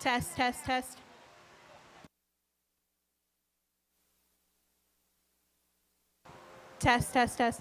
Test, test, test. Test, test, test.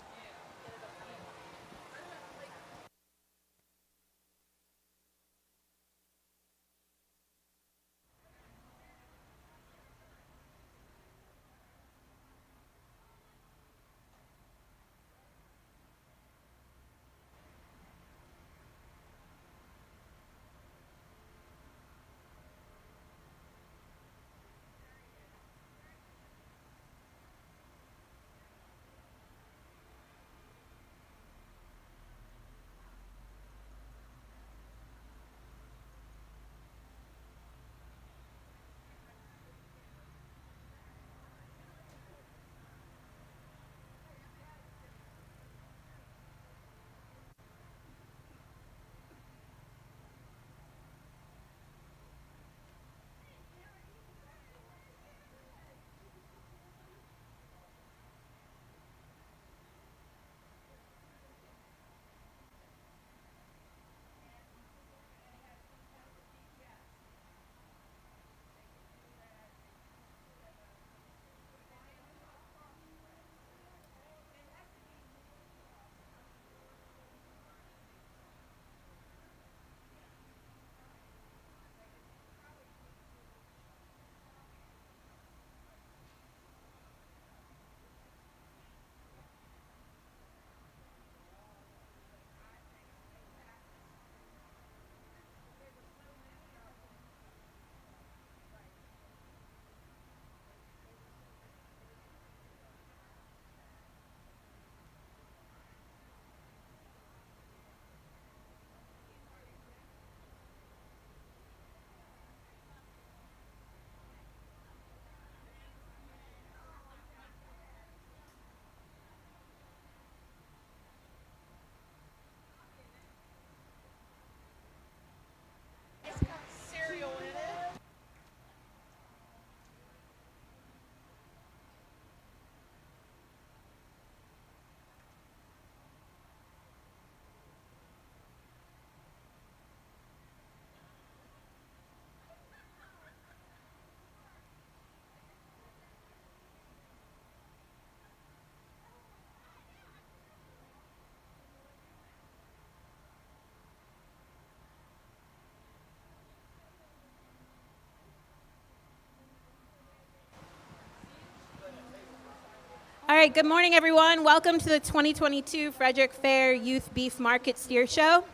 All right, good morning, everyone. Welcome to the 2022 Frederick Fair Youth Beef Market Steer Show.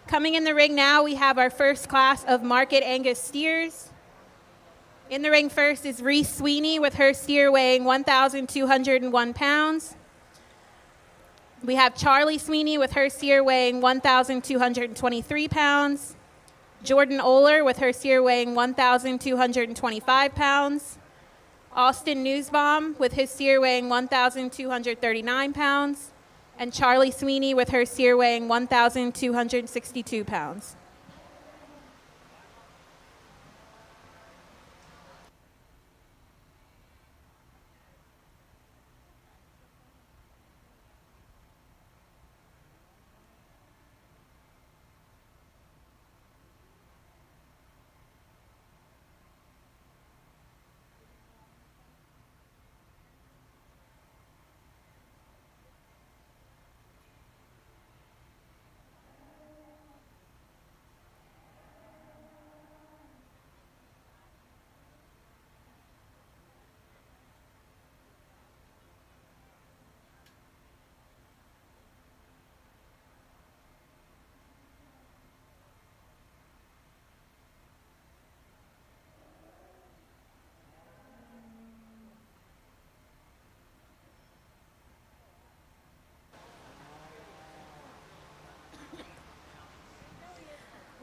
Coming in the ring now, we have our first class of Market Angus steers. In the ring first is Reese Sweeney with her steer weighing 1,201 pounds. We have Charlie Sweeney with her steer weighing 1,223 pounds. Jordan Oler with her steer weighing 1,225 pounds. Austin Newsbaum with his steer weighing 1,239 pounds, and Charlie Sweeney with her steer weighing 1,262 pounds.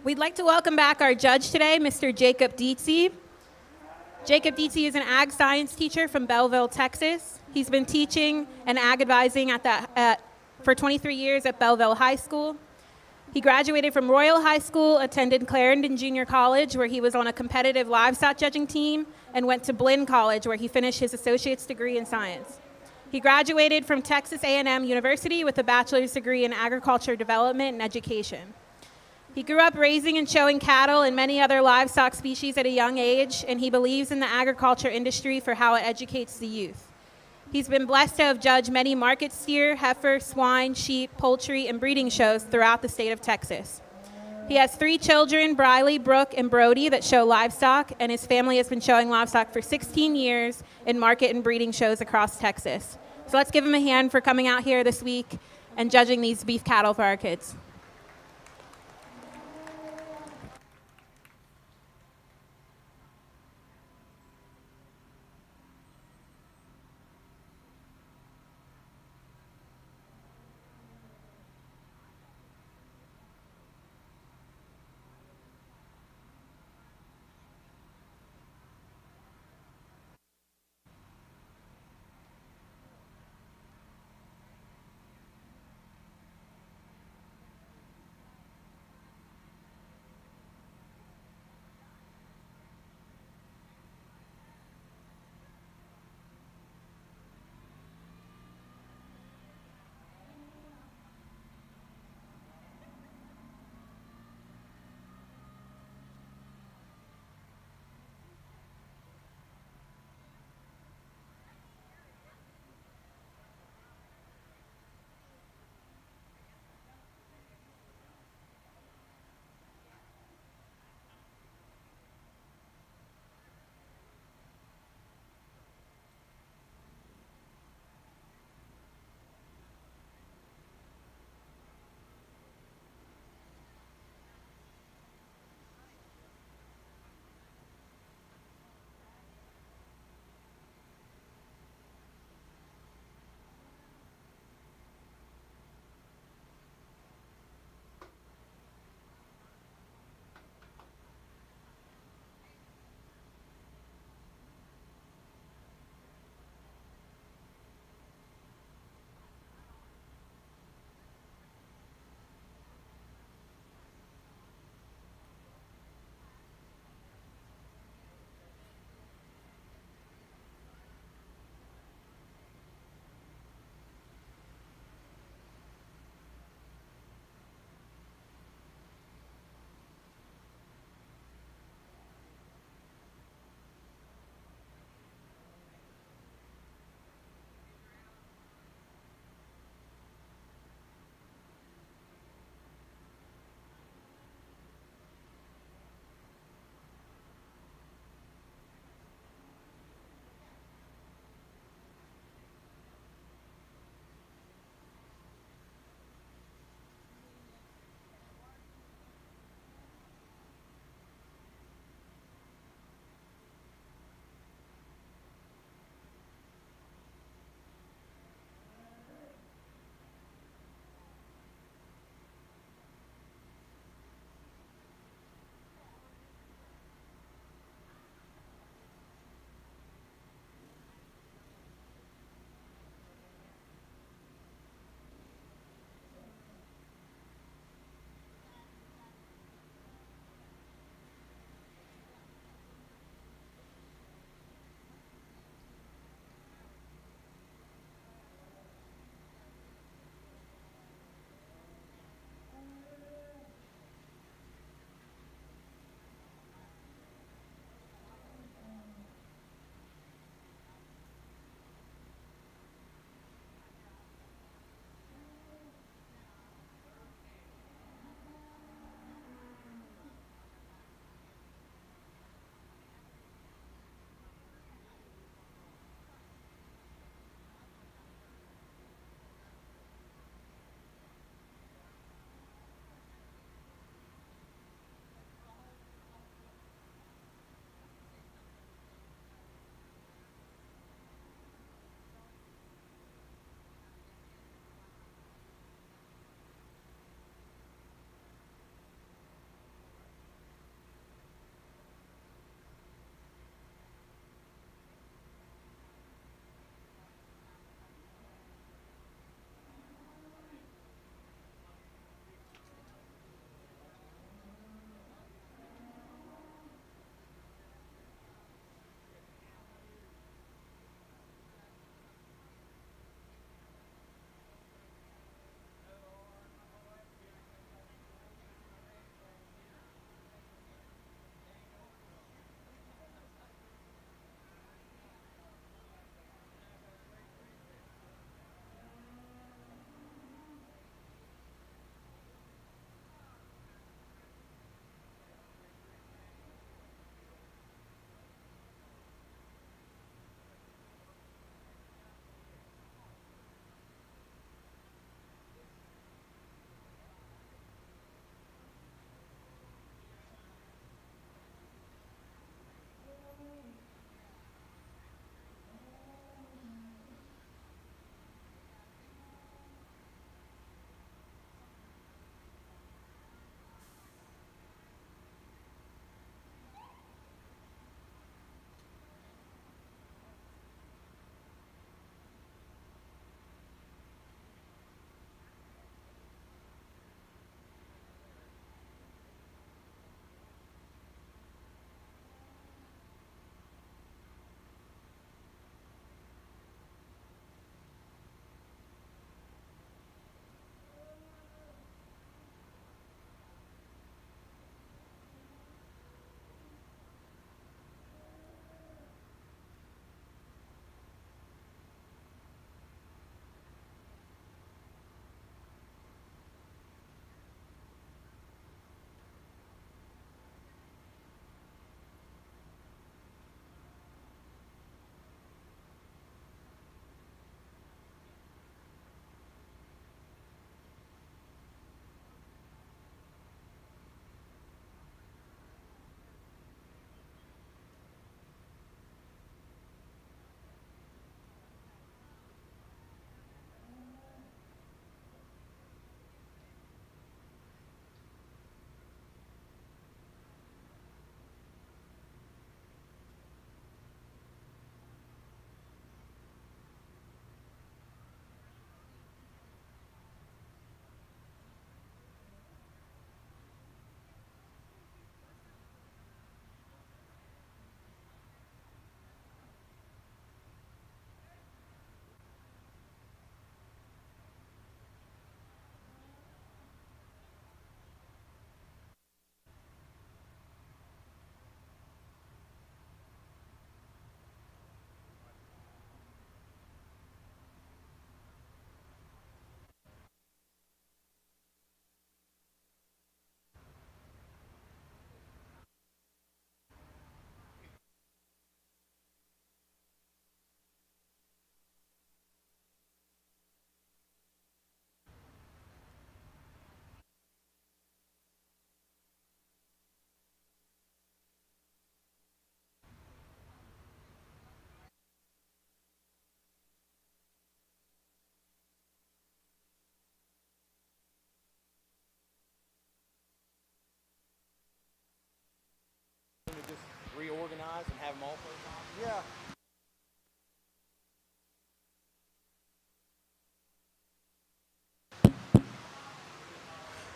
We'd like to welcome back our judge today, Mr. Jacob Dietze. Jacob Dietze is an ag science teacher from Belleville, Texas. He's been teaching and ag advising for 23 years at Belleville High School. He graduated from Royal High School, attended Clarendon Junior College, where he was on a competitive livestock judging team, and went to Blinn College, where he finished his associate's degree in science. He graduated from Texas A&M University with a bachelor's degree in agriculture development and education. He grew up raising and showing cattle and many other livestock species at a young age, and he believes in the agriculture industry for how it educates the youth. He's been blessed to have judged many market steer, heifer, swine, sheep, poultry, and breeding shows throughout the state of Texas. He has 3 children, Briley, Brooke, and Brody, that show livestock, and his family has been showing livestock for 16 years in market and breeding shows across Texas. So let's give him a hand for coming out here this week and judging these beef cattle for our kids.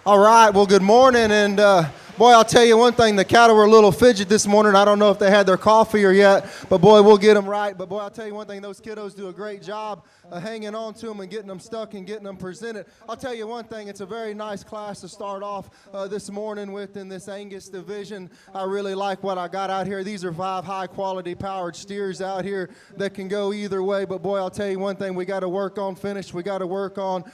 All right, well, good morning, and boy, I'll tell you one thing, the cattle were a little fidget this morning. I don't know if they had their coffee or yet, but boy, we'll get them right. But boy, I'll tell you one thing, those kiddos do a great job hanging on to them and getting them stuck and getting them presented. I'll tell you one thing, it's a very nice class to start off this morning with in this Angus division. I really like what I got out here. These are 5 high-quality powered steers out here that can go either way, but boy, I'll tell you one thing, we got to work on finish. We got to work on,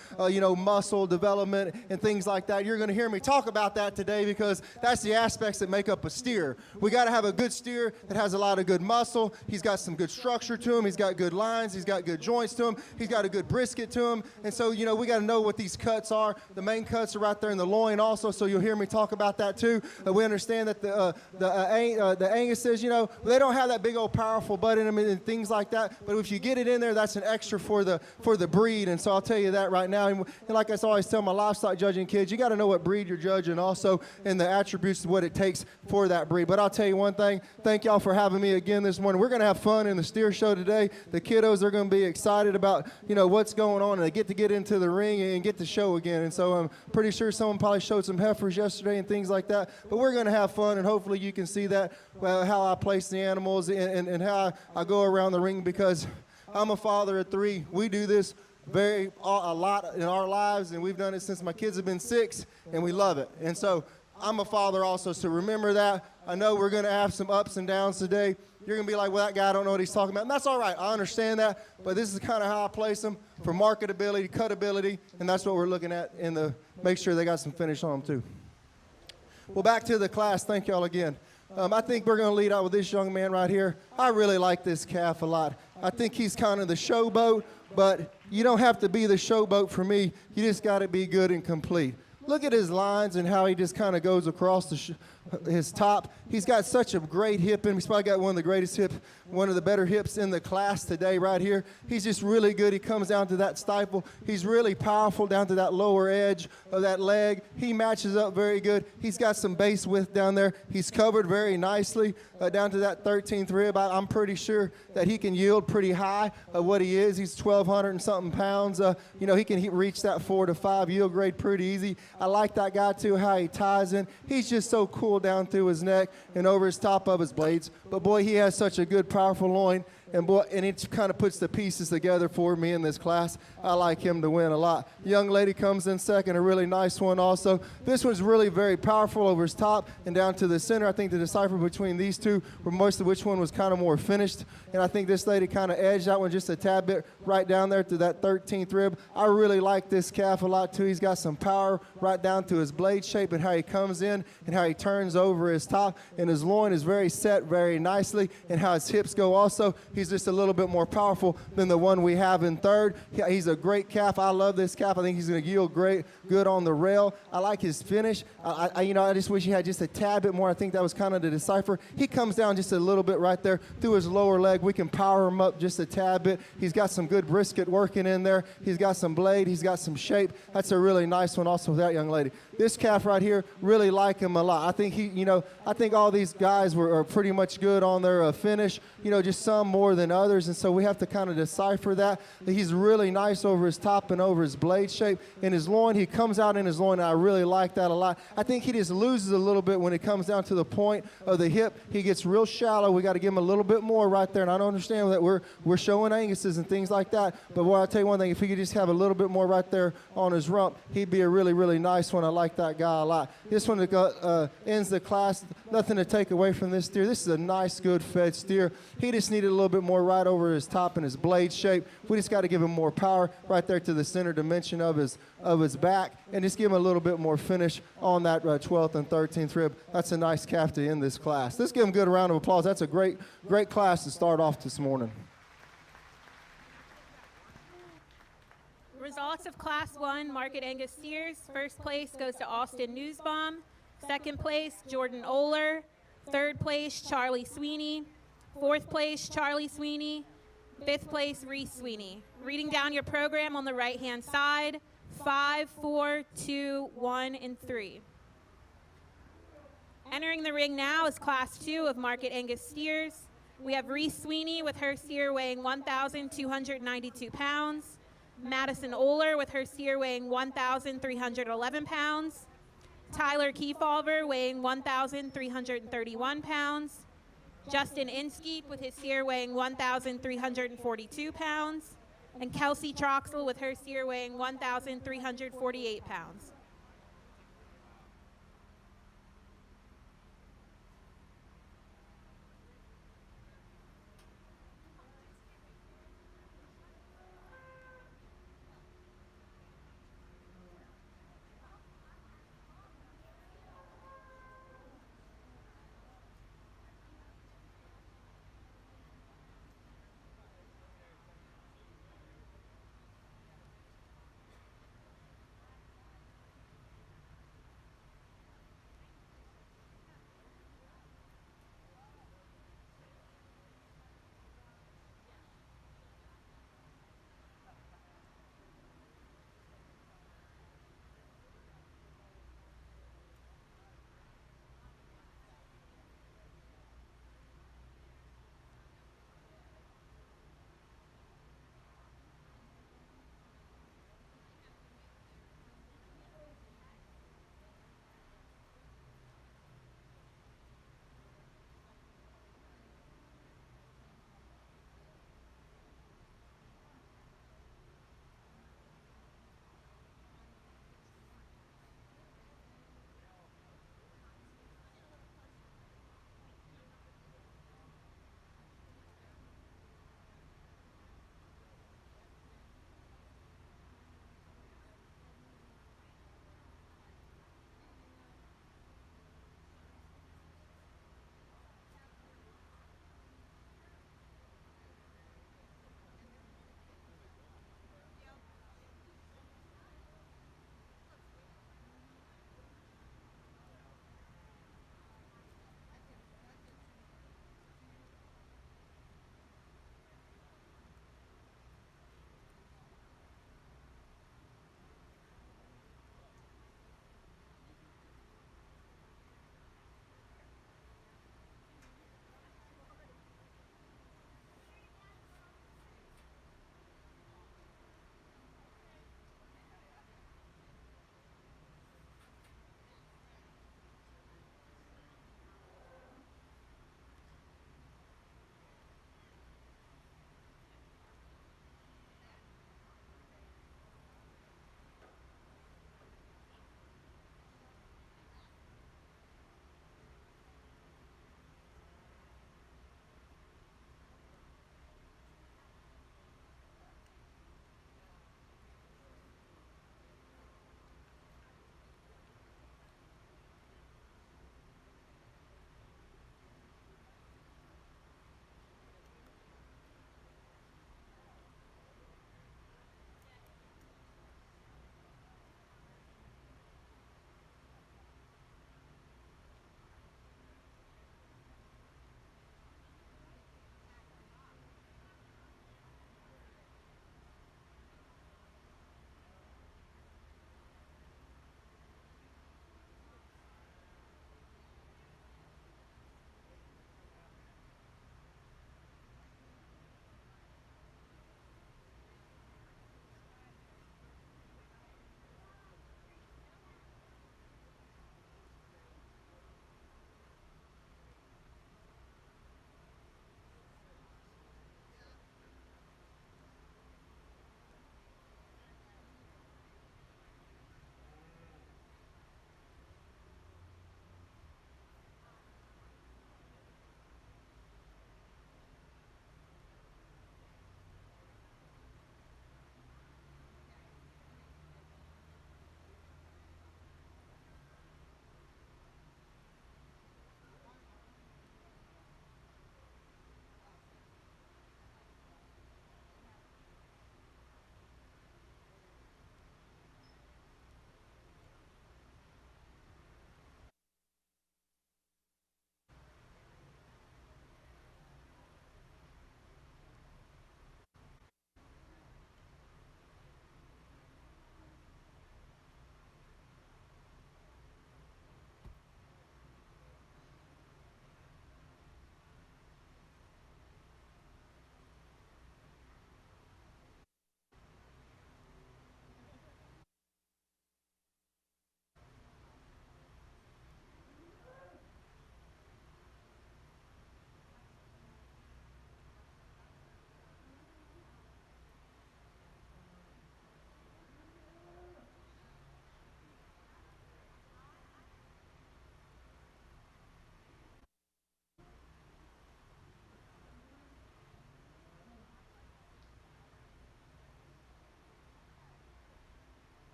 muscle development and things like that. You're going to hear me talk about that today because that's the aspects that make up a steer. We got to have a good steer that has a lot of good muscle. He's got some good structure to him. He's got good lines. He's got good joints to him. He's got a good brisket to him. And so, we got to know what these cuts are. The main cuts are right there in the loin also, so you'll hear me talk about that too. We understand that the Angus's, they don't have that big old powerful butt in them and things like that. But if you get it in there, that's an extra for the breed. And so I'll tell you that right now. And like I always tell my livestock judging kids, you got to know what breed you're judging also and the attributes of what it takes for that breed. But I'll tell you one thing, thank y'all for having me again this morning. We're going to have fun in the steer show today. The kiddos are going to be excited about, what's going on, and they get to get into the ring and get to show again. And so I'm pretty sure someone probably showed some heifers yesterday and things like that. But we're going to have fun, and hopefully you can see that, how I place the animals and how I go around the ring, because I'm a father of 3. We do this a lot in our lives, and we've done it since my kids have been 6, and we love it. And so I'm a father also, so remember that. I know we're going to have some ups and downs today. You're going to be like, well, that guy, I don't know what he's talking about. And that's all right. I understand that. But this is kind of how I place them for marketability, cutability, and that's what we're looking at make sure they got some finish on them too. Well, back to the class. Thank y'all again. I think we're going to lead out with this young man right here. I really like this calf a lot. I think he's kind of the showboat, but you don't have to be the showboat for me. You just got to be good and complete. Look at his lines and how he just kind of goes across his top. He's got such a great hip in him. He's probably got one of the greatest hips, one of the better hips in the class today right here. He's just really good. He comes down to that stifle. He's really powerful down to that lower edge of that leg. He matches up very good. He's got some base width down there. He's covered very nicely down to that 13th rib. I'm pretty sure that he can yield pretty high of what he is. He's 1,200 and something pounds. He can reach that 4 to 5 yield grade pretty easy. I like that guy too, how he ties in. He's just so cool down through his neck and over his top of his blades. But boy, he has such a good, powerful loin. And it kind of puts the pieces together for me in this class. I like him to win a lot. Young lady comes in second, a really nice one also. This one's really very powerful over his top and down to the center. I think the decipher between these two were most of which one was kind of more finished. And I think this lady kind of edged that one just a tad bit right down there to that 13th rib. I really like this calf a lot too. He's got some power right down to his blade shape and how he comes in and how he turns over his top. And his loin is very set very nicely, and how his hips go also. He's just a little bit more powerful than the one we have in third. He's a great calf. I love this calf. I think he's going to yield good on the rail. I like his finish. I just wish he had just a tad bit more. I think that was kind of the decipher. He comes down just a little bit right there through his lower leg. We can power him up just a tad bit. He's got some good brisket working in there. He's got some blade. He's got some shape. That's a really nice one also with that young lady. This calf right here, really like him a lot. I think I think all these guys are pretty much good on their finish, just some more than others, and so we have to kind of decipher that. He's really nice over his top and over his blade shape. In his loin, he comes out in his loin, and I really like that a lot. I think he just loses a little bit when it comes down to the point of the hip. He gets real shallow. We got to give him a little bit more right there, and I don't understand that we're showing Angus's and things like that, but boy, I'll tell you one thing, if he could just have a little bit more right there on his rump, he'd be a really, really nice one. I like that guy a lot. This one ends the class. Nothing to take away from this steer. This is a nice, good fed steer. He just needed a little bit more right over his top and his blade shape. We just got to give him more power right there to the center dimension of his back, and just give him a little bit more finish on that 12th and 13th rib. That's a nice calf to end this class. Let's give him a good round of applause. That's a great class to start off this morning. Results of Class 1 Market Angus Steers. First place goes to Austin Newsbaum. Second place, Jordan Oler. Third place, Charlie Sweeney. Fourth place, Charlie Sweeney. Fifth place, Reese Sweeney. Reading down your program on the right-hand side, 5, 4, 2, 1, and 3. Entering the ring now is Class 2 of Market Angus Steers. We have Reese Sweeney with her steer weighing 1,292 pounds. Madison Oler with her steer weighing 1,311 pounds. Tyler Kefalver weighing 1,331 pounds. Justin Inskeep with his steer weighing 1,342 pounds. And Kelsey Troxel with her steer weighing 1,348 pounds.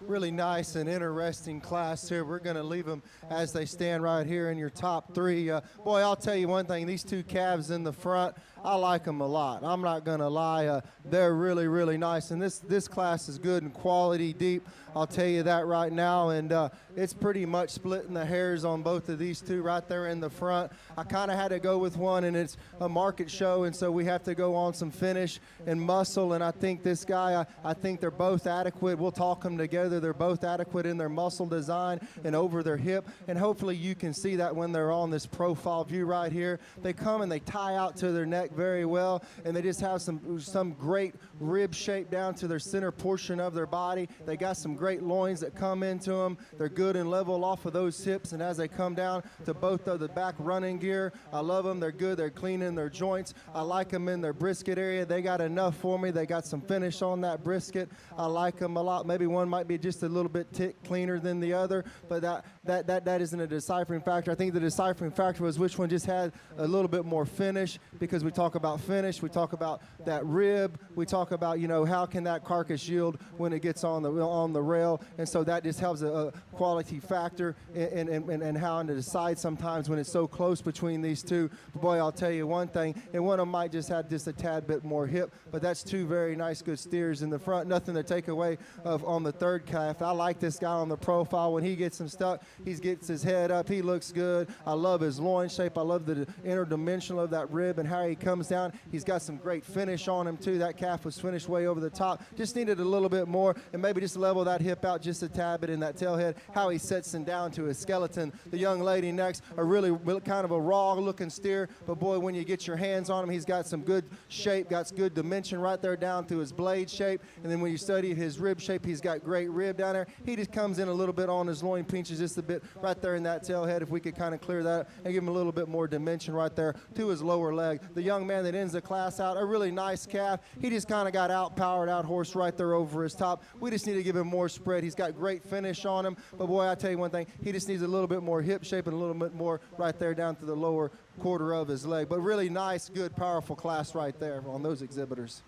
really nice and interesting class here. We're going to leave them as they stand right here in your top three. Boy, I'll tell you one thing. These two calves in the front, I like them a lot. I'm not going to lie. They're really, really nice. And this class is good and quality, deep. I'll tell you that right now. And it's pretty much splitting the hairs on both of these two right there in the front. I kind of had to go with one, and it's a market show, and so we have to go on some finish and muscle. And I think this guy, I think they're both adequate. We'll talk them together. They're both adequate in their muscle design and over their hip, and hopefully you can see that when they're on this profile view right here. They come and they tie out to their neck very well, and they just have some great rib shape down to their center portion of their body. They got some great loins that come into them. They're good and level off of those hips, and as they come down to both of the back running gear, I love them. They're good. They're clean in their joints. I like them in their brisket area. They got enough for me. They got some finish on that brisket. I like them a lot. Maybe one might be just a little bit cleaner than the other, but that isn't a deciphering factor. I think the deciphering factor was which one just had a little bit more finish, because we talk about finish, we talk about that rib, we talk about, you know, how can that carcass yield when it gets on the rail, and so that just helps a quality factor and how to decide sometimes when it's so close between these two. But boy, I'll tell you one thing, and one of them might just have just a tad bit more hip, but that's two very nice good steers in the front. Nothing to take away on the third calf. I like this guy on the profile. When he gets him stuck, he gets his head up. He looks good. I love his loin shape. I love the interdimensional of that rib and how he comes down. He's got some great finish on him too. That calf was finished way over the top. Just needed a little bit more, and maybe just level that hip out just a tad bit in that tail head. How he sets him down to his skeleton. The young lady next, a really kind of a raw looking steer, but boy, when you get your hands on him, he's got some good shape, got good dimension right there down to his blade shape, and then when you study his rib shape, he's got great rib down there. He just comes in a little bit on his loin, pinches just a bit right there in that tail head. If we could kind of clear that and give him a little bit more dimension right there to his lower leg. The young man that ends the class out, a really nice calf. He just kind of got out-powered, out-horsed right there over his top. We just need to give him more spread. He's got great finish on him, but boy, I tell you one thing, he just needs a little bit more hip shape and a little bit more right there down to the lower quarter of his leg. But really nice, good, powerful class right there on those exhibitors.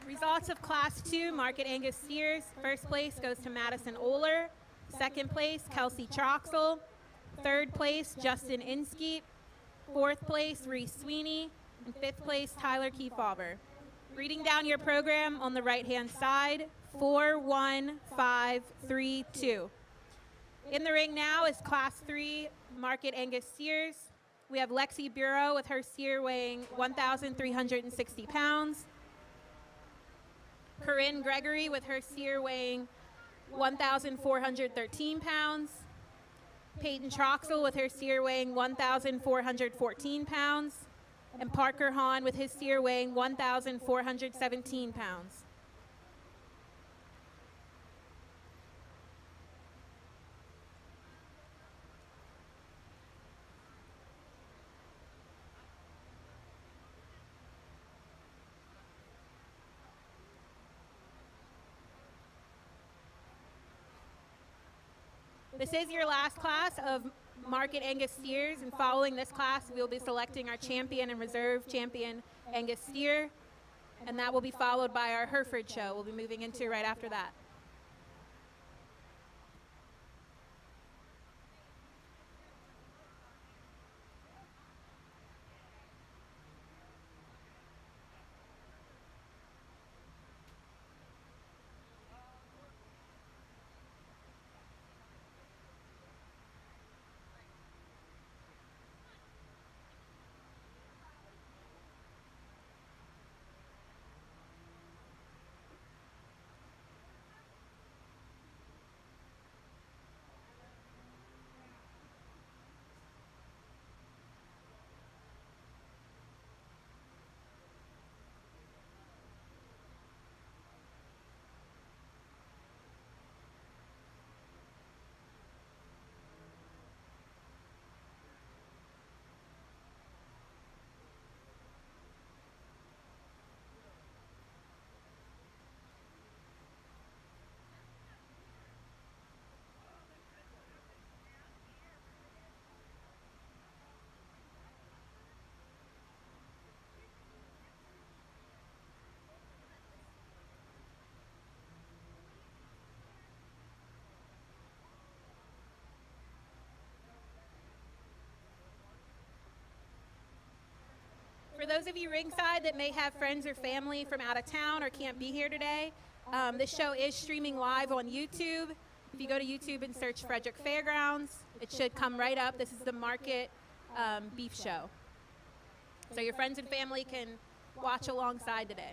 Results of Class 2 Market Angus Steers. First place goes to Madison Oler. Second place, Kelsey Troxel. Third place, Justin Inskeep. Fourth place, Reese Sweeney. And fifth place, Tyler Kefauver. Reading down your program on the right-hand side, 4, 1, 5, 3, 2. In the ring now is Class 3 Market Angus Steers. We have Lexi Bureau with her steer weighing 1,360 pounds. Corinne Gregory with her steer weighing 1,413 pounds. Peyton Troxel with her steer weighing 1,414 pounds. And Parker Hahn with his steer weighing 1,417 pounds. This is your last class of Market Angus Steers, and following this class, we'll be selecting our champion and reserve champion Angus Steer, and that will be followed by our Hereford show we'll be moving into right after that. those of you ringside that may have friends or family from out of town or can't be here today, this show is streaming live on YouTube. If you go to YouTube and search Frederick Fairgrounds, it should come right up. This is the Market Beef Show. So your friends and family can watch alongside today.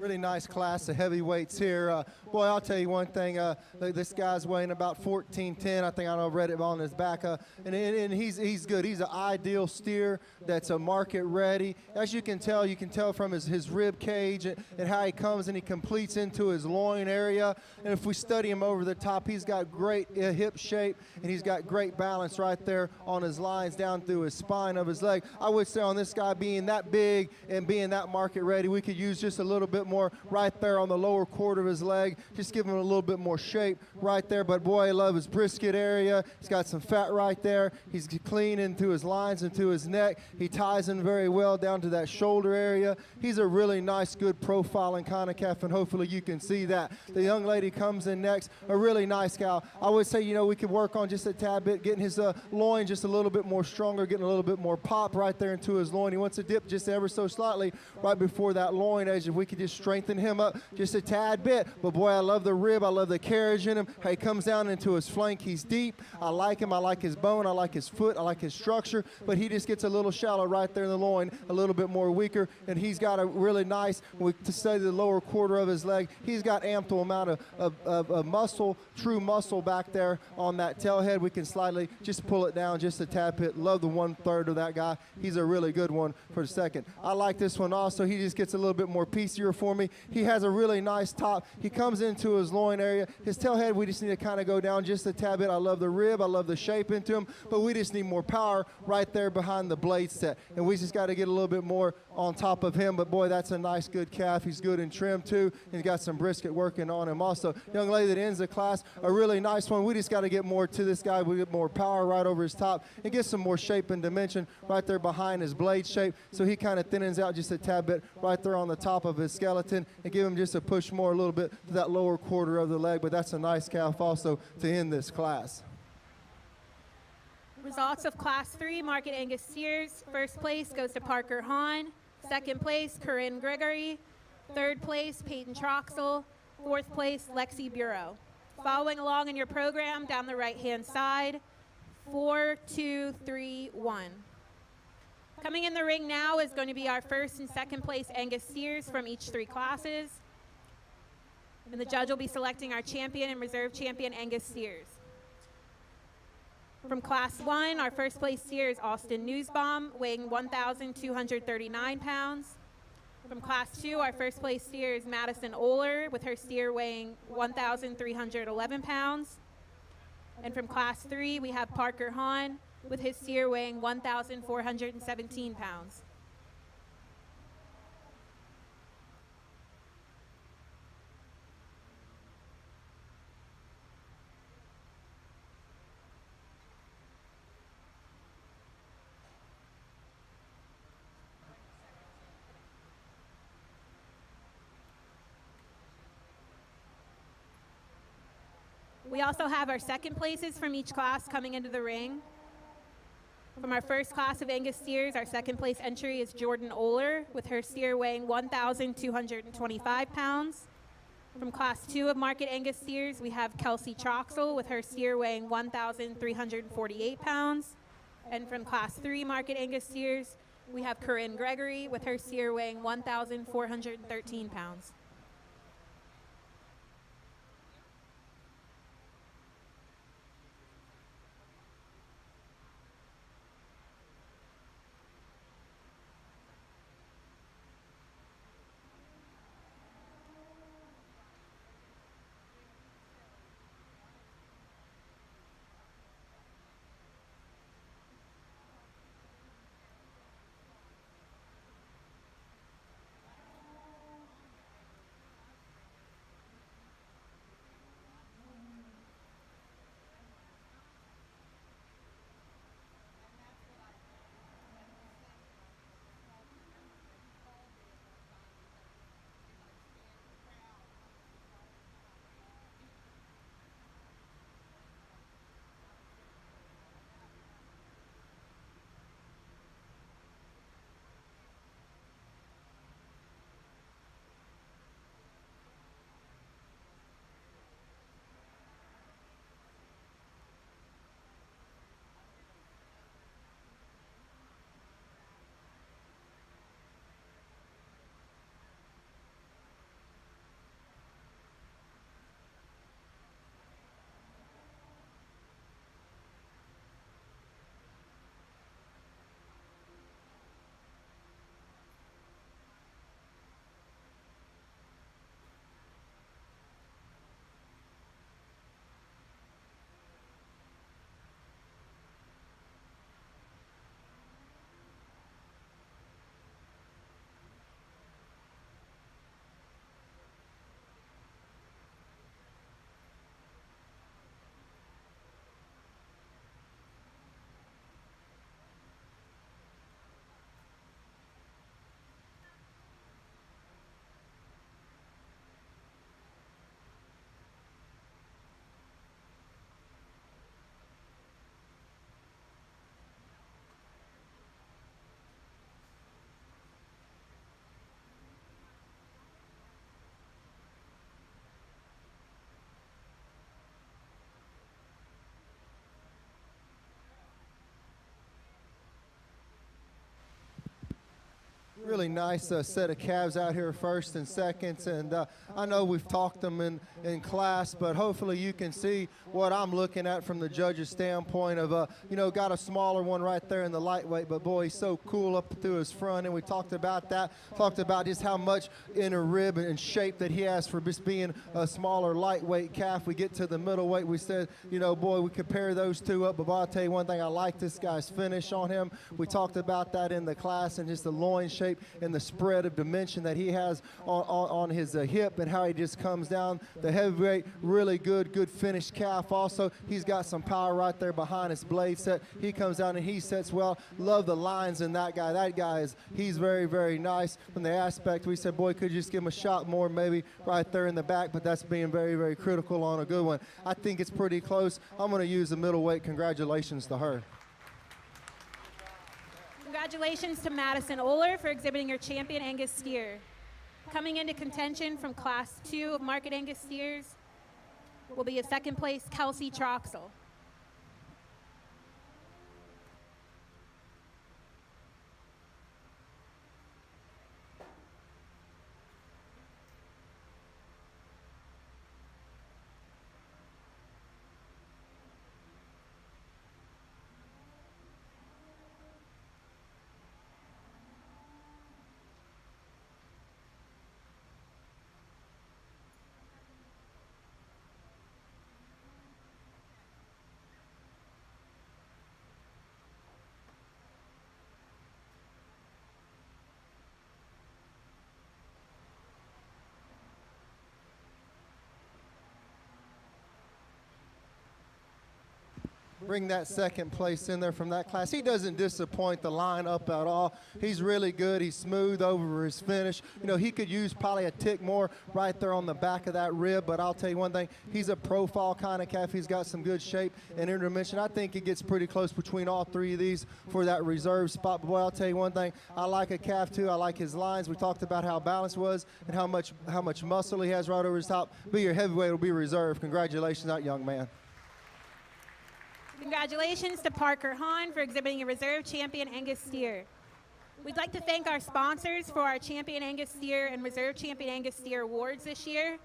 Really nice class of heavyweights here. Boy, I'll tell you one thing. This guy's weighing about 1410. I think I read it on his back. And he's good. He's an ideal steer that's a market ready. As you can tell from his rib cage and how he comes and he completes into his loin area. And if we study him over the top, he's got great hip shape and he's got great balance right there on his lines down through his spine of his leg. I would say on this guy being that big and being that market ready, we could use just a little bit more right there on the lower quarter of his leg. Just give him a little bit more shape right there. But boy, I love his brisket area. He's got some fat right there. He's clean into his lines, into his neck. He ties in very well down to that shoulder area. He's a really nice, good profiling kind of calf, and hopefully you can see that. The young lady comes in next, a really nice cow. I would say, we could work on just a tad bit, getting his loin just a little bit more stronger, getting a little bit more pop right there into his loin. He wants to dip just ever so slightly right before that loin edge. If we could just strengthen him up just a tad bit. But boy, I love the rib. I love the carriage in him. He comes down into his flank. He's deep. I like him. I like his bone. I like his foot. I like his structure. But he just gets a little shallow right there in the loin, a little bit more weaker. And he's got a really nice, to say the lower quarter of his leg, he's got ample amount of muscle, true muscle back there on that tail head. We can slightly just pull it down just a tad bit. Love the 1/3 of that guy. He's a really good one for the second. I like this one also. He just gets a little bit more piecier for me. He has a really nice top. He comes into his loin area. His tail head, we just need to kind of go down just a tad bit. I love the rib. I love the shape into him, but we just need more power right there behind the blade set. And we just got to get a little bit more on top of him. But boy, that's a nice, good calf. He's good in trim too. He's got some brisket working on him also. Young lady that ends the class, a really nice one. We just got to get more to this guy. We get more power right over his top and get some more shape and dimension right there behind his blade shape, so he kind of thinnens out just a tad bit right there on the top of his skeleton, and give him just a push more a little bit to that lower quarter of the leg. But that's a nice calf also to end this class. Results of Class 3 Market Angus Steers. First place goes to Parker Hahn. Second place, Corinne Gregory. Third place, Peyton Troxel. Fourth place, Lexi Bureau. Following along in your program, down the right-hand side, 4, 2, 3, 1. Coming in the ring now is going to be our first and second place Angus Steers from each 3 classes. And the judge will be selecting our champion and reserve champion Angus Steers. From Class 1, our first place steer is Austin Newsbaum, weighing 1,239 pounds. From Class 2, our first place steer is Madison Oler, with her steer weighing 1,311 pounds. And from Class 3, we have Parker Hahn, with his steer weighing 1,417 pounds. We also have our second places from each class coming into the ring. From our first class of Angus Steers, our second place entry is Jordan Oler, with her steer weighing 1,225 pounds. From Class 2 of Market Angus Steers, we have Kelsey Troxel, with her steer weighing 1,348 pounds. And from Class 3 Market Angus Steers, we have Corinne Gregory, with her steer weighing 1,413 pounds. Really nice set of calves out here, first and seconds, and I know we've talked them in class, but hopefully you can see what I'm looking at from the judge's standpoint of, got a smaller one right there in the lightweight, but boy, he's so cool up through his front, and we talked about that, talked about just how much inner rib and shape that he has for just being a smaller lightweight calf. We get to the middleweight, we said, boy, we compare those two up, but boy, I'll tell you one thing, I like this guy's finish on him. We talked about that in the class and just the loin shape and the spread of dimension that he has on his hip and how he just comes down. The heavyweight, really good finished calf. Also, he's got some power right there behind his blade set. He comes down and he sets well. Love the lines in that guy. That guy he's very, very nice from the aspect. We said, boy, could you just give him a shot more maybe right there in the back, but that's being very, very critical on a good one. I think it's pretty close. I'm going to use the middleweight. Congratulations to her. Congratulations to Madison Oler for exhibiting her Champion Angus steer. Coming into contention from Class 2 of Market Angus steers will be a second place Kelsey Troxel. Bring that second place in there from that class. He doesn't disappoint the lineup at all. He's really good. He's smooth over his finish. He could use probably a tick more right there on the back of that rib, but I'll tell you one thing, he's a profile kind of calf. He's got some good shape and interdimension. I think it gets pretty close between all three of these for that reserve spot. But boy, I'll tell you one thing, I like a calf too. I like his lines. We talked about how balanced was and how much muscle he has right over his top. But your heavyweight will be reserved. Congratulations, that young man. Congratulations to Parker Hahn for exhibiting a reserve Champion Angus steer. We'd like to thank our sponsors for our Champion Angus steer and reserve Champion Angus steer awards this year.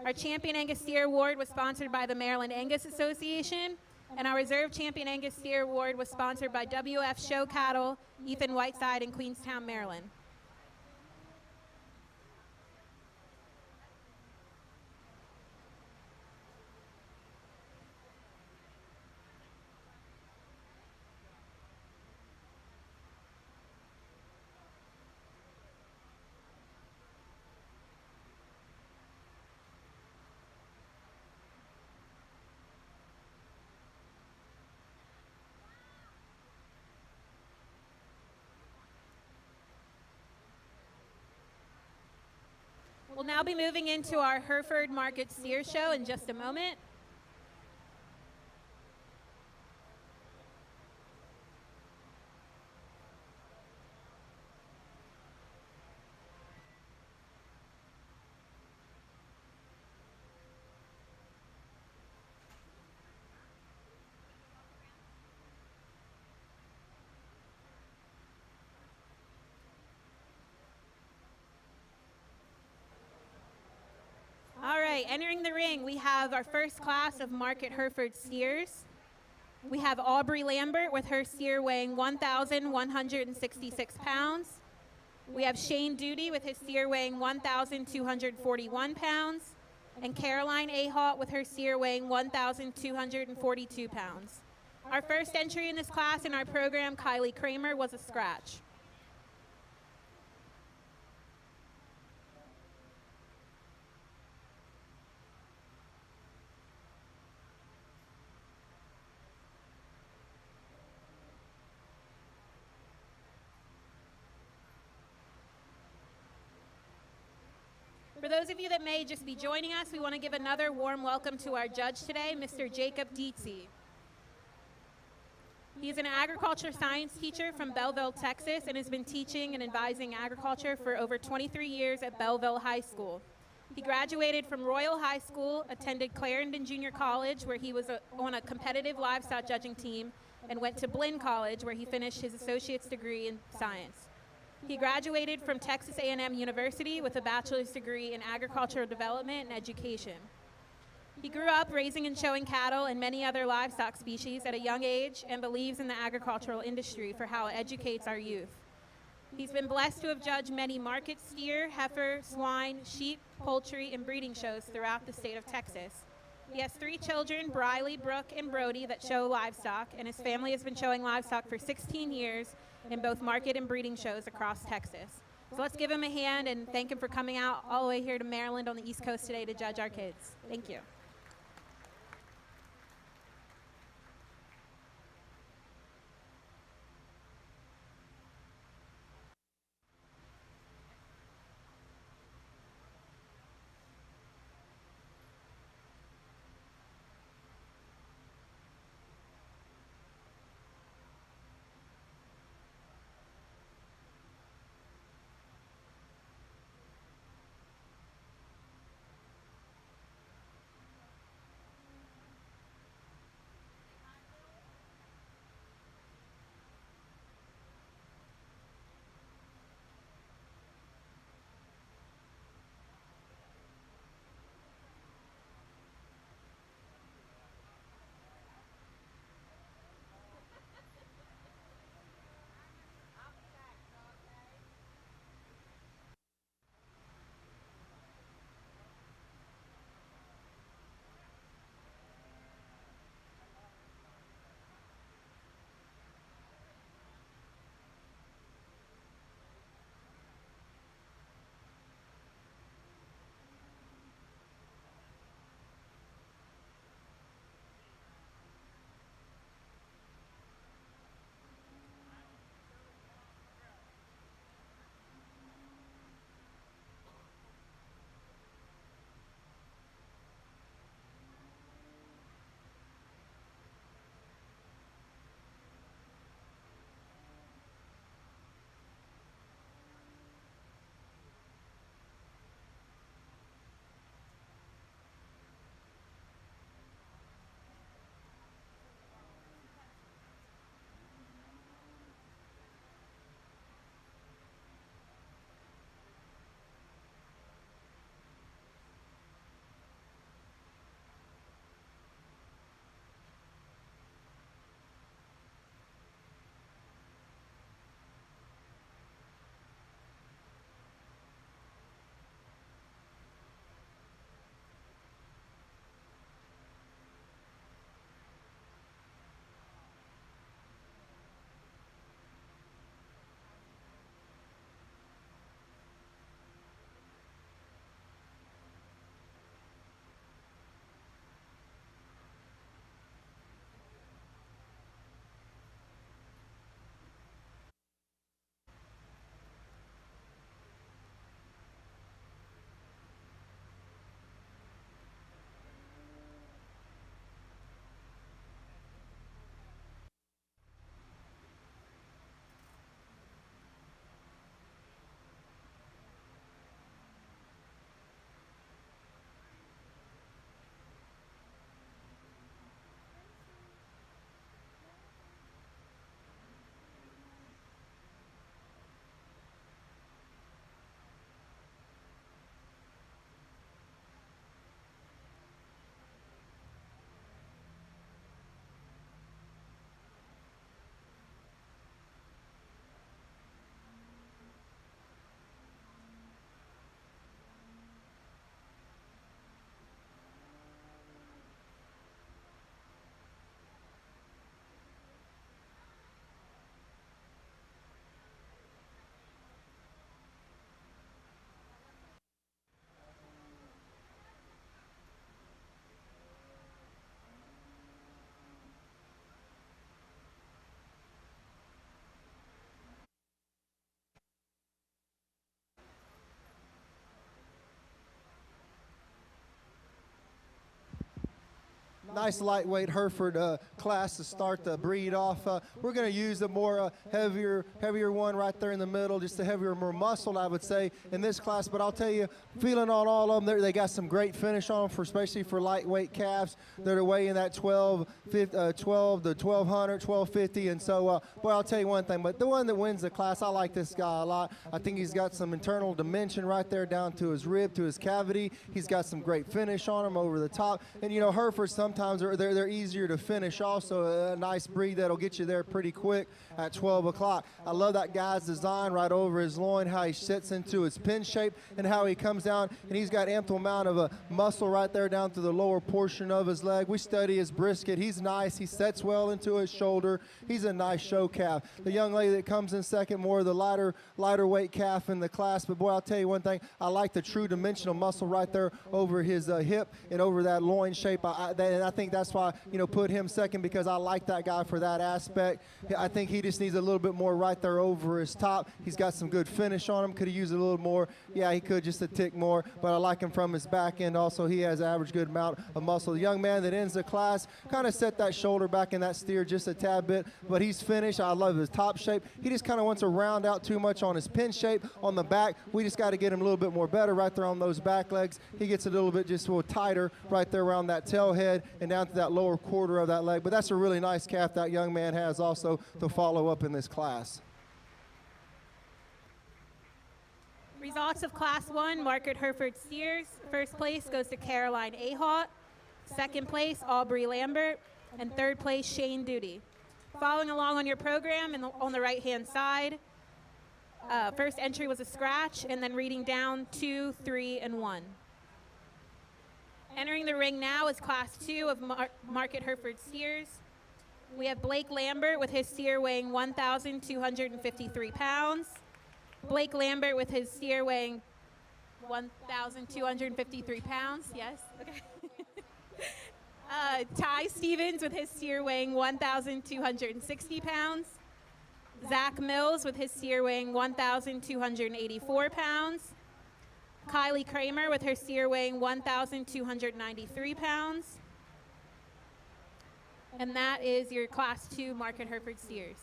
Our Champion Angus steer award was sponsored by the Maryland Angus Association, and our reserve Champion Angus steer award was sponsored by WF Show Cattle, Ethan Whiteside in Queenstown, Maryland. We'll now be moving into our Hereford Market Steer Show in just a moment. All right, entering the ring, we have our first class of Market Hereford steers. We have Aubrey Lambert with her steer weighing 1,166 pounds. We have Shane Duty with his steer weighing 1,241 pounds. And Caroline Ahalt with her steer weighing 1,242 pounds. Our first entry in this class in our program, Kylie Kramer, was a scratch. For those of you that may just be joining us, we want to give another warm welcome to our judge today, Mr. Jacob Dietze. He's an agriculture science teacher from Belleville, Texas, and has been teaching and advising agriculture for over 23 years at Belleville High School. He graduated from Royal High School, attended Clarendon Junior College, where he was on a competitive livestock judging team, and went to Blinn College, where he finished his associate's degree in science. He graduated from Texas A&M University with a bachelor's degree in agricultural development and education. He grew up raising and showing cattle and many other livestock species at a young age and believes in the agricultural industry for how it educates our youth. He's been blessed to have judged many market steer, heifer, swine, sheep, poultry, and breeding shows throughout the state of Texas. He has 3 children, Briley, Brooke, and Brody, that show livestock, and his family has been showing livestock for 16 years in both market and breeding shows across Texas. So let's give him a hand and thank him for coming out all the way here to Maryland on the East Coast today to judge our kids. Thank you. nice lightweight Hereford class to start the breed off. We're going to use a more heavier one right there in the middle, just a heavier, more muscled, I would say, in this class. But I'll tell you, feeling on all of them, they got some great finish on them, especially for lightweight calves that are weighing that 12 to 1200, 1250. And so, boy, I'll tell you one thing, but the one that wins the class, I like this guy a lot. I think he's got some internal dimension right there down to his rib, to his cavity. He's got some great finish on him over the top. And, you know, Herefords sometimes they're easier to finish also. A nice breed that'll get you there pretty quick at 12 o'clock. I love that guy's design right over his loin, how he sits into his pin shape and how he comes down. And he's got ample amount of a muscle right there down to the lower portion of his leg. We study his brisket. He's nice. He sets well into his shoulder. He's a nice show calf. The young lady that comes in second, more of the lighter weight calf in the class. But boy, I'll tell you one thing. I like the true dimensional muscle right there over his hip and over that loin shape. And I think that's why, you know, put him second, because I like that guy for that aspect. I think he just needs a little bit more right there over his top. He's got some good finish on him. Could he use a little more? Yeah, he could, just a tick more. But I like him from his back end also. He has average good amount of muscle. The young man that ends the class kind of set that shoulder back in that steer just a tad bit, but he's finished. I love his top shape. He just kind of wants to round out too much on his pin shape on the back. We just got to get him a little bit more better right there on those back legs. He gets a little bit just a little tighter right there around that tail head and down to that lower quarter of that leg. But that's a really nice calf that young man has also to follow up in this class. Results of Class 1, Market Hereford Steers. First place goes to Caroline Ahart. Second place, Aubrey Lambert. And third place, Shane Duty. Following along on your program on the right-hand side, first entry was a scratch, and then reading down 2, 3, and 1. Entering the ring now is Class 2 of Market Hereford Steers. We have Blake Lambert with his steer weighing 1,253 pounds. Blake Lambert with his steer weighing 1,253 pounds. Yes? Okay. Ty Stevens with his steer weighing 1,260 pounds. Zach Mills with his steer weighing 1,284 pounds. Kylie Kramer with her steer weighing 1,293 pounds. And that is your Class 2 Market Hereford Steers.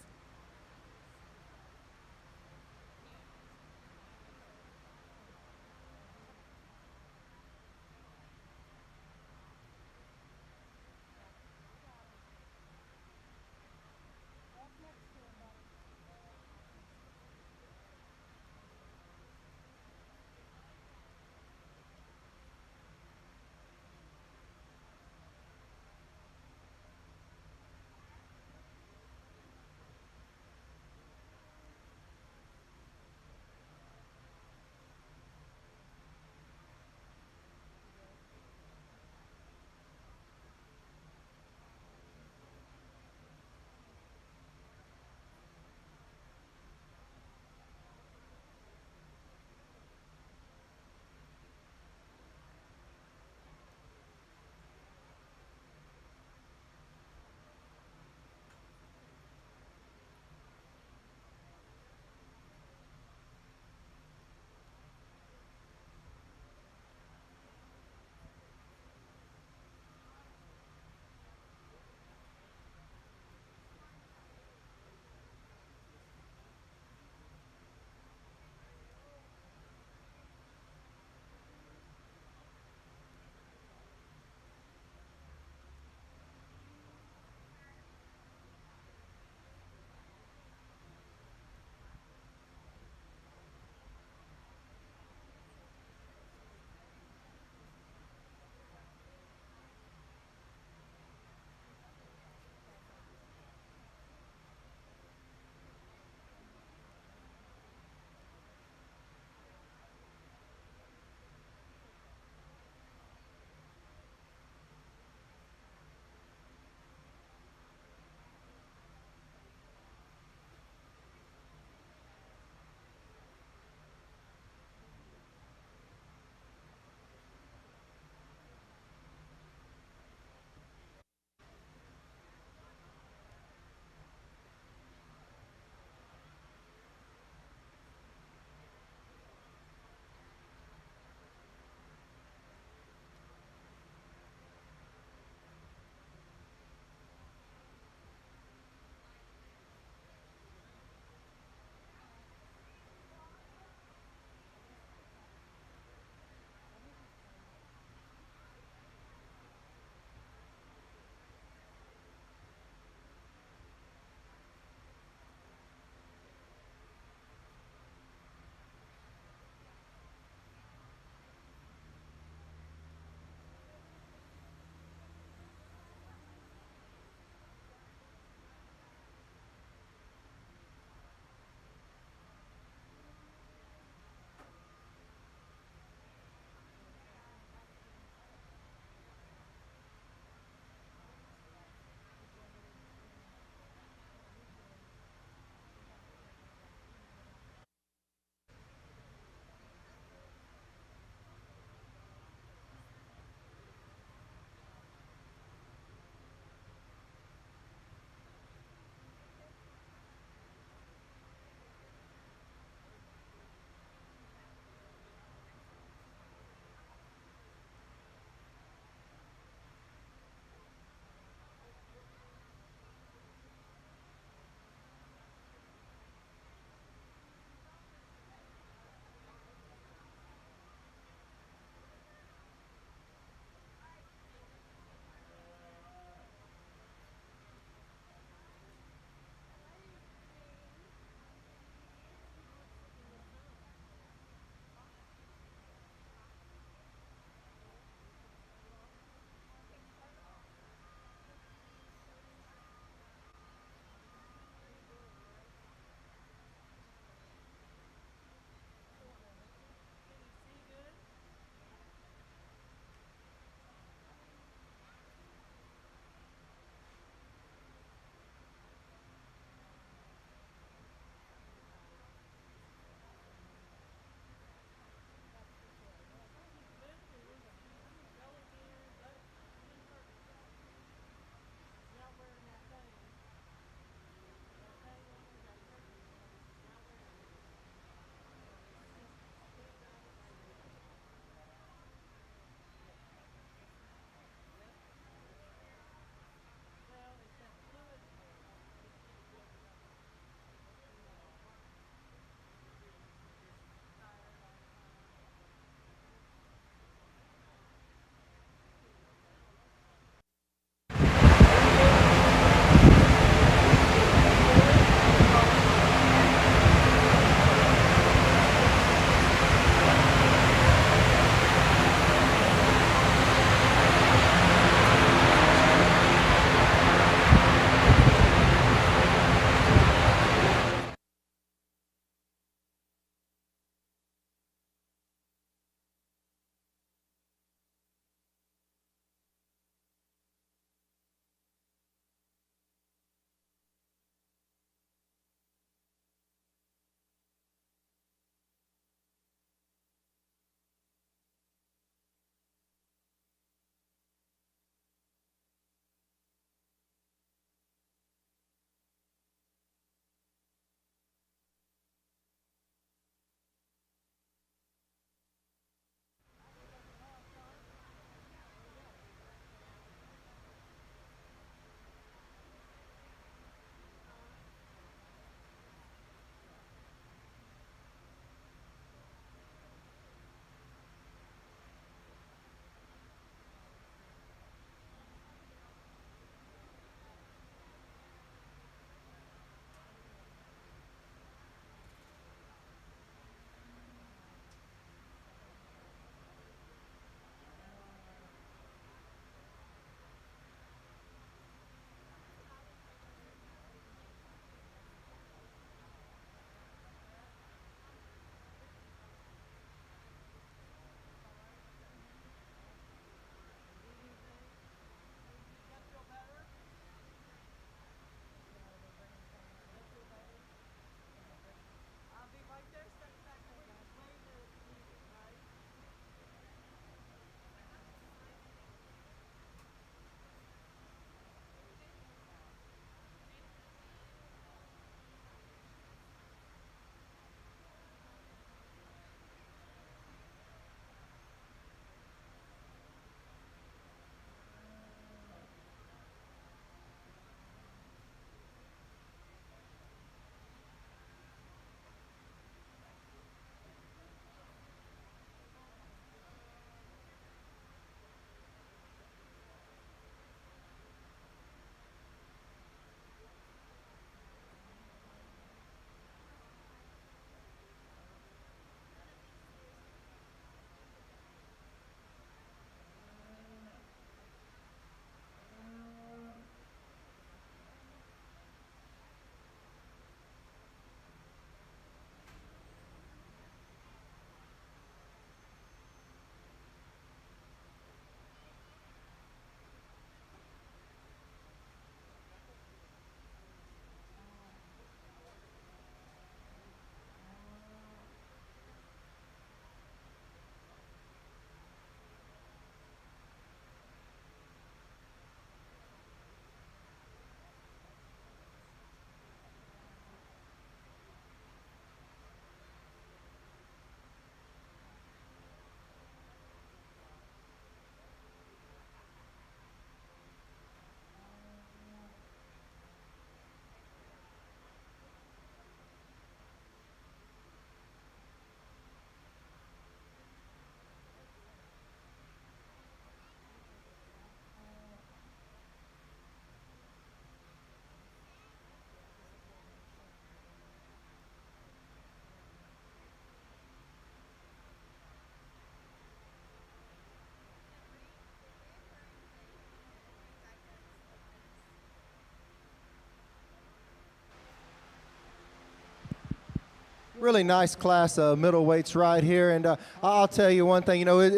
Really nice class of middleweights right here, and I'll tell you one thing. You know,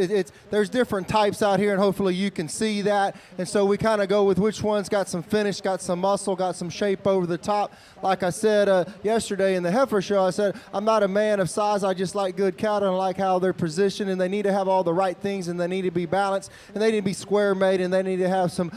there's different types out here, and hopefully you can see that. And so we kind of go with which one's got some finish, got some muscle, got some shape over the top. Like I said yesterday in the Heifer show, I said I'm not a man of size. I just like good cattle and I like how they're positioned, and they need to have all the right things, and they need to be balanced, and they need to be square made, and they need to have some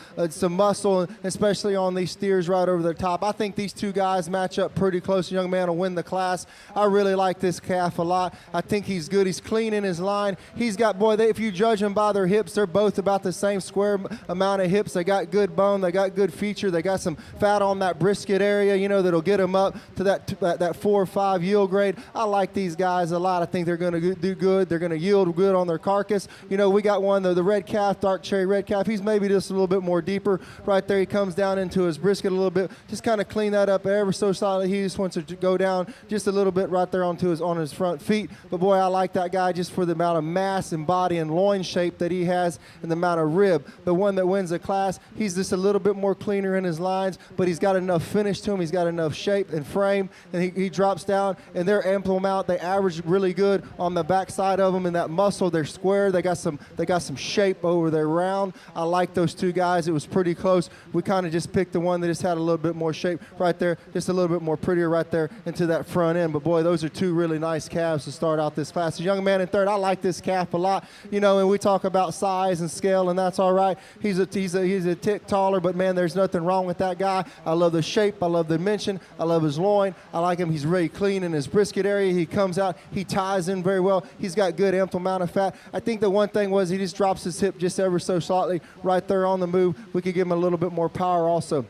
muscle, especially on these steers right over the top. I think these two guys match up pretty close. The young man will win the class. I really like this calf a lot. I think he's good. He's clean in his line. He's got, if you judge them by their hips, they're both about the same square amount of hips. They got good bone. They got good feature. They got some fat on that brisket area, you know, that'll get them up to that 4 or 5 yield grade. I like these guys a lot. I think they're going to do good. They're going to yield good on their carcass. You know, we got one, the red calf, dark cherry red calf. He's maybe just a little bit more deeper right there. He comes down into his brisket a little bit. Just kind of clean that up ever so slightly. He just wants to go down just a little bit right there on his front feet. But boy, I like that guy just for the amount of mass and body and loin shape that he has and the amount of rib. The one that wins the class, he's just a little bit more cleaner in his lines, but he's got enough finish to him. He's got enough shape and frame, and he drops down, and they're ample amount. They average really good on the backside of them, and that muscle, they're square. They got some shape over their round. I like those two guys. It was pretty close. We kind of just picked the one that just had a little bit more shape right there, just a little bit more prettier right there into that front end. But boy, those are two really nice calves to start out this class. The young man in third, I like this calf a lot. You know, and we talk about size and scale, and that's all right. He's a tick taller, but man, there's nothing wrong with that guy. I love the shape. I love the dimension. I love his loin. I like him. He's really clean in his brisket area. He comes out. He ties in very well. He's got good ample amount of fat. I think the one thing was he just drops his hip just ever so slightly right there on the move. We could give him a little bit more power also.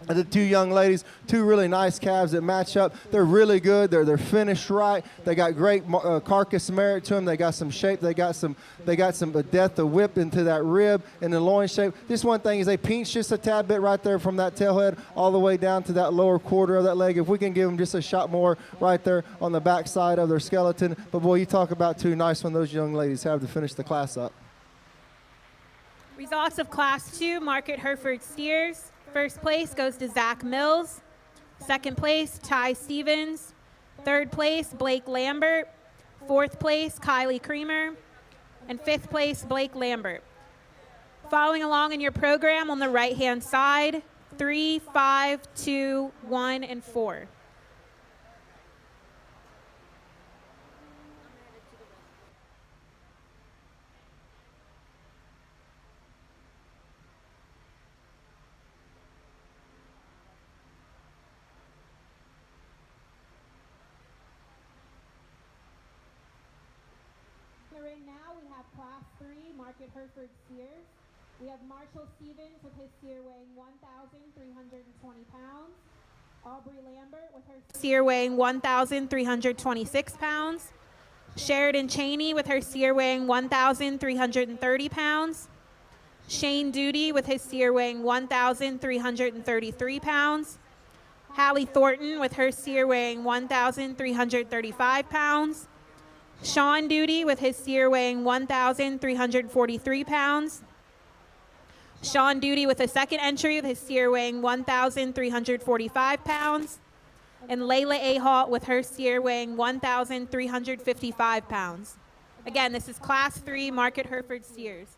The two young ladies, two really nice calves that match up. They're really good. They're finished right. They got great carcass merit to them. They got some shape. They got some depth of whip into that rib and the loin shape. This one thing is they pinch just a tad bit right there from that tailhead all the way down to that lower quarter of that leg. If we can give them just a shot more right there on the back side of their skeleton. But boy, you talk about two nice ones those young ladies have to finish the class up. Results of Class 2, Market Hereford Steers. First place goes to Zach Mills. Second place, Ty Stevens. Third place, Blake Lambert. Fourth place, Kylie Creamer. And fifth place, Blake Lambert. Following along in your program on the right-hand side, 3, 5, 2, 1, and 4. Right now we have Class 3, Market Hereford Steers. We have Marshall Stevens with his steer weighing 1,320 pounds. Aubrey Lambert with her steer weighing 1,326 pounds. Sheridan Cheney with her steer weighing 1,330 pounds. Shane Duty with his steer weighing 1,333 pounds. Hallie Thornton with her steer weighing 1,335 pounds. Sean Duty with his steer weighing 1,343 pounds. Sean Duty with a second entry with his steer weighing 1,345 pounds. And Layla Ahalt with her steer weighing 1,355 pounds. Again, this is Class 3 Market Hereford Steers.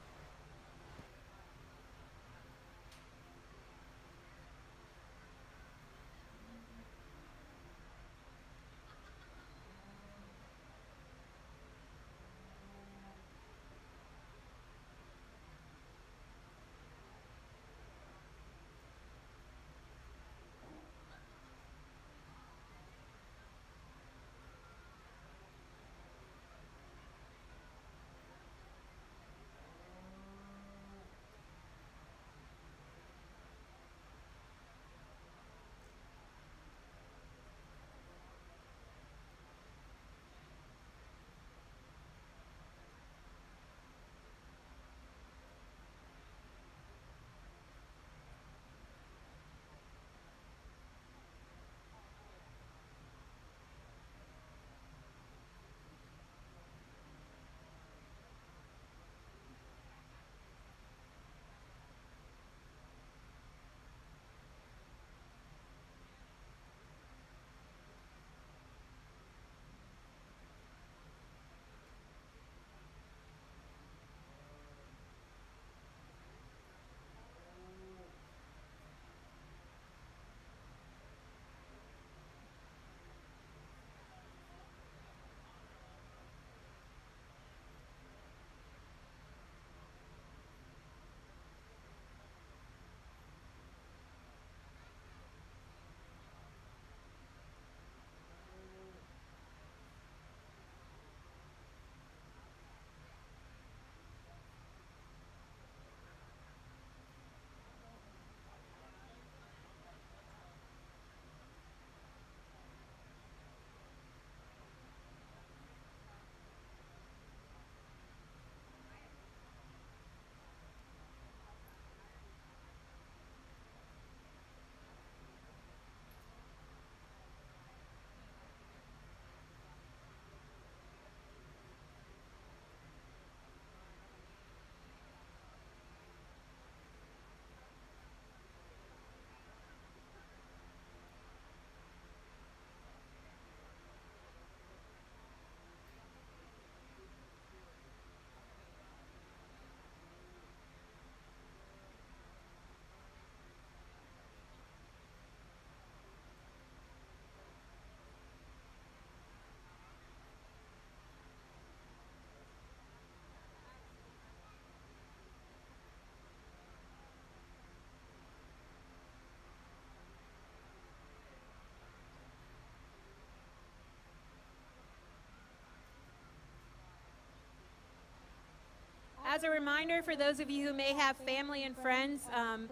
as a reminder for those of you who may have family and friends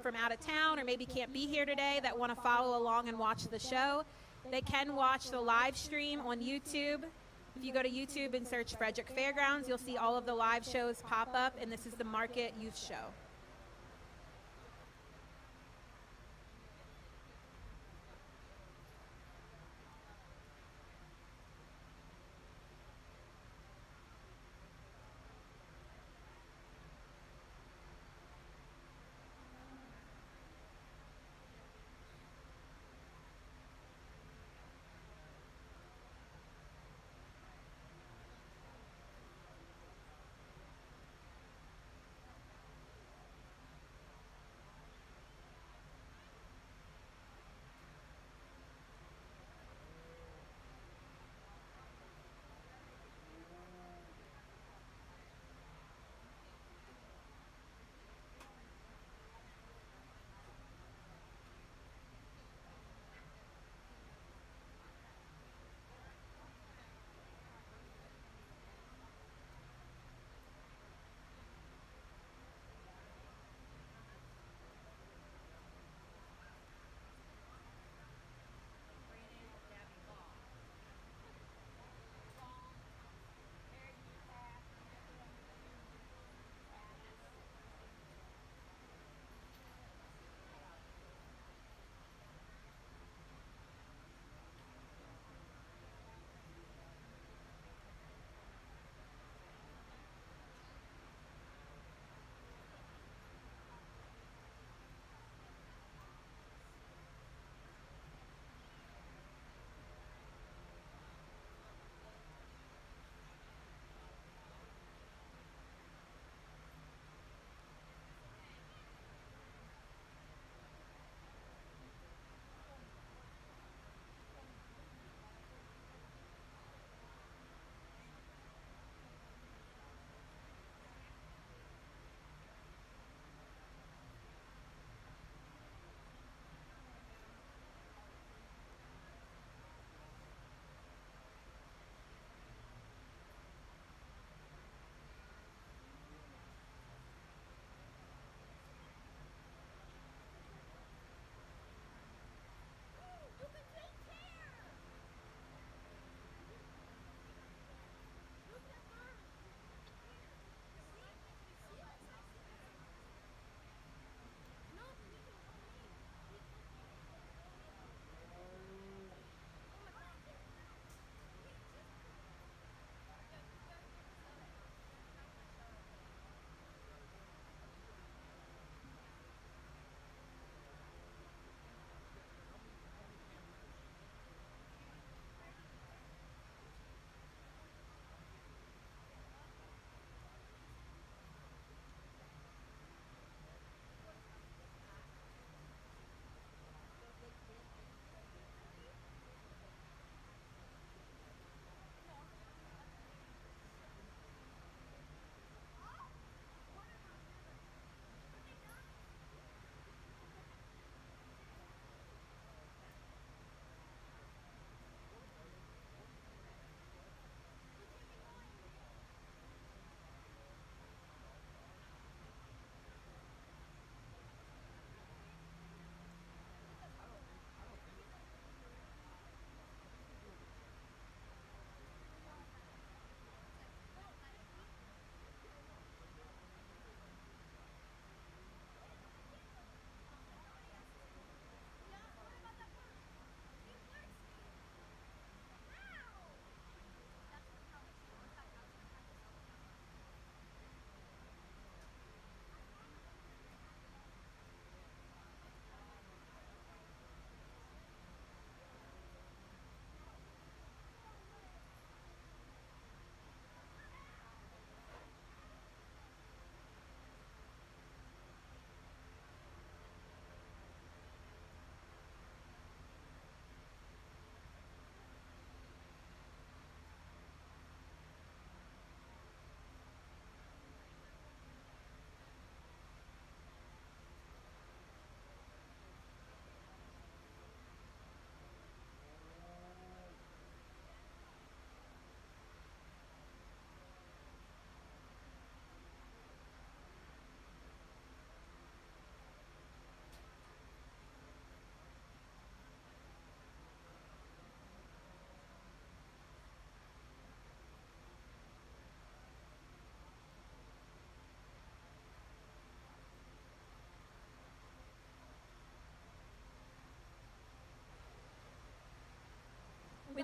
from out of town or maybe can't be here today that want to follow along and watch the show, they can watch the live stream on YouTube. If you go to YouTube and search Frederick Fairgrounds, you'll see all of the live shows pop up, and this is the Market Youth Show.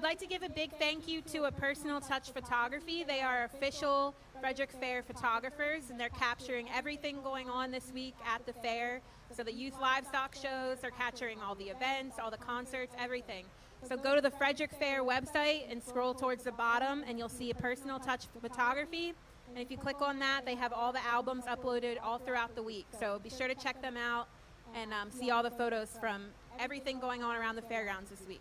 I'd like to give a big thank you to A Personal Touch Photography. They are official Frederick Fair photographers, and they're capturing everything going on this week at the fair. So the youth livestock shows, they're capturing all the events, all the concerts, everything. So go to the Frederick Fair website and scroll towards the bottom, and you'll see A Personal Touch Photography. And if you click on that, they have all the albums uploaded all throughout the week. So be sure to check them out and see all the photos from everything going on around the fairgrounds this week.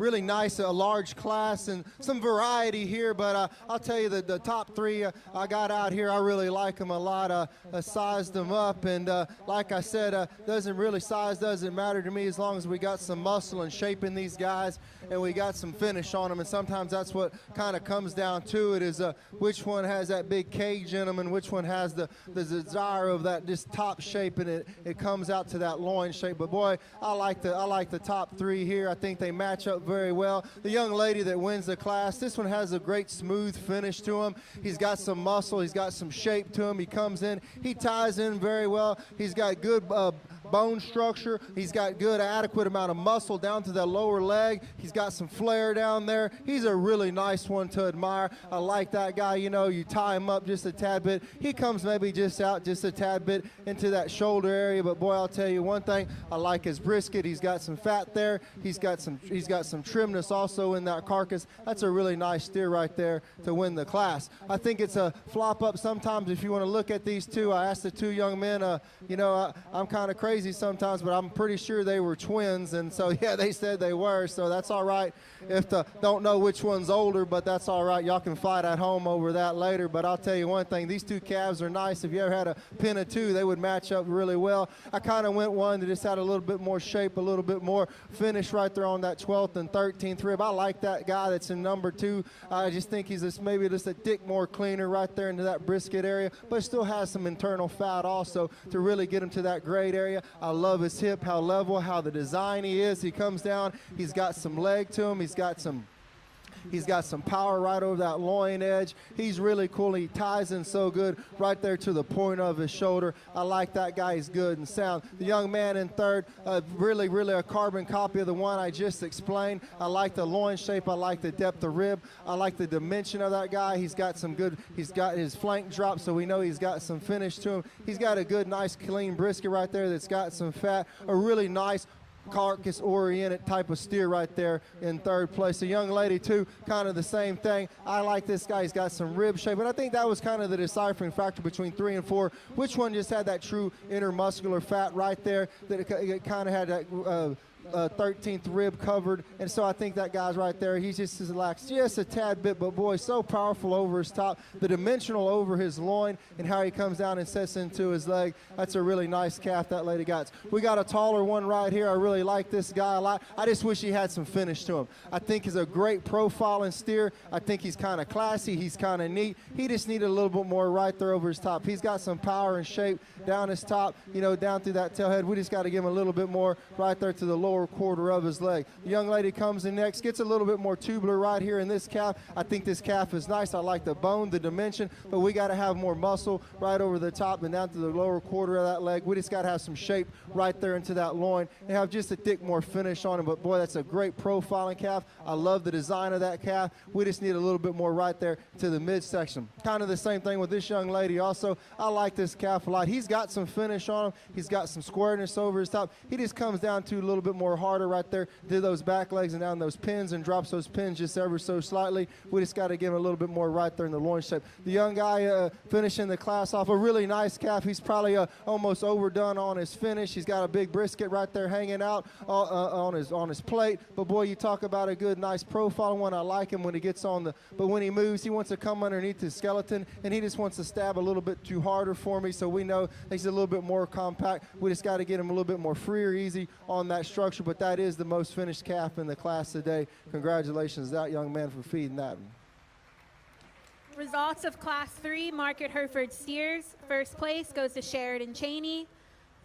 really nice, a large class and some variety here. But I'll tell you that the top three I got out here, I really like them a lot. I sized them up, and like I said, size doesn't matter to me as long as we got some muscle and shape in these guys, and we got some finish on them. And sometimes that's what kind of comes down to it, is which one has that big cage in them and which one has the desire of that just top shape, and it comes out to that loin shape. But boy, I like the top three here. I think they match up very well. The young lady that wins the class, this one has a great smooth finish to him. He's got some muscle, he's got some shape to him. He comes in, he ties in very well. He's got good bone structure. He's got good adequate amount of muscle down to that lower leg. He's got some flair down there. He's a really nice one to admire. I like that guy. You know, you tie him up just a tad bit, he comes maybe just out just a tad bit into that shoulder area. But boy, I'll tell you one thing, I like his brisket. He's got some fat there. He's got some trimness also in that carcass. That's a really nice steer right there to win the class. I think it's a flop up sometimes if you want to look at these two. I asked the two young men, I'm kind of crazy sometimes, but I'm pretty sure they were twins, and so yeah, they said they were, so that's all right. If don't know which one's older, but that's all right. Y'all can fight at home over that later. But I'll tell you one thing, these two calves are nice. If you ever had a pen of two, they would match up really well. I kind of went one that just had a little bit more shape, a little bit more finish right there on that 12th and 13th rib. I like that guy that's in number 2. I just think he's maybe just a tick more cleaner right there into that brisket area, but still has some internal fat also to really get him to that grade area. I love his hip, how level, how the design he is. He comes down, he's got some leg to him, he's got some power right over that loin edge. He's really cool. He ties in so good right there to the point of his shoulder. I like that guy. He's good and sound. The young man in third, really a carbon copy of the one I just explained. I like the loin shape. I like the depth of rib. I like the dimension of that guy. He's got his flank drop, so we know he's got some finish to him. He's got a good, nice, clean brisket right there that's got some fat. A really nice carcass-oriented type of steer right there in third place. The young lady, too, kind of the same thing. I like this guy. He's got some rib shape, but I think that was kind of the deciphering factor between 3 and 4. Which one just had that true intermuscular fat right there, that it kind of had that 13th rib covered, and so I think that guy's right there. He's just relaxed just a tad bit, but boy, so powerful over his top, the dimensional over his loin, and how he comes down and sets into his leg. That's a really nice calf that lady got. We got a taller one right here. I really like this guy a lot. I just wish he had some finish to him. I think he's a great profile and steer. I think he's kind of classy. He's kind of neat. He just needed a little bit more right there over his top. He's got some power and shape down his top, down through that tailhead. We just got to give him a little bit more right there to the lower quarter of his leg. The young lady comes in next, gets a little bit more tubular right here in this calf. I think this calf is nice. I like the bone, the dimension, but we got to have more muscle right over the top and down to the lower quarter of that leg. We just got to have some shape right there into that loin and have just a tick more finish on him. But boy, that's a great profiling calf. I love the design of that calf. We just need a little bit more right there to the midsection. Kind of the same thing with this young lady also. I like this calf a lot. He's got some finish on him. He's got some squareness over his top. He just comes down to a little bit more harder right there to those back legs and down those pins, and drops those pins just ever so slightly. We just got to give him a little bit more right there in the loin shape. The young guy finishing the class off, a really nice calf. He's probably almost overdone on his finish. He's got a big brisket right there hanging out on his plate. But boy, you talk about a good, nice profile one. I like him when he gets on but when he moves, he wants to come underneath his skeleton, and he just wants to stab a little bit too harder for me. So we know he's a little bit more compact. We just got to get him a little bit more free or easy on that structure. But that is the most finished calf in the class today. Congratulations to that young man for feeding that one. Results of Class 3 Market Hereford Steers. First place goes to Sheridan Cheney.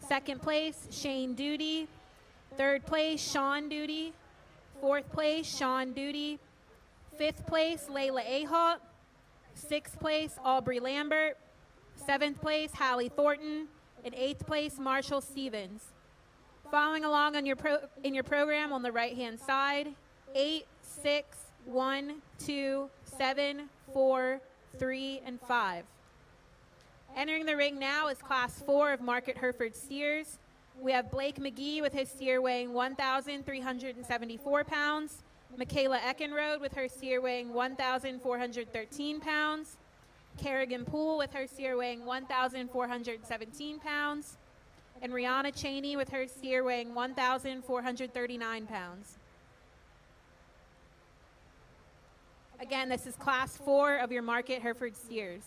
Second place, Shane Duty. Third place, Sean Duty. Fourth place, Sean Duty. Fifth place, Layla Ahalt. Sixth place, Aubrey Lambert. Seventh place, Hallie Thornton. And eighth place, Marshall Stevens. Following along on in your program on the right-hand side, 8, 6, 1, 2, 7, 4, 3, and 5. Entering the ring now is Class 4 of Market Hereford Steers. We have Blake McGee with his steer weighing 1,374 pounds, Michaela Eckenrode with her steer weighing 1,413 pounds, Kerrigan Poole with her steer weighing 1,417 pounds, and Rihanna Cheney with her steer weighing 1,439 pounds. Again, this is class 4 of your market Hereford steers.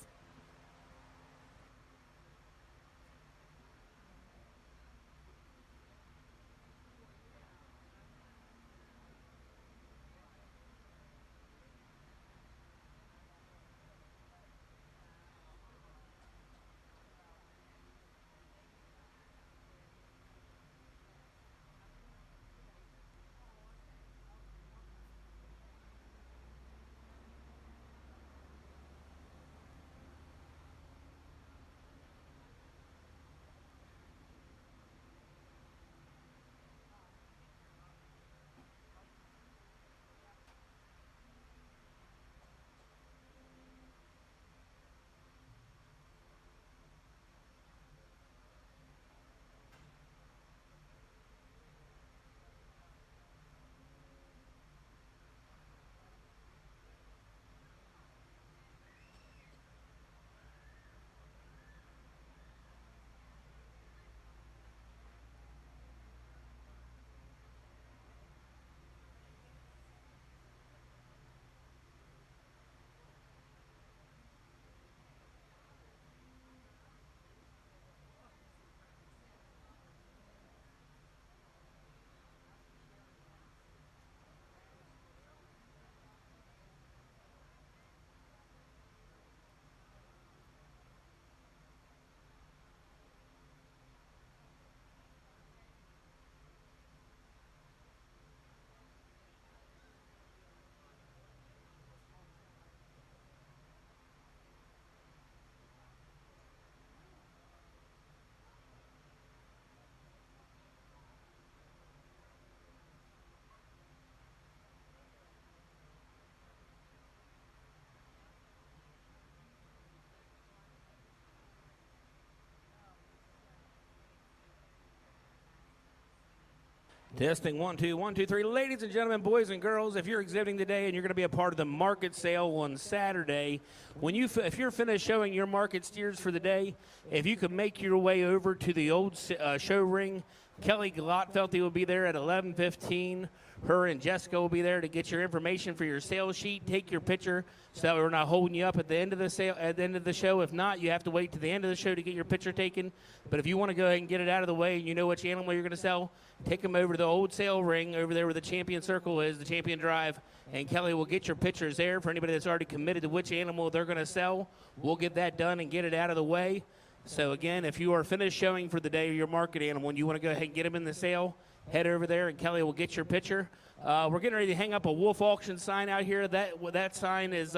Testing 1 2 1 2 3. Ladies and gentlemen, boys and girls, if you're exhibiting today and you're going to be a part of the market sale on Saturday, if you're finished showing your market steers for the day, if you could make your way over to the old show ring, Kelly Galotfelty will be there at 11:15. Her and Jessica will be there to get your information for your sales sheet. Take your picture so that we're not holding you up at the end of the show. If not, you have to wait to the end of the show to get your picture taken. But if you want to go ahead and get it out of the way and you know which animal you're going to sell, take them over to the old sale ring over there where the Champion Circle is, the Champion Drive, and Kelly will get your pictures there. For anybody that's already committed to which animal they're going to sell, we'll get that done and get it out of the way. So again, if you are finished showing for the day of your market animal and you want to go ahead and get them in the sale, head over there and Kelly will get your picture. We're getting ready to hang up a wolf auction sign out here. That sign is,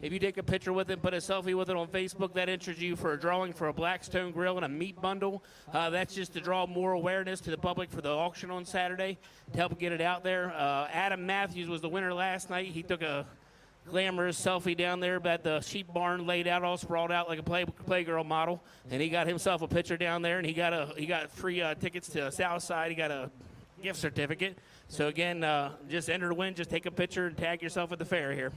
if you take a picture with it, put a selfie with it on Facebook, that enters you for a drawing for a Blackstone grill and a meat bundle. That's just to draw more awareness to the public for the auction on Saturday to help get it out there. Adam Matthews was the winner last night. He took a glamorous selfie down there at the sheep barn, laid out all sprawled out like a Playgirl model, and he got himself a picture down there, and he got free tickets to Southside. He got a gift certificate. So again, just enter to win. Just take a picture and tag yourself at the fair here.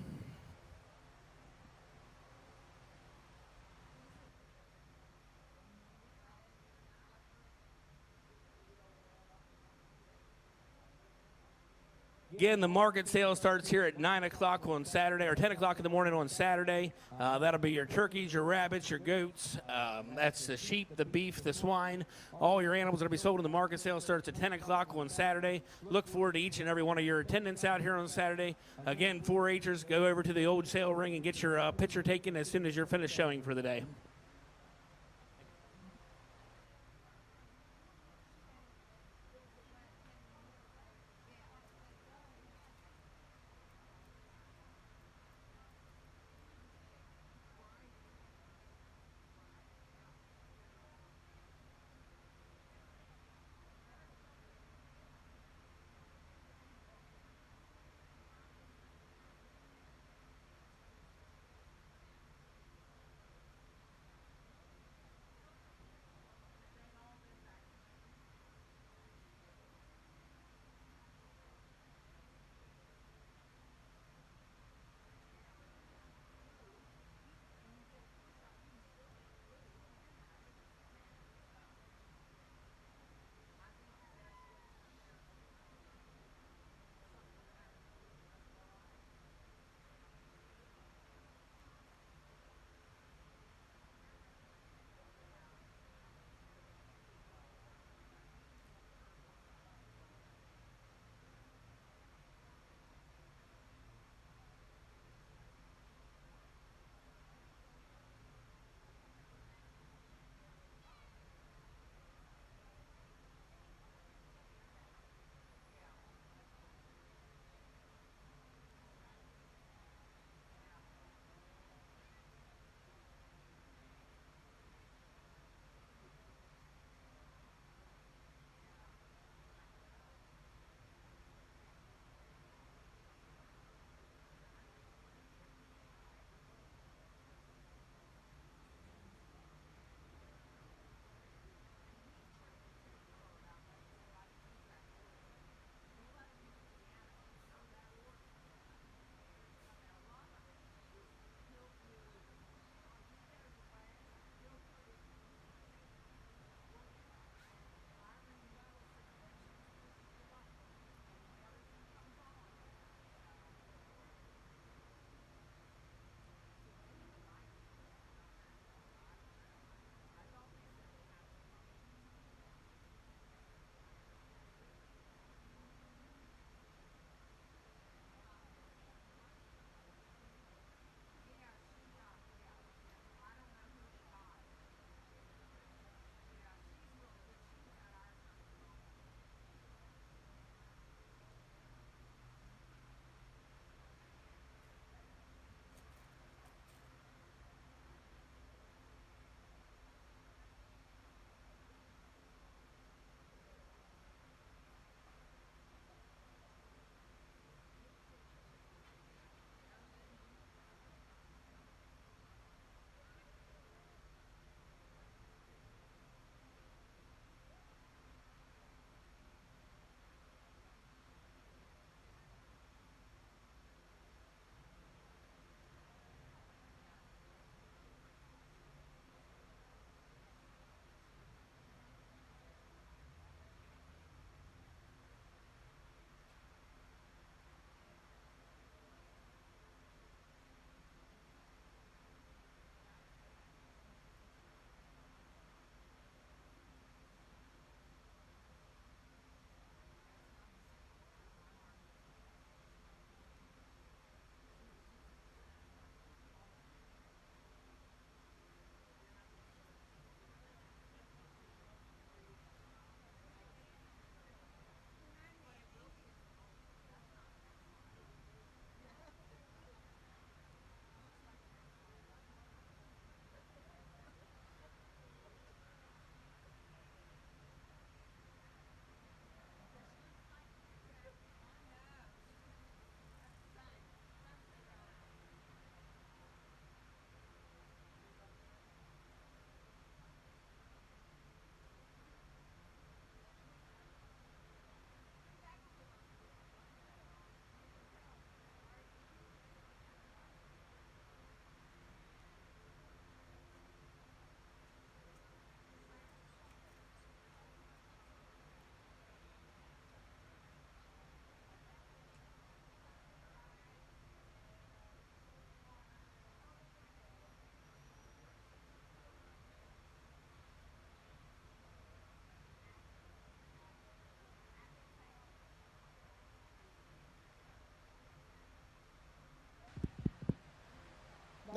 Again, the market sale starts here at 9 o'clock on Saturday, or 10 o'clock in the morning on Saturday. That'll be your turkeys, your rabbits, your goats. That's the sheep, the beef, the swine. All your animals that will be sold in the market sale starts at 10 o'clock on Saturday. Look forward to each and every one of your attendants out here on Saturday. Again, 4-Hers, go over to the old sale ring and get your picture taken as soon as you're finished showing for the day.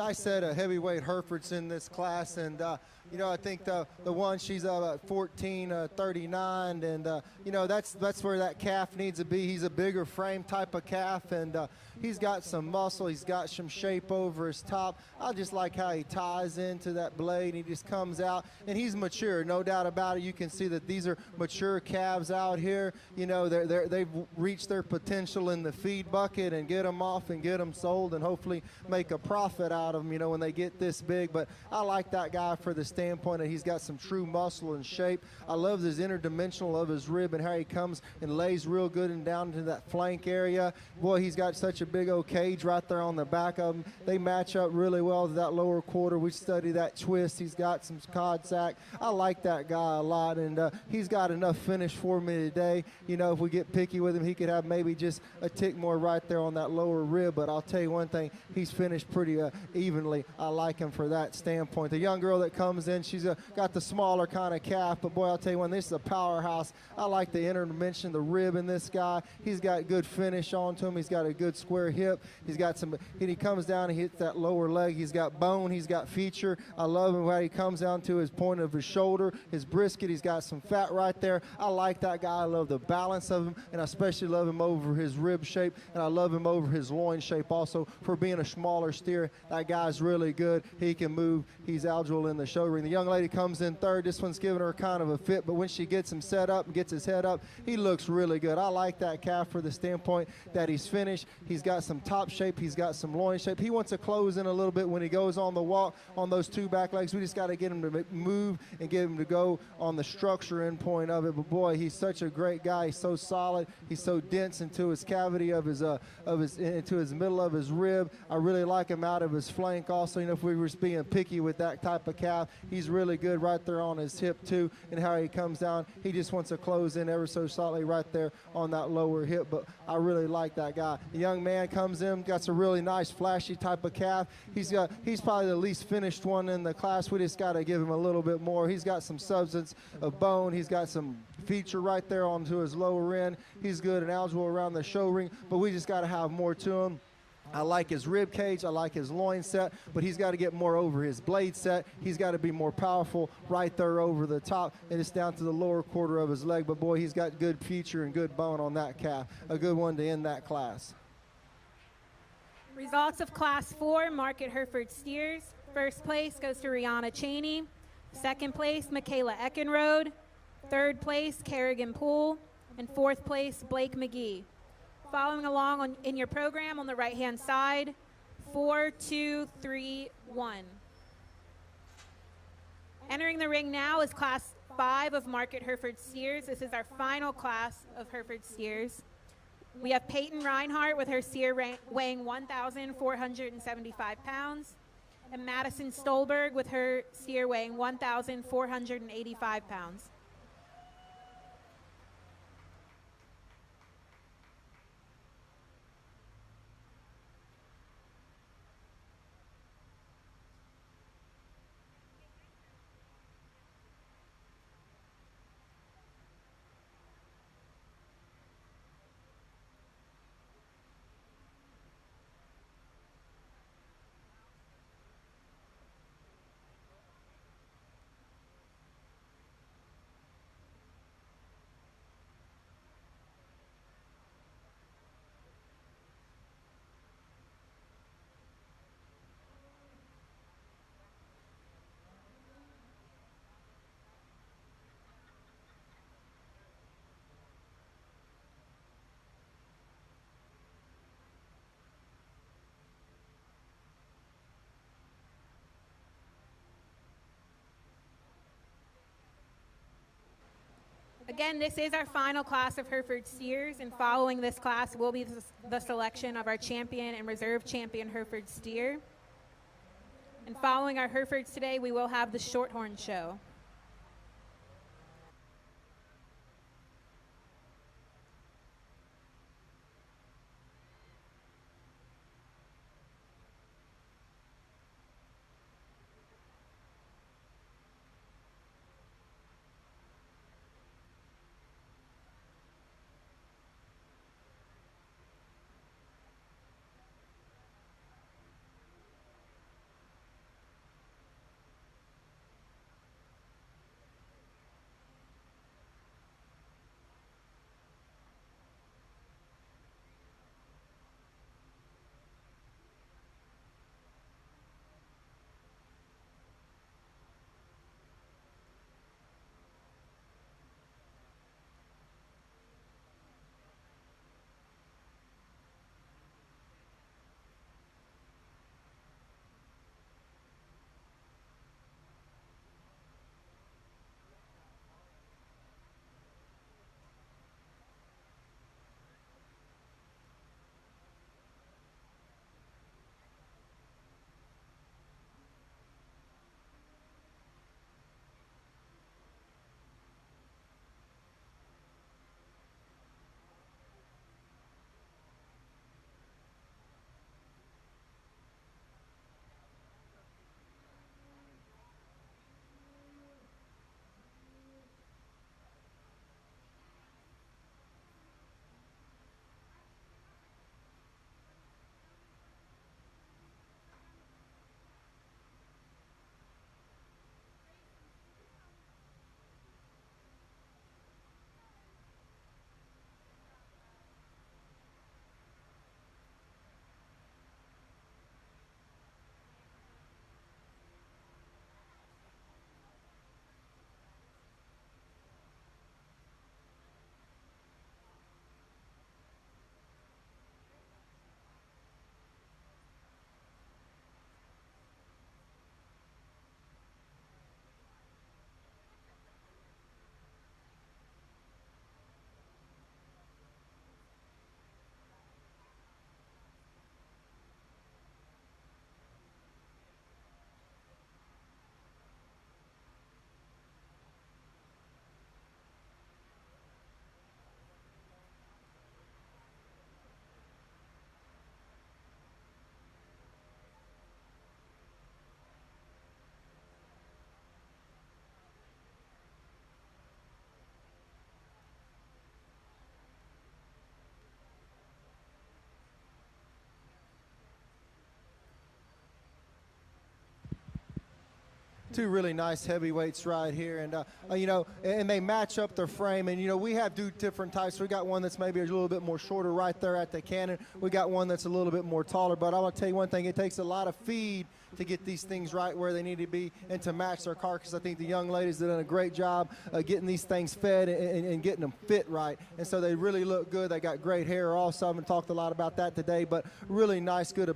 nice set of heavyweight Herefords in this class, and you know, I think the one, she's at 14:39, and you know, that's where that calf needs to be. He's a bigger frame type of calf, and he's got some muscle, he's got some shape over his top. I just like how he ties into that blade, he just comes out, and he's mature, no doubt about it. You can see that these are mature calves out here. You know, they've reached their potential in the feed bucket, and get them off and get them sold and hopefully make a profit out of them, you know, when they get this big. But I like that guy for the standpoint that he's got some true muscle and shape. I love this interdimensional of his rib and how he comes and lays real good and down into that flank area. Boy, he's got such a big old cage right there on the back of him. They match up really well to that lower quarter. We study that twist. He's got some cod sack. I like that guy a lot, and he's got enough finish for me today. You know, if we get picky with him, he could have maybe just a tick more right there on that lower rib, but I'll tell you one thing, he's finished pretty evenly. I like him for that standpoint. The young girl that comes in, she's got the smaller kind of calf, but boy, I'll tell you one, this is a powerhouse. I like the interdimension, the rib in this guy. He's got good finish onto him. He's got a good square hip. He's got some, and he comes down and hits that lower leg. He's got bone. He's got feature. I love him how he comes down to his point of his shoulder, his brisket. He's got some fat right there. I like that guy. I love the balance of him, and I especially love him over his rib shape, and I love him over his loin shape also. For being a smaller steer, that guy's really good. He can move. He's agile in the show ring. The young lady comes in third. This one's giving her kind of a fit, but when she gets him set up and gets his head up, he looks really good. I like that calf for the standpoint that he's finished. He's got some top shape. He's got some loin shape. He wants to close in a little bit when he goes on the walk on those two back legs. We just got to get him to move and get him to go on the structure end point of it. But boy, he's such a great guy. He's so solid. He's so dense into his cavity of his into his middle of his rib. I really like him out of his flank also. You know, if we were being picky with that type of calf, he's really good right there on his hip too, and how he comes down. He just wants to close in ever so solidly right there on that lower hip, but I really like that guy. The young man comes in, got some really nice flashy type of calf. He's probably the least finished one in the class. We just got to give him a little bit more. He's got some substance of bone. He's got some feature right there onto his lower end. He's good and agile around the show ring, but we just got to have more to him. I like his rib cage, I like his loin set, but he's got to get more over his blade set. He's got to be more powerful right there over the top, and it's down to the lower quarter of his leg. But boy, he's got good feature and good bone on that calf. A good one to end that class. Results of Class 4, Market Hereford Steers. First place goes to Rihanna Cheney. Second place, Michaela Eckenrode. Third place, Kerrigan Poole. And fourth place, Blake McGee. Following along in your program on the right-hand side, 4, 2, 3, 1. Entering the ring now is Class 5 of Market Hereford Steers. This is our final class of Hereford Steers. We have Peyton Reinhardt with her steer weighing 1,475 pounds, and Madison Stolberg with her steer weighing 1,485 pounds. Again, this is our final class of Hereford Steers, and following this class will be the selection of our champion and reserve champion Hereford steer. And following our Herefords today, we will have the Shorthorn show. Two really nice heavyweights right here, and you know, and they match up their frame. And you know, we have different types. We got one that's maybe a little bit more shorter right there at the cannon. We got one that's a little bit more taller. But I want to tell you one thing: it takes a lot of feed to get these things right where they need to be and to match their carcass. I think the young ladies have done a great job getting these things fed and getting them fit right. And so they really look good. They got great hair also. I haven't talked a lot about that today, but really nice, good,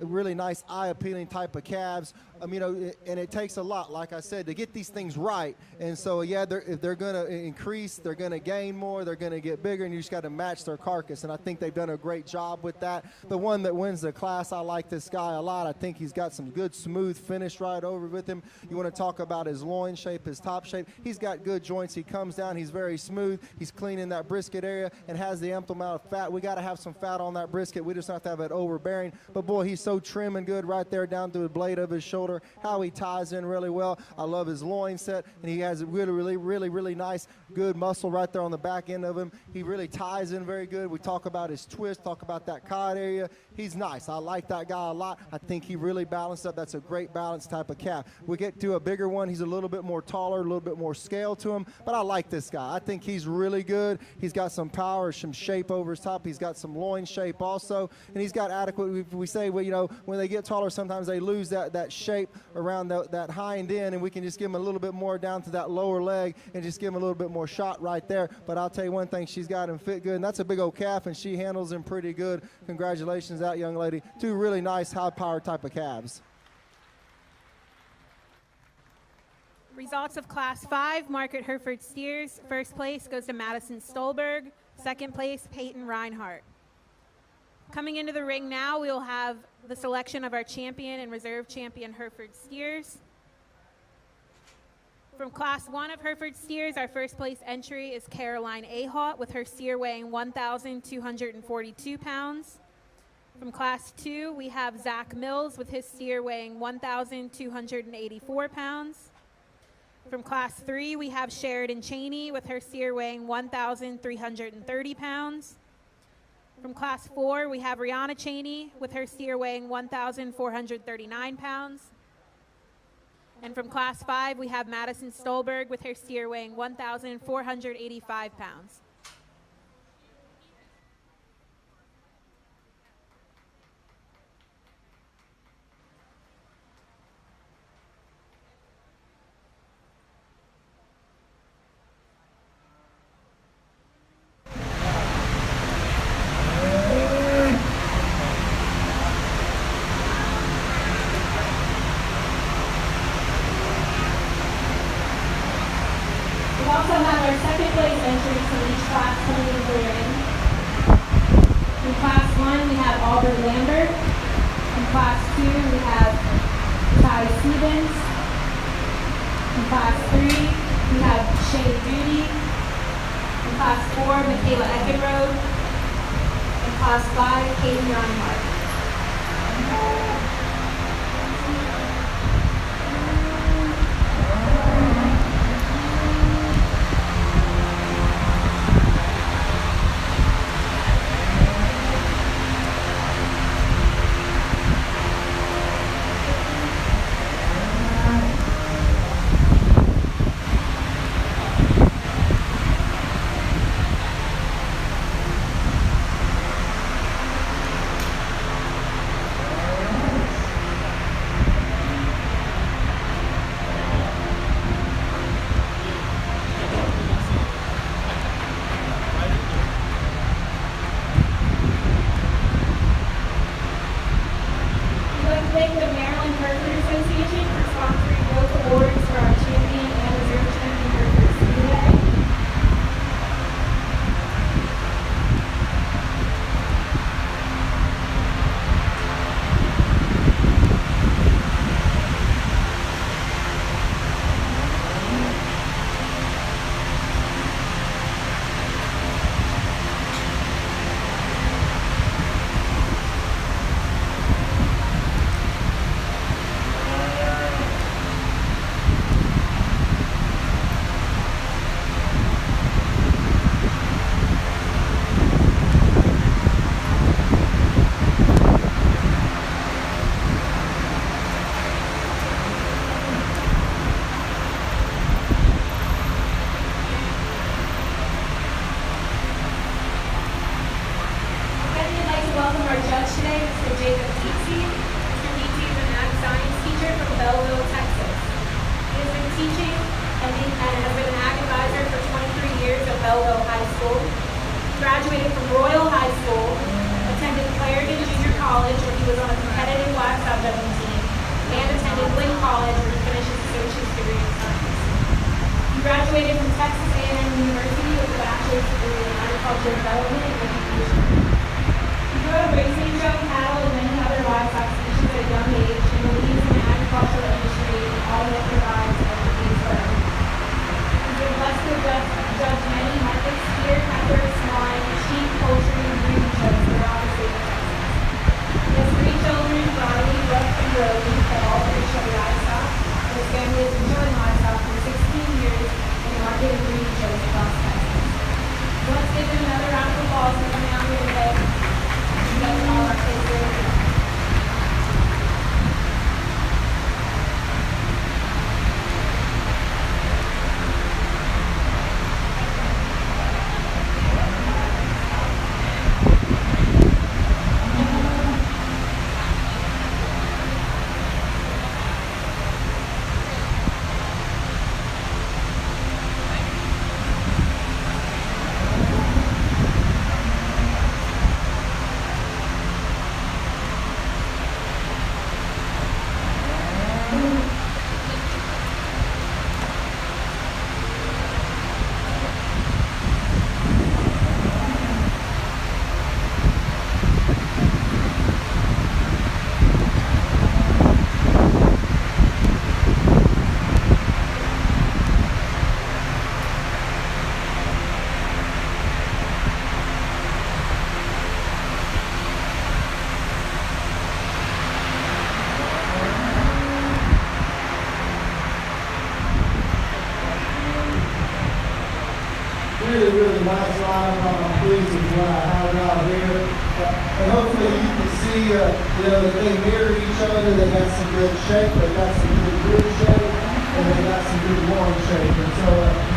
really nice eye-appealing type of calves. You know, and it takes a lot, like I said, to get these things right. And so, yeah, if they're going to increase, they're going to gain more, they're going to get bigger, and you just got to match their carcass. And I think they've done a great job with that. The one that wins the class, I like this guy a lot. I think he's got some good, smooth finish right over with him. You want to talk about his loin shape, his top shape. He's got good joints. He comes down. He's very smooth. He's clean in that brisket area and has the ample amount of fat. We got to have some fat on that brisket. We just have to have it overbearing. But, boy, he's so trim and good right there down to the blade of his shoulder. How he ties in really well. I love his loin set, and he has a really nice, good muscle right there on the back end of him. He really ties in very good. We talk about his twist, talk about that cod area. He's nice. I like that guy a lot. I think he really balanced up. That's a great balanced type of calf. We get to a bigger one. He's a little bit more taller, a little bit more scale to him, but I like this guy. I think he's really good. He's got some power, some shape over his top. He's got some loin shape also, and he's got adequate, we say, well, you know, when they get taller, sometimes they lose that shape around that hind end, and we can just give him a little bit more down to that lower leg and just give him a little bit more shot right there. But I'll tell you one thing, she's got him fit good, and that's a big old calf, and she handles him pretty good. Congratulations, that young lady. Two really nice, high-power type of calves. Results of Class 5, Market Hereford Steers. First place goes to Madison Stolberg. Second place, Peyton Reinhardt. Coming into the ring now, we will have the selection of our champion and reserve champion Hereford Steers. From Class 1 of Hereford Steers, our first place entry is Caroline Ahart with her steer weighing 1,242 pounds. From Class 2, we have Zach Mills with his steer weighing 1,284 pounds. From Class 3, we have Sheridan Cheney with her steer weighing 1,330 pounds. From Class 4, we have Rihanna Cheney with her steer weighing 1,439 pounds. And from Class 5, we have Madison Stolberg with her steer weighing 1,485 pounds. Belleville High School. Graduated from Royal High School, attended Clarendon Junior College where he was on a competitive livestock judging team, and attended Lynn College where he finished his associate's degree in science. He graduated from Texas A&M University with a bachelor's degree in agriculture development and education. He grew up raising and showing cattle and many other livestock species at a young age and believes in the agricultural industry and all that it provides opportunities for everyone. He's been blessed to judge many market steer, heifer, swine, sheep, poultry, and breeding shows throughout the state of Texas. He has 3 children, Riley, Brooke, and Brody, that all three show livestock, and his family has been showing livestock for 16 years in market and breeding shows across Texas. So let's give him another round of applause for coming out here today. You guys are all our kids here. Really nice line. I'm pleased with what I have out here. And hopefully you can see, that they mirror each other. They got some good shape, they got some good grid shape, and they got some good warm shape. And so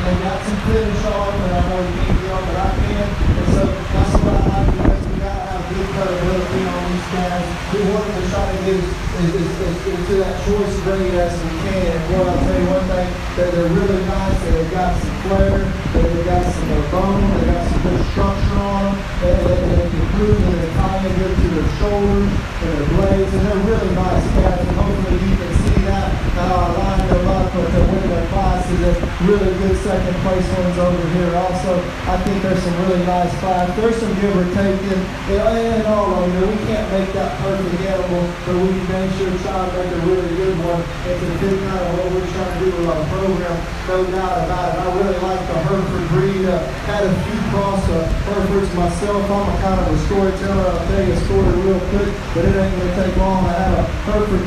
they got some finish on them, and I know you can't get on, but I can. And so that's what I like because we got to have good credibility on these guys. We want to try to get into that choice grade as we can. And boy, I'll tell you one thing, that they're really nice, and they've got some flair, they've got some bone, they've got some good structure on them, and they can prove that they're tying good to their shoulders and their blades, and they're really nice cats, and hopefully you can see that how I lined them up to win their classes, and really good second place ones over here also. I think there's some really nice class. There's some give or take in all of them. We can't make that perfect animal, but we can make sure to try to make a really good one. It's a good kind of what we're trying to do with our program, no doubt about it. I really like the Hereford breed. Had a few cross Herefords myself. I'm a kind of a storyteller. I'll tell you a story real quick, but it ain't going to take long. I had a Hereford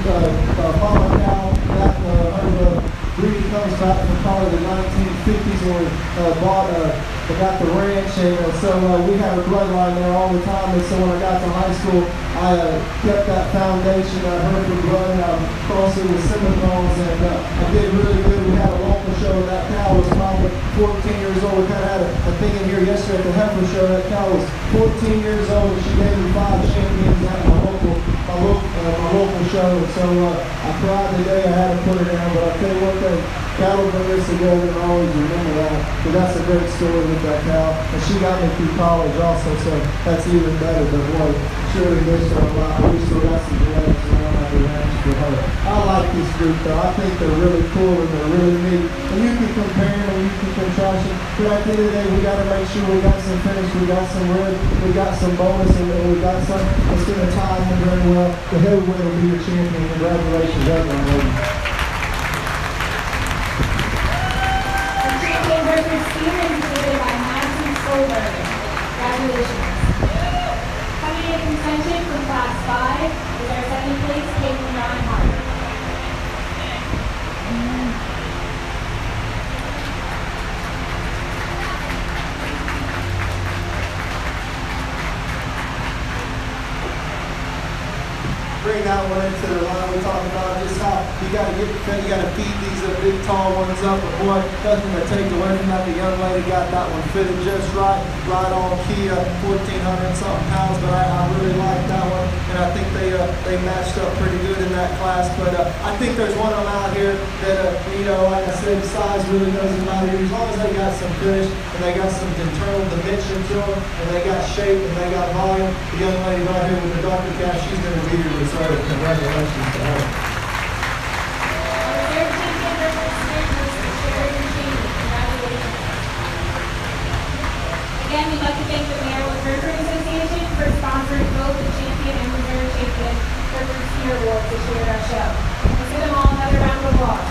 mama cow. That breed comes back from probably the 1950s when we got the ranch, and so we had a bloodline there all the time. And so when I got to high school, I kept that foundation. I heard the blood, and I crossed it with Seminoles, and I did really good. We had a local show. That cow was probably 14 years old. We kind of had a thing in here yesterday at the Heifer show. That cow was 14 years old, and she gave me 5 champions at my local show. And so I cried the day I had to put her down. But I'll tell you what, cattle bring us together, and I always remember that. But that's a great story with that cow. And she got me through college also, so that's even better. But boy, surely missed her a lot. We still got some genetics around at the ranch for her. I like this group though. I think they're really cool and they're really neat. And you can compare them and you can contrast them. But at the end of the day, we got to make sure we got some finish, we got some rib, we got some bonus, and we got some that's going to tie in very well. The heavyweight will be your champion. Congratulations, everyone, ladies. Hereford Steers is driven by Madison Solberg. Congratulations. Coming in contention from Class 5 is our second place, Caitlin Reinhardt. Bring that one into the line. We talked about just how you got to get fed, you got to feed these big tall ones up, but boy, nothing to take away from that. The young lady got that one fitted just right on key, 1,400 something pounds, but I really like that one, and I think they matched up pretty good in that class. But I think there's one of them out here that, like I said, size really doesn't matter. As long as they got some finish and they got some internal dimension to them, and they got shape and they got volume, the young lady right here with the darker calf, she's going to be your reserve. Congratulations to her. Again, we'd like to thank the Maryland Hereford Association for sponsoring both the Champion and Reserve Champion Hereford Steer Awards this year at our show. Let's give them all another round of applause.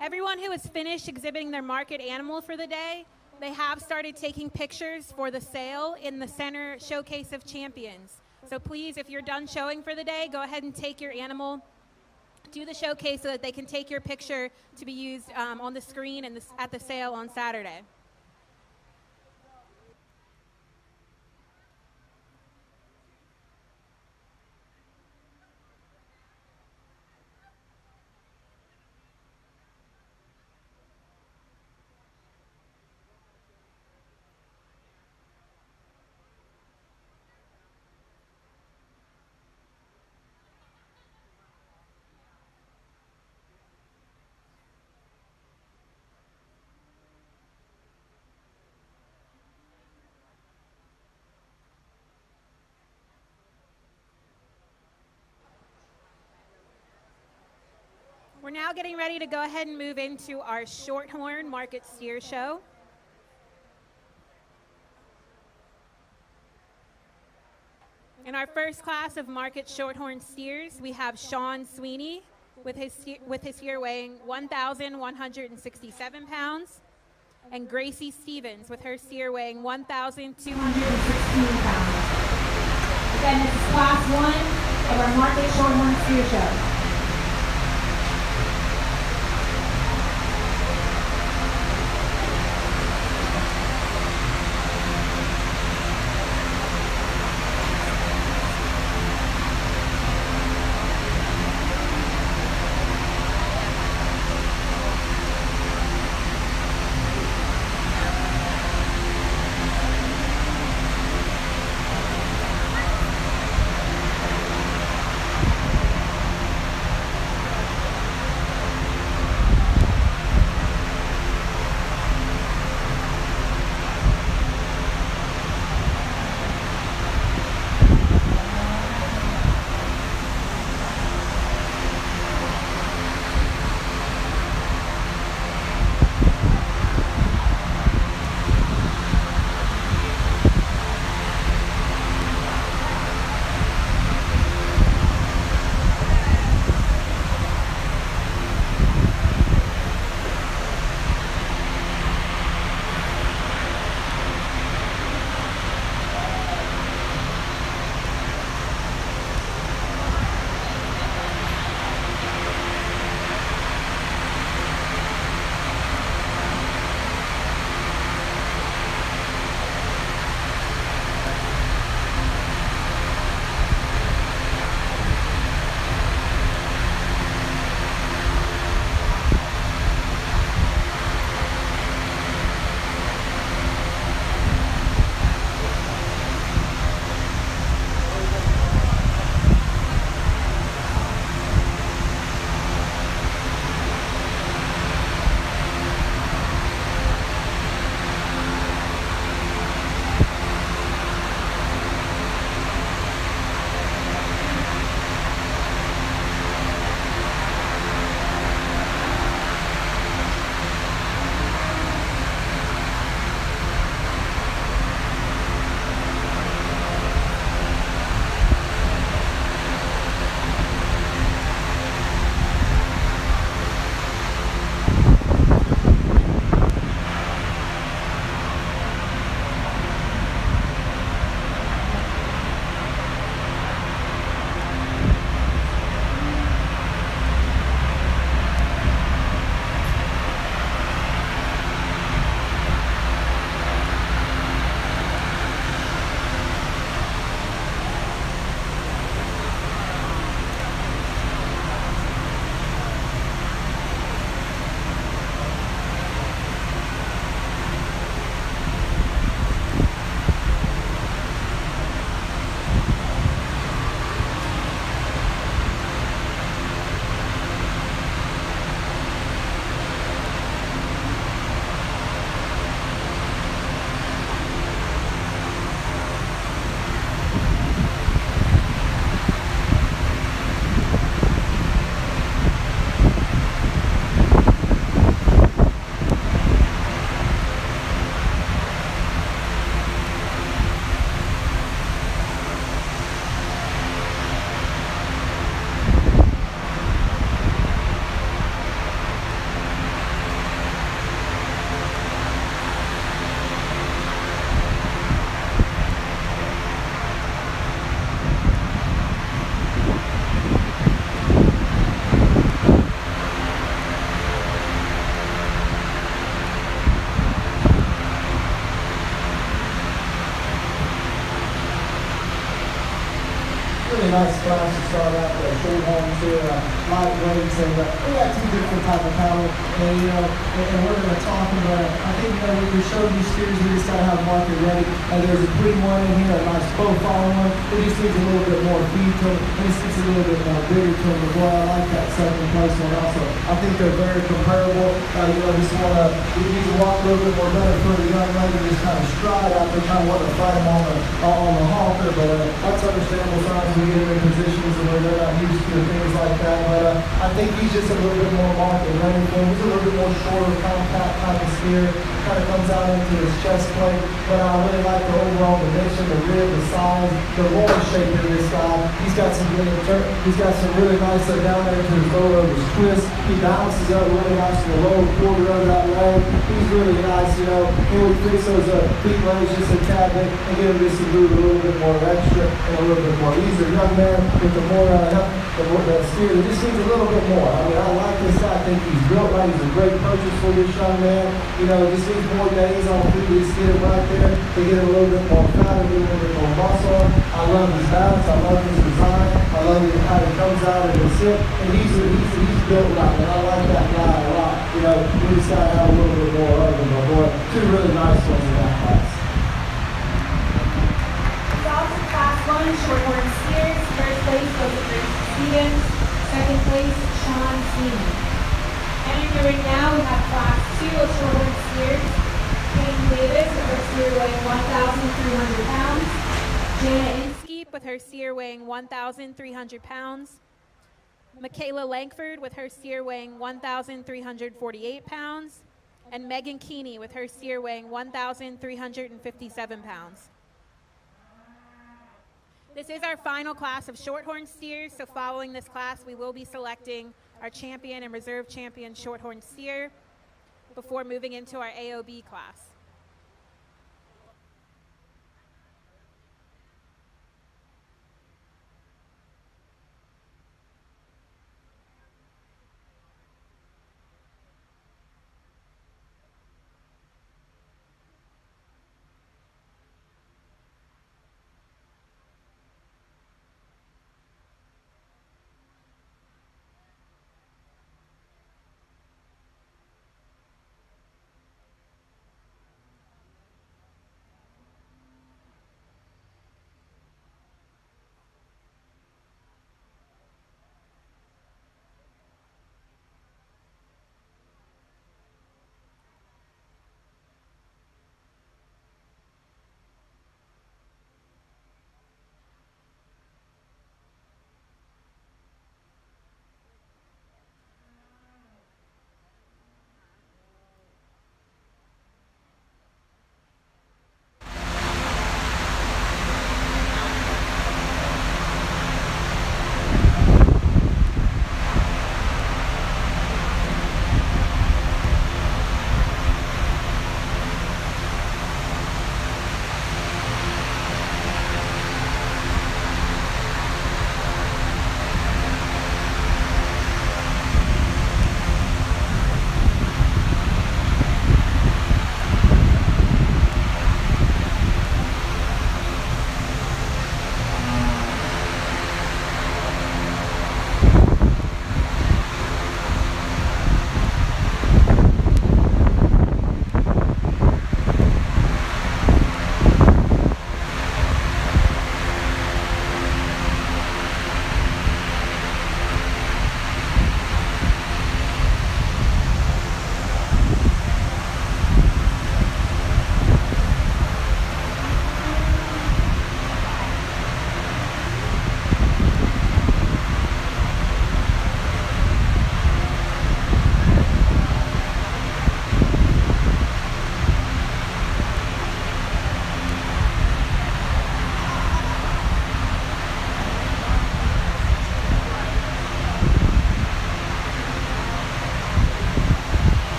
Everyone who has finished exhibiting their market animal for the day, they have started taking pictures for the sale in the center showcase of champions. So please, if you're done showing for the day, go ahead and take your animal to the showcase so that they can take your picture to be used on the screen and at the sale on Saturday. We're now getting ready to go ahead and move into our Shorthorn Market Steer Show. In our first class of Market Shorthorn Steers, we have Sean Sweeney with his steer weighing 1,167 pounds, and Gracie Stevens with her steer weighing 1,216 pounds. Again, this is class 1 of our Market Shorthorn Steer Show. especially light weights. And we got two different type of cattle, and we're going to talk about. I think when we show these steers, we just got to have market ready. There's a clean one in here, a nice profile one. It just needs a little bit more feed to them, and it's just a little bit more bigger to them. But boy, I like that second place one also. I think they're very comparable. Just want to need to walk a little bit more better for the young lady, just kind of stride out there, kind of want to fight them on the halter. But that's understandable. Sometimes we get them in positions where they're not used to things like that. But I think he's just a little bit more market ready for him. He's a little bit more shorter, compact type of steer. Kind of comes out into his chest plate. But I really like the overall dimension, the rib, the size, the lower shape of this guy. He's got some really nice down there to his lower of his twist. He balances up really nice in the lower quarter of that leg. He's really nice, and we fix those feet legs just a tad bit and get him just to move a little bit more extra and a little bit more. He's a young man with the more steer that just needs a little bit more. I mean, I like this guy. I think he's built right. He's a great purchase for this young man. Just needs more days on food to just get him right there to get him a little bit more fat, a little bit more muscle. I love his balance. I love his design. I love how he comes out of his hip, and he's built right. And I like that guy a lot. We just gotta have a little bit more of him. But boy, two really nice ones in that class. Also class 1, Shorthorn Steers. First place goes to Grace Stevens. Second place, Sean Seaman. Entering the ring now, we have class 2 of Shorthorn Steers. Peyton Davis with her steer weighing 1,300 pounds. Jana Inskeep with her steer weighing 1,300 pounds. Michaela Langford with her steer weighing 1,348 pounds. And Megan Keeney with her steer weighing 1,357 pounds. This is our final class of Shorthorn steers, so following this class, we will be selecting our champion and reserve champion Shorthorn steer before moving into our AOB class.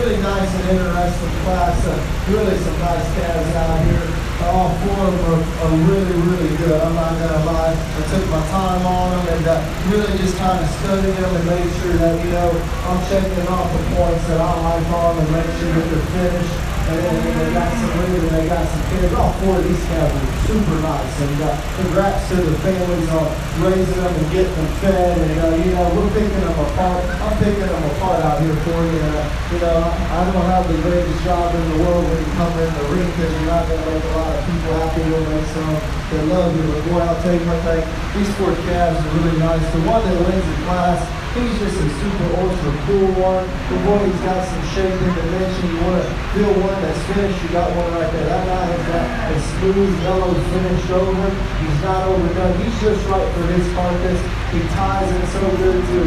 really nice and interesting class. Really some nice calves out here. All four of them are really, really good. I'm not going to lie. I took my time on them and really just kind of studied them and made sure that, you know, I'm checking off the points that I like on them and make sure that they're finished. And they got some ring and they got some kids. All four of these calves are super nice. And congrats to the families on raising them and getting them fed. And, you know, we're picking them apart. I'm picking them apart out here for you. And, you know, I don't have the greatest job in the world when you come in the ring because you're not going to make a lot of people happy. You'll make some that love you. But, boy, I'll tell you one thing. These four calves are really nice. The one that wins the class, he's just a super ultra cool one. The boy, he's got some shape and dimension. You want to feel one that's finished, you got one right there. That guy has got a smooth yellow finish over. He's not overdone. He's just right for his carcass. He ties it so good to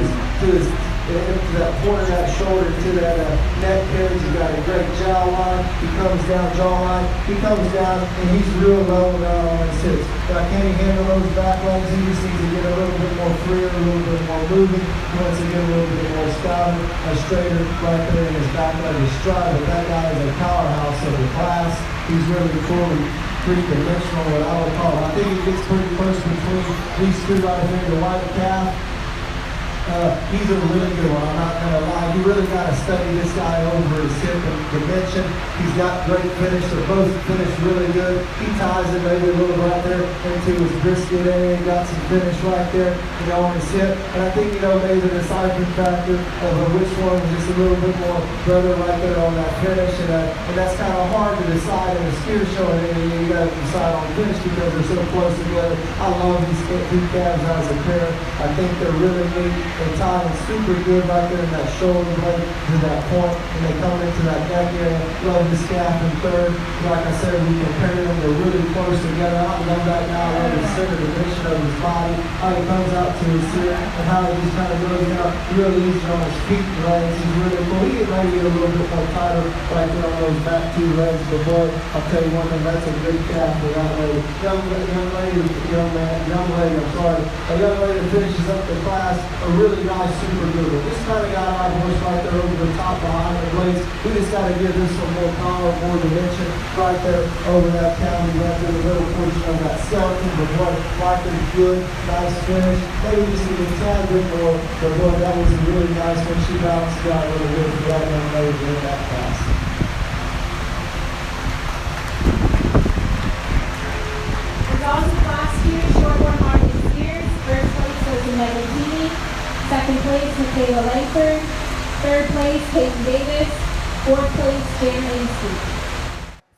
that point of that shoulder, to that neck carriage. He's got a great jawline. He comes down jawline. He comes down and he's real low down on his hips. But can he handle those back legs? He just needs to get a little bit more freer, a little bit more moving. He wants to get a little bit more stouter, a straighter right there in his back leg, his stride. But that guy is a powerhouse of the class. He's really cool. Pretty dimensional, what I would call him. I think he gets pretty close between these two right here, the white calf. He's a really good one, I'm not going to lie. You really got to study this guy over his hip and dimension. He's got great finish. They're both finished really good. He ties it maybe a little right there into his brisket area. Got some finish right there, you know, on his hip. And I think, you know, maybe the deciphering factor of which one is just a little bit more better right there on that finish. And that's kind of hard to decide in a steer show. And you got to decide on finish because they're so close together. I love these two calves as a pair. I think they're really neat. They tie in super good right there in that shoulder blade to that point, and they come into that neck area. Love this calf in third. Like I said, we compare them. They're really close together. I love that now. I love the center dimension of his body, how he comes out to his ear, and how he just kind of goes out really easy on his feet and legs. He's really cool. He can maybe get a little bit more tighter right there on those back two legs. But boy, I'll tell you one thing, that's a good calf for that lady. Young lady, I'm sorry. A young lady that finishes up the class, a really nice, super good one. This kind of got our horse right there over the top behind the blades. We just got to give this some more power, more dimension right there over that county, right there, the middle portion of that skeleton. But boy, right there, good, nice finish. Maybe just even a tad bit more, but boy, that was a really nice one. She bounced out really good for that young lady in that class. There's also class here, Shorthorn Market Steers. First place goes to Megan Keeney. Second place, Michaela Langford. Third place, Peyton Davis. Fourth place, Jan Ainsley.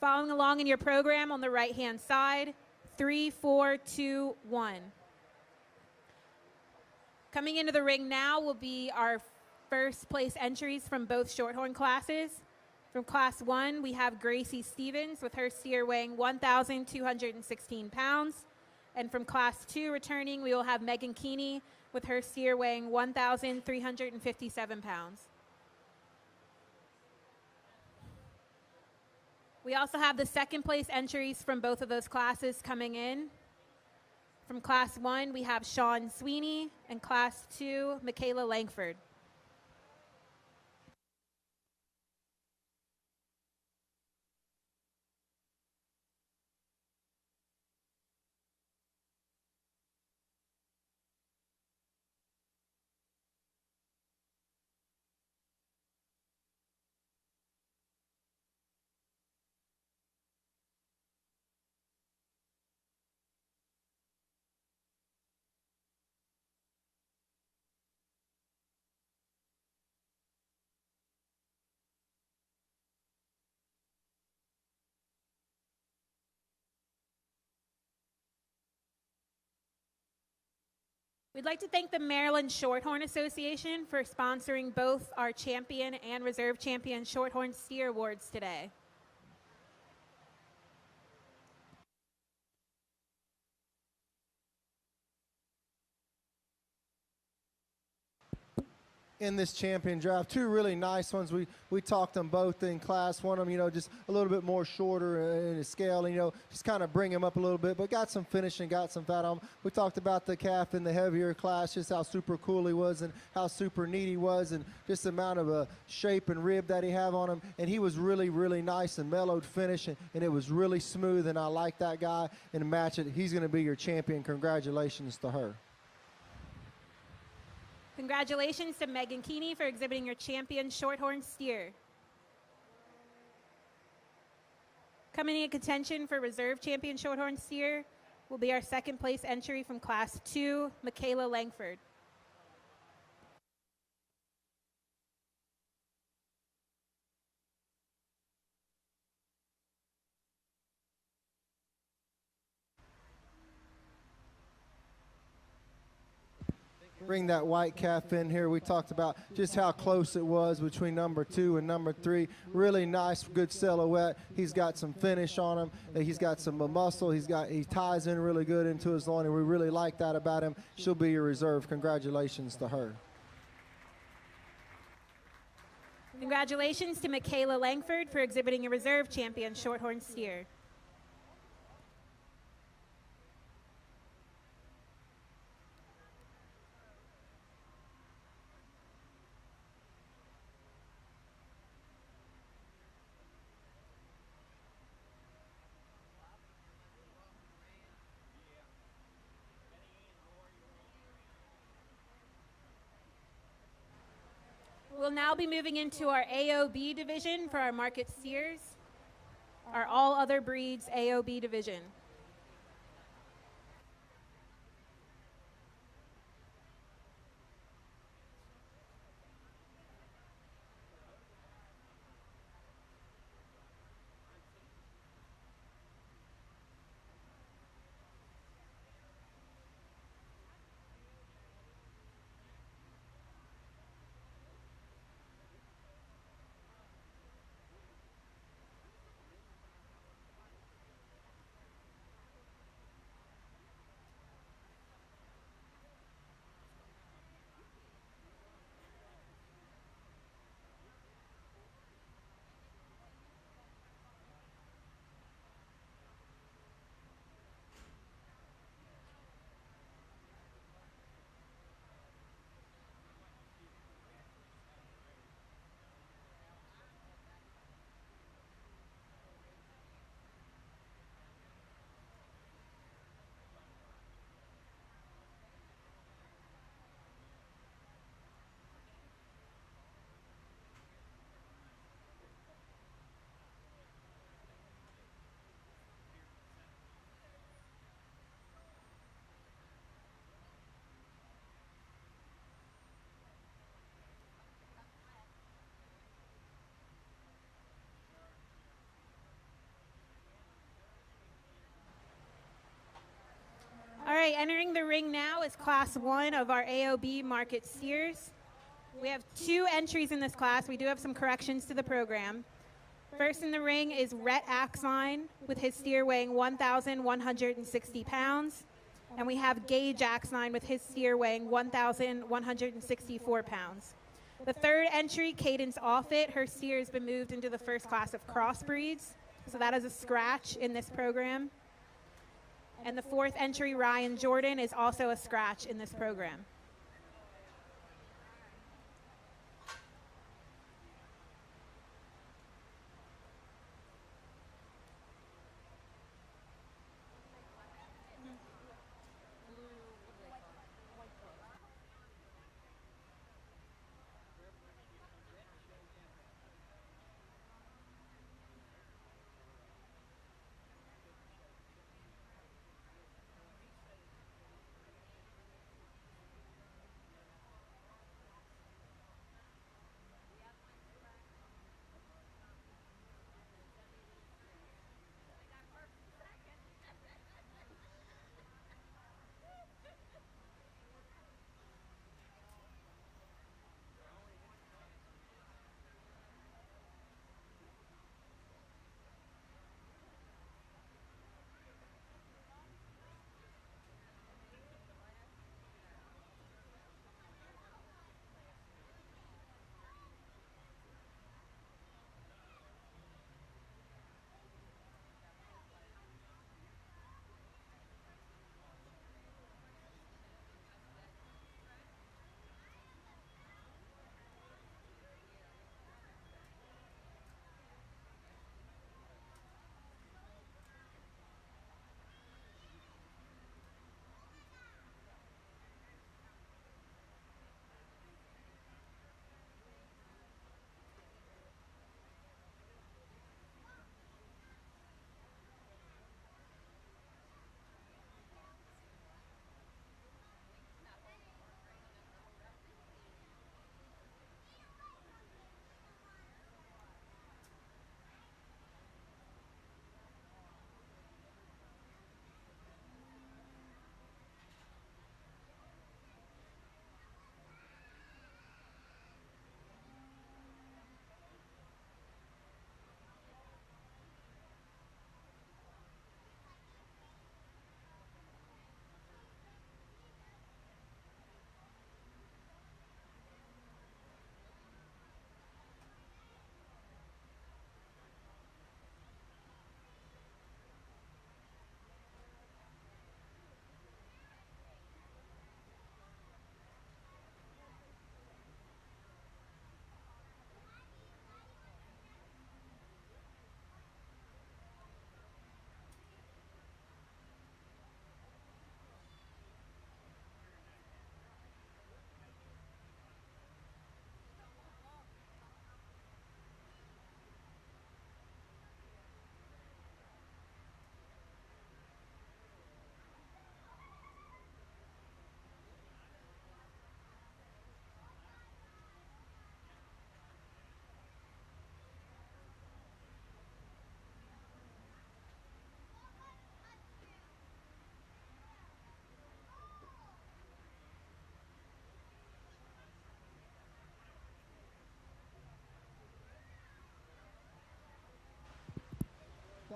Following along in your program on the right-hand side, 3, 4, 2, 1. Coming into the ring now will be our first place entries from both Shorthorn classes. From Class 1, we have Gracie Stevens with her steer weighing 1,216 pounds. And from Class 2 returning, we will have Megan Keeney with her steer weighing 1,357 pounds. We also have the second place entries from both of those classes coming in. From Class 1, we have Sean Sweeney, and Class 2, Michaela Langford. We'd like to thank the Maryland Shorthorn Association for sponsoring both our champion and reserve champion Shorthorn Steer Awards today. in this champion draft. Two really nice ones. We talked them both in class. One of them, just a little bit more shorter in his scale, and, just kind of bring him up a little bit, but got some finish and got some fat on him. We talked about the calf in the heavier class, just how super cool he was and how super neat he was, and just the amount of shape and rib that he have on him. And he was really, really nice and mellowed finish, and it was really smooth, and I like that guy. And match it, he's going to be your champion. Congratulations to her. Congratulations to Megan Keeney for exhibiting your champion Shorthorn steer. Coming in contention for reserve champion Shorthorn steer will be our second place entry from class 2, Michaela Langford. Bring that white calf in here. We talked about just how close it was between number 2 and number 3. Really nice, good silhouette. He's got some finish on him. He's got some muscle. He ties in really good into his loin, and we really like that about him. She'll be your reserve. Congratulations to her. Congratulations to Michaela Langford for exhibiting your reserve champion Shorthorn steer. We'll now be moving into our AOB division for our market steers, our all other breeds AOB division. All right, entering the ring now is class 1 of our AOB market steers. We have 2 entries in this class. We do have some corrections to the program. First in the ring is Rhett Axline with his steer weighing 1,160 pounds. And we have Gage Axline with his steer weighing 1,164 pounds. The third entry, Cadence Offit, her steer has been moved into the first class of crossbreeds. So that is a scratch in this program. And the fourth entry, Ryan Jordan, is also a scratch in this program.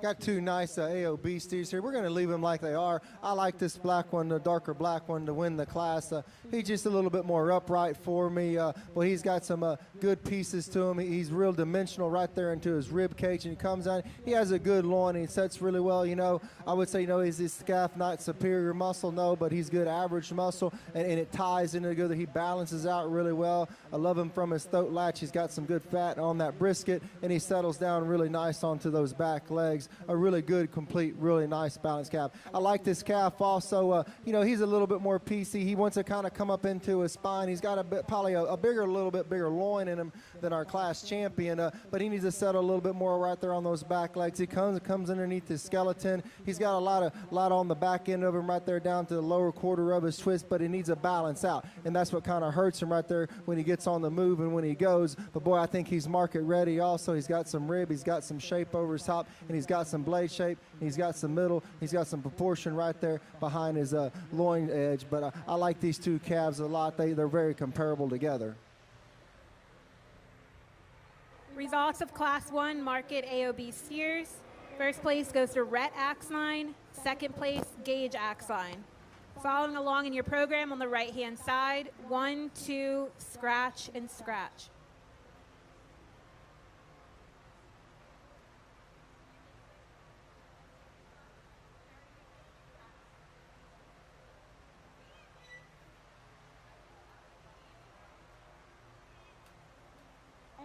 Got two nice AOB Steers here. We're going to leave them like they are. I like this black one, the darker black one, to win the class. He's just a little bit more upright for me, but he's got some good pieces to him. He's real dimensional right there into his rib cage, and he comes out. He has a good loin. He sets really well. I would say, is his calf not superior muscle? No, but he's good average muscle, and it ties in together. He balances out really well. I love him from his throat latch. He's got some good fat on that brisket, and he settles down really nice onto those back legs. A really good, complete, really nice balanced calf. I like this calf also. He's a little bit more PC. He wants to kind of come up into his spine. He's got probably a little bit bigger loin in him than our class champion, but he needs to settle a little bit more right there on those back legs. He comes underneath his skeleton. He's got a lot on the back end of him right there down to the lower quarter of his twist, but he needs a balance out, and that's what kind of hurts him right there when he gets on the move and when he goes. But boy, I think he's market ready also. He's got some rib, he's got some shape over his top, and he's got some blade shape, he's got some middle, he's got some proportion right there behind his loin edge. But I like these two calves a lot. They're very comparable together. Results of Class 1 Market AOB Steers. First place goes to Rhett Axline. Second place, Gage Axline. Following along in your program on the right-hand side, 1, 2, scratch, and scratch.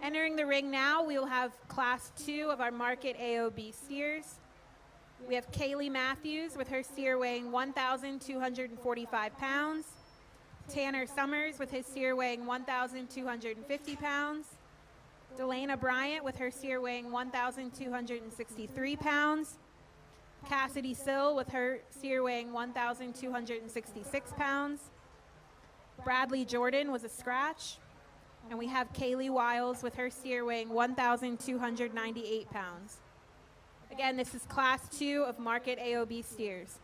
Entering the ring now, we will have Class 2 of our Market AOB Steers. We have Kaylee Matthews with her steer weighing 1,245 pounds. Tanner Summers with his steer weighing 1,250 pounds. Delana Bryant with her steer weighing 1,263 pounds. Cassidy Sill with her steer weighing 1,266 pounds. Bradley Jordan was a scratch. And we have Kaylee Wiles with her steer weighing 1,298 pounds. Again, this is Class 2 of Market AOB Steers.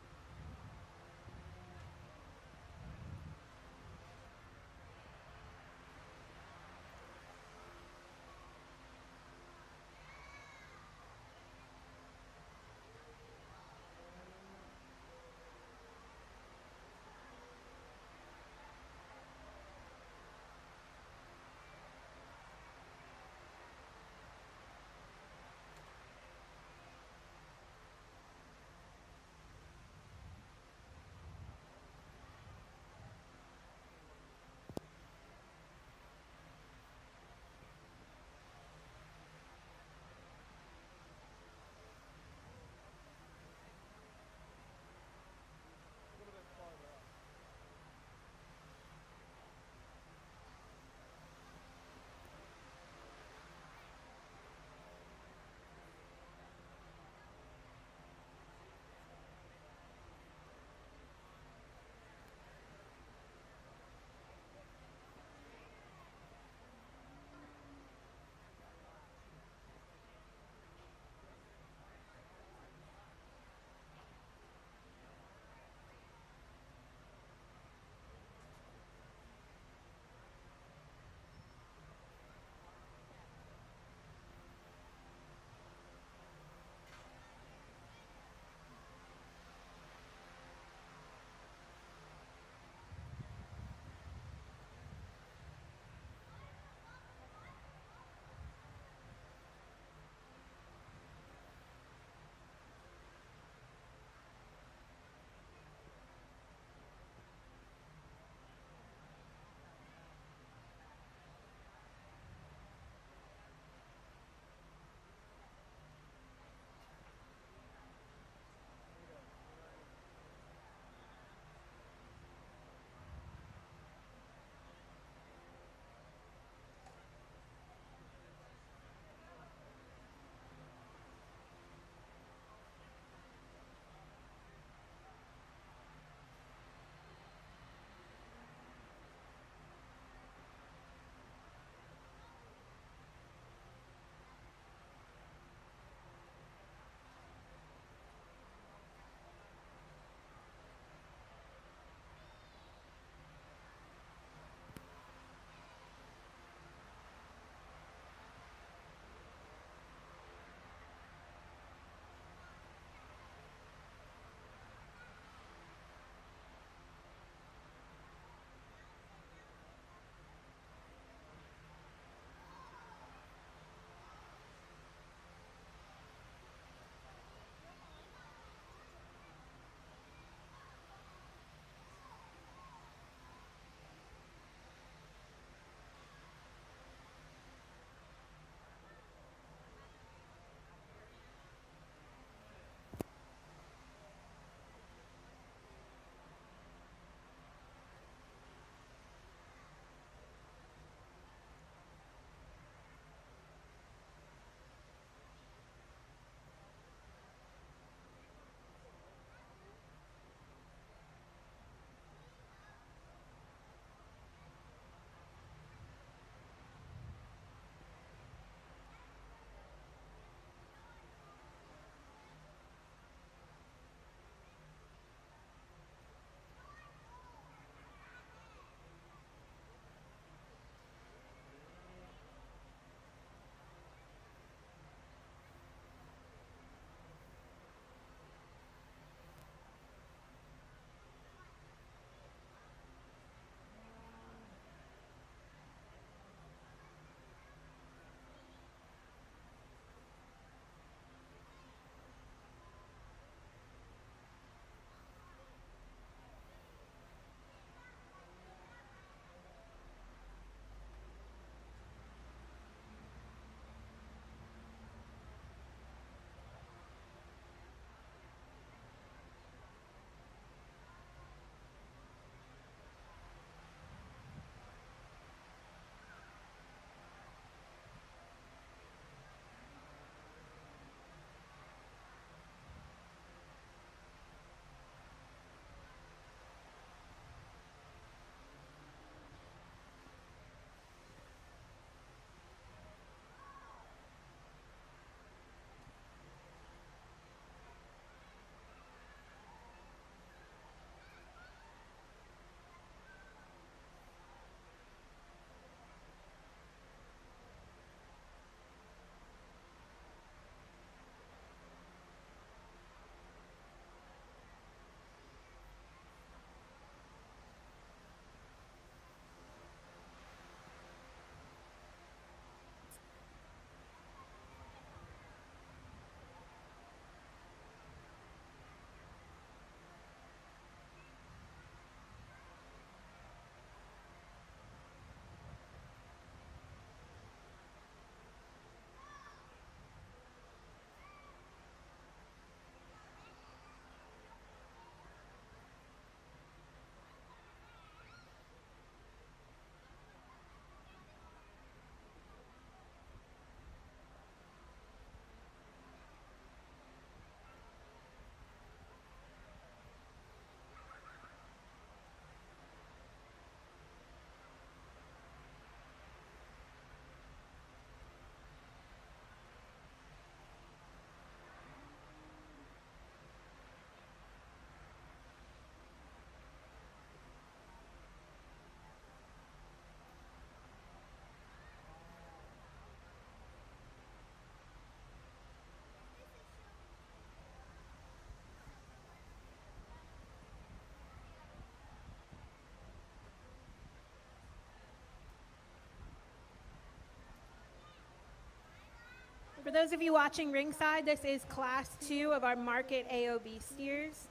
For those of you watching ringside, this is Class 2 of our Market AOB Steers.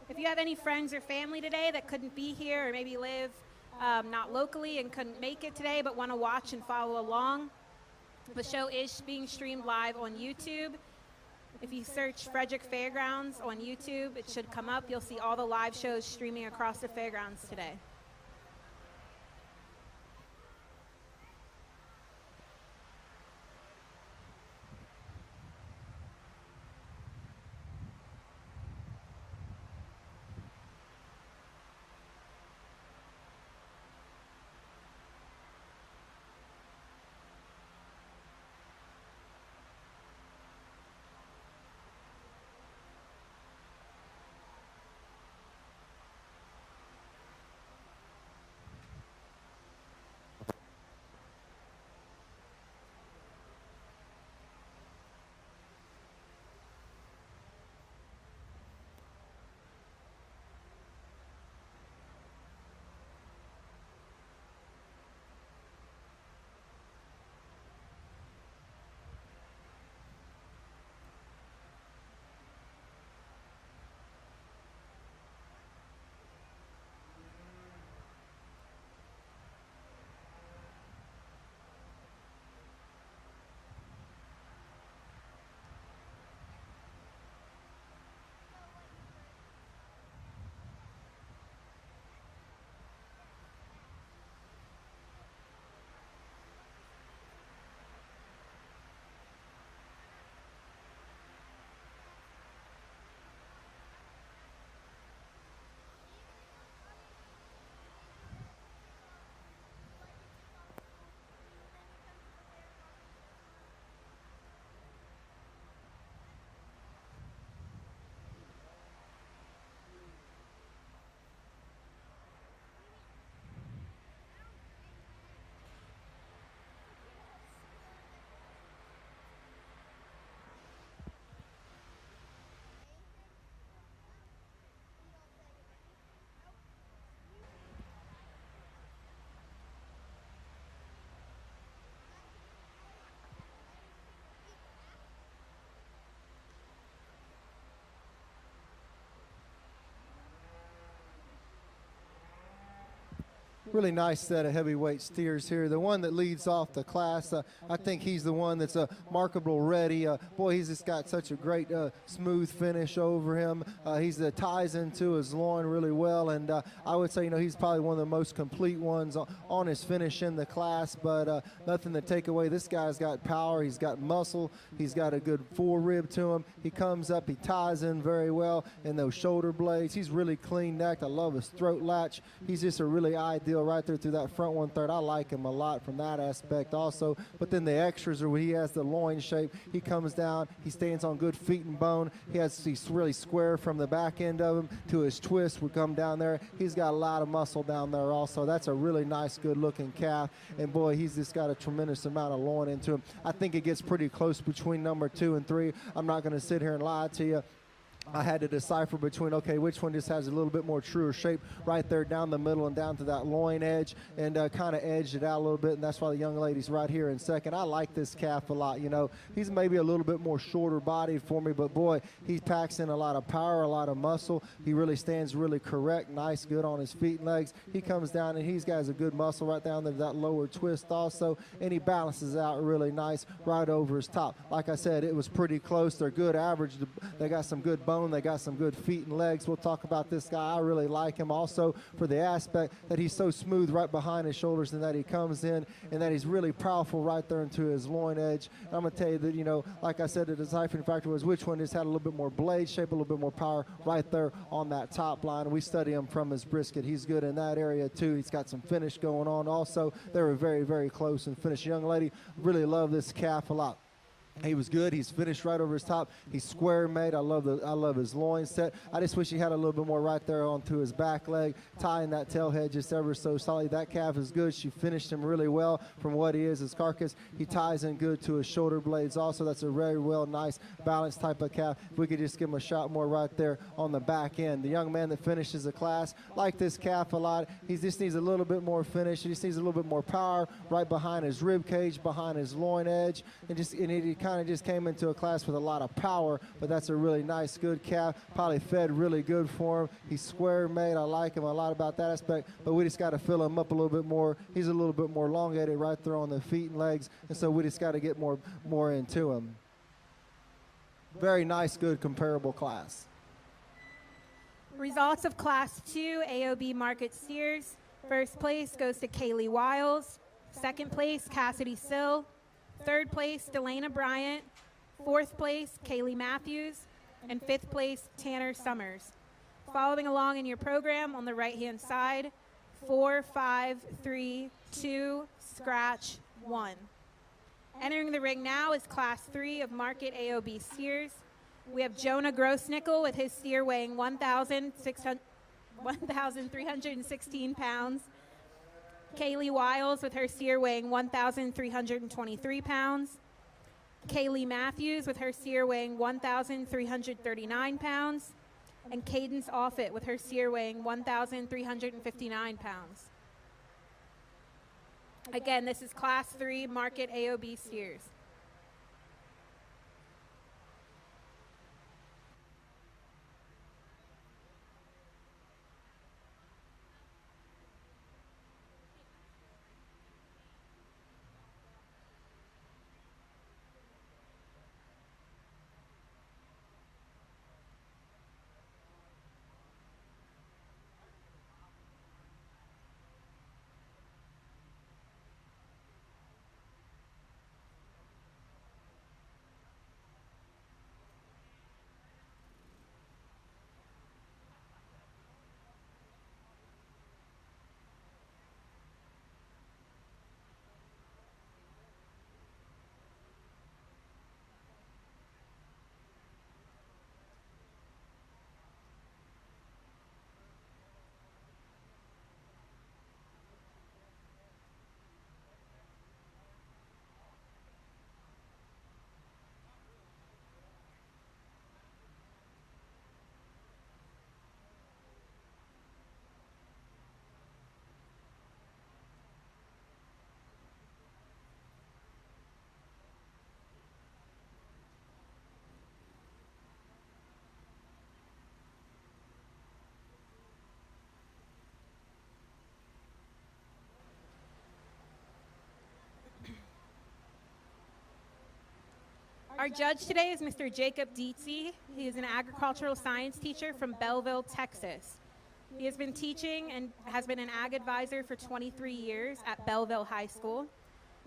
If you have any friends or family today that couldn't be here or maybe live not locally and couldn't make it today but want to watch and follow along, the show is being streamed live on YouTube. If you search Frederick Fairgrounds on YouTube, it should come up. You'll see all the live shows streaming across the fairgrounds today. Really nice set of heavyweight steers here. The one that leads off the class, I think he's the one that's marketable ready. Boy, he's just got such a great smooth finish over him. He's ties into his loin really well, and I would say, he's probably one of the most complete ones on his finish in the class, but nothing to take away. This guy's got power. He's got muscle. He's got a good forerib to him. He comes up. He ties in very well in those shoulder blades. He's really clean necked. I love his throat latch. He's just a really ideal right there through that front 1/3. I like him a lot from that aspect also. But then the extras are where he has the loin shape. He comes down. He stands on good feet and bone. He's really square from the back end of him to his twist would come down there. He's got a lot of muscle down there also. That's a really nice, good-looking calf. And, boy, he's just got a tremendous amount of loin into him. I think it gets pretty close between number 2 and 3. I'm not going to sit here and lie to you. I had to decipher between, okay, which one just has a little bit more truer shape right there down the middle and down to that loin edge, and kind of edged it out a little bit, and that's why the young lady's right here in second. I like this calf a lot. He's maybe a little bit more shorter bodied for me, but, boy, he packs in a lot of power, a lot of muscle. He really stands really correct, nice, good on his feet and legs. He comes down, and he's got a good muscle right down there, that lower twist also, and he balances out really nice right over his top. Like I said, it was pretty close. They're good average. They got some good bone. They got some good feet and legs. We'll talk about this guy. I really like him also for the aspect that he's so smooth right behind his shoulders, and that he comes in and that he's really powerful right there into his loin edge. And I'm going to tell you that, like I said, the deciphering factor was which one just had a little bit more blade shape, a little bit more power right there on that top line. We study him from his brisket. He's good in that area too. He's got some finish going on also. They were very, very close in finish. Young lady, really love this calf a lot. He was good. He's finished right over his top. He's square made. I love his loin set. I just wish he had a little bit more right there onto his back leg, tying that tail head just ever so solid. That calf is good. She finished him really well from what he is, his carcass. He ties in good to his shoulder blades also. That's a very well, nice, balanced type of calf. If we could just give him a shot more right there on the back end. The young man that finishes the class, like this calf a lot. He just needs a little bit more finish. He just needs a little bit more power right behind his rib cage, behind his loin edge, and he kind of just came into a class with a lot of power, but that's a really nice, good calf. Probably fed really good for him. He's square made. I like him a lot about that aspect, but we just got to fill him up a little bit more. He's a little bit more elongated right there on the feet and legs, and so we just got to get more into him. Very nice, good, comparable class. Results of Class 2 AOB Market Steers. First place goes to Kaylee Wiles. Second place, Cassidy Sill. Third place, Delana Bryant. Fourth place, Kaylee Matthews. And fifth place, Tanner Summers. Following along in your program on the right-hand side, 4, 5, 3, 2, scratch, 1. Entering the ring now is Class 3 of Market AOB Steers. We have Jonah Grossnickel with his steer weighing 1,316 pounds. Kaylee Wiles with her steer weighing 1,323 pounds. Kaylee Matthews with her steer weighing 1,339 pounds. And Cadence Offit with her steer weighing 1,359 pounds. Again, this is Class 3 Market AOB Steers. Our judge today is Mr. Jacob Dietze. He is an agricultural science teacher from Belleville, Texas. He has been teaching and has been an ag advisor for 23 years at Belleville High School.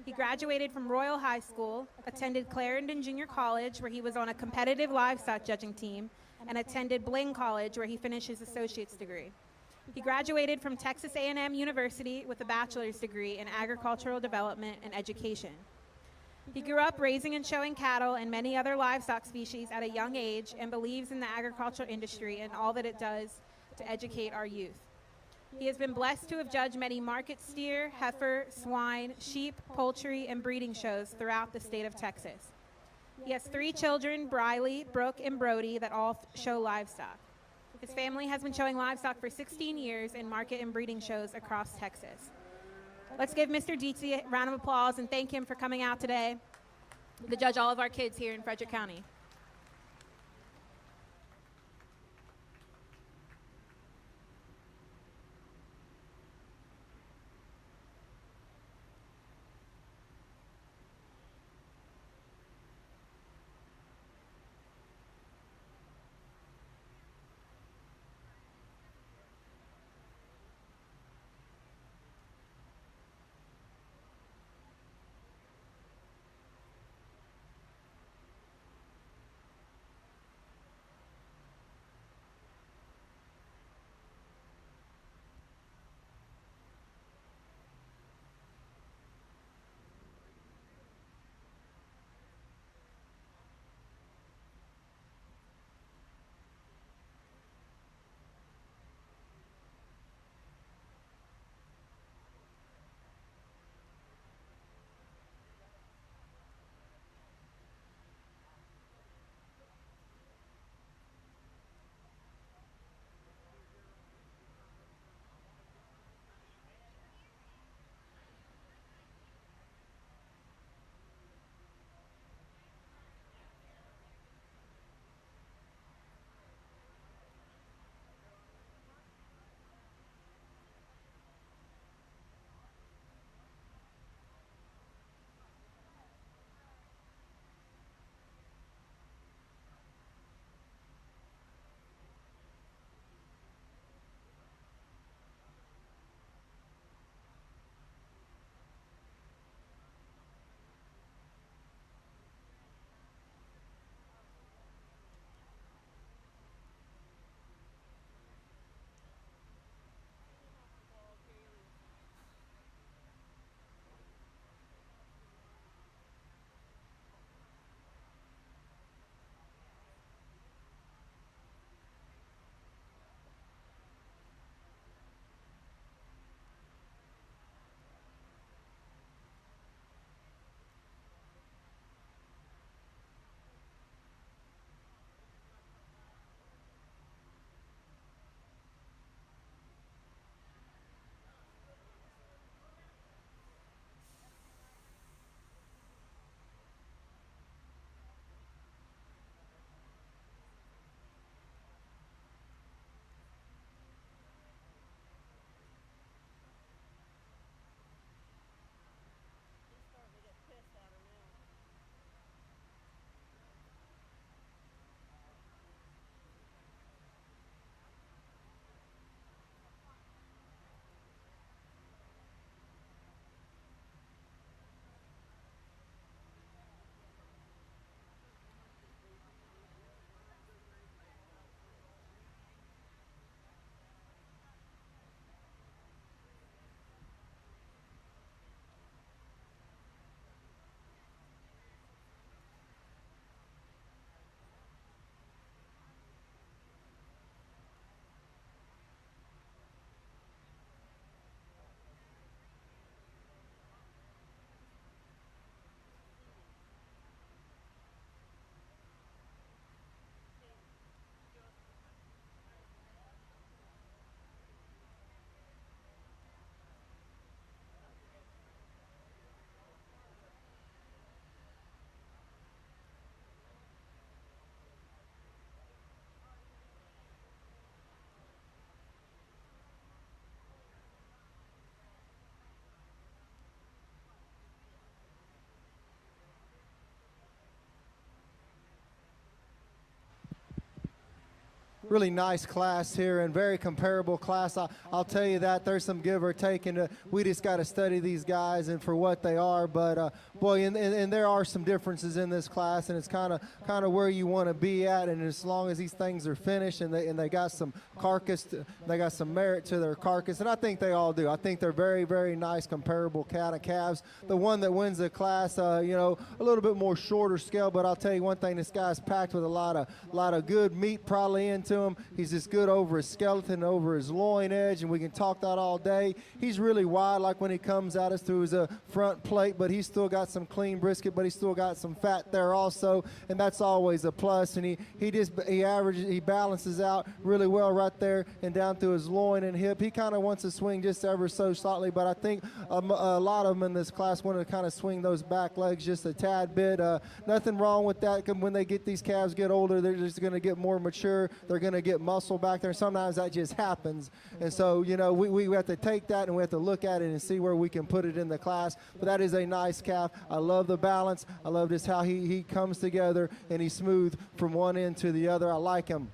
He graduated from Royal High School, attended Clarendon Junior College, where he was on a competitive livestock judging team, and attended Bling College, where he finished his associate's degree. He graduated from Texas A&M University with a bachelor's degree in agricultural development and education. He grew up raising and showing cattle and many other livestock species at a young age and believes in the agricultural industry and all that it does to educate our youth. He has been blessed to have judged many market steer, heifer, swine, sheep, poultry, and breeding shows throughout the state of Texas. He has 3 children, Briley, Brooke, and Brody, that all show livestock. His family has been showing livestock for 16 years in market and breeding shows across Texas. Let's give Mr. Dietze a round of applause and thank him for coming out today to judge all of our kids here in Frederick County. really nice class here and very comparable class. I'll tell you that there's some give or take, and we just got to study these guys and for what they are. But boy, and there are some differences in this class, and it's kind of where you want to be at. And as long as these things are finished and they got some carcass, they got some merit to their carcass, and I think they all do. I think they're very, very nice comparable calves. The one that wins the class, a little bit more shorter scale, but I'll tell you one thing: this guy's packed with a lot of good meat probably into him. He's just good over his skeleton, over his loin edge, and we can talk that all day. He's really wide, like when he comes at us through his front plate, but he's still got some clean brisket, but he's still got some fat there also, and that's always a plus. And he balances out really well right there and down through his loin and hip. He kind of wants to swing just ever so slightly, but I think a lot of them in this class want to kind of swing those back legs just a tad bit. Nothing wrong with that. When these calves get older, they're just going to get more mature. They're going to get muscle back there. Sometimes that just happens. And so, we have to take that and we have to look at it and see where we can put it in the class. But that is a nice calf. I love the balance. I love just how he comes together and he's smooth from one end to the other. I like him.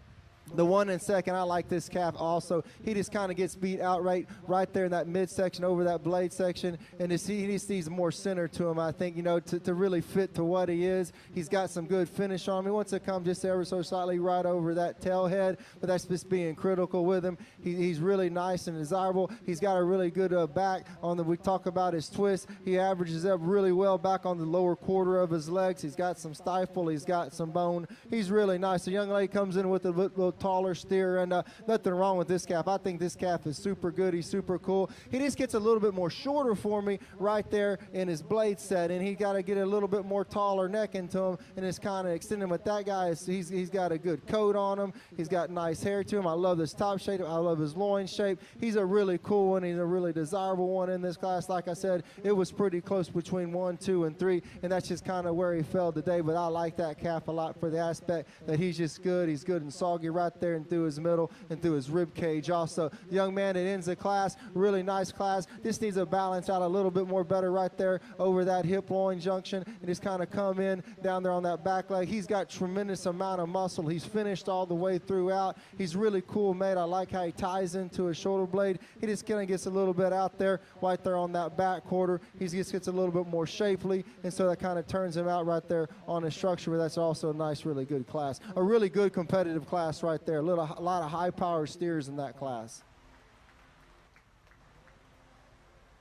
The one in second, I like this calf also. He just kind of gets beat outright right there in that midsection over that blade section. And he just needs more center to him, I think, to really fit to what he is. He's got some good finish on him. He wants to come just ever so slightly right over that tail head, but that's just being critical with him. He's really nice and desirable. He's got a really good back we talk about his twist. He averages up really well back on the lower quarter of his legs. He's got some stifle. He's got some bone. He's really nice. The young lady comes in with a little taller steer, and nothing wrong with this calf. I think this calf is super good. He's super cool. He just gets a little bit more shorter for me right there in his blade set, and he got to get a little bit more taller neck into him, and it's kind of extending. But that guy, he's got a good coat on him. He's got nice hair to him. I love his top shape. I love his loin shape. He's a really cool one. He's a really desirable one in this class. Like I said, it was pretty close between 1, 2, and 3, and that's just kind of where he fell today. But I like that calf a lot for the aspect that he's just good. He's good and soggy right there and through his middle and through his rib cage also. The young man that ends the class, really nice class. This needs to balance out a little bit more better right there over that hip loin junction and just kind of come in down there on that back leg. He's got tremendous amount of muscle. He's finished all the way throughout. He's really cool made. I like how he ties into his shoulder blade. He just kind of gets a little bit out there right there on that back quarter. He just gets a little bit more shapely, and so that kind of turns him out right there on his structure, but that's also a nice, really good class. A really good competitive class right there. A lot of high-power steers in that class.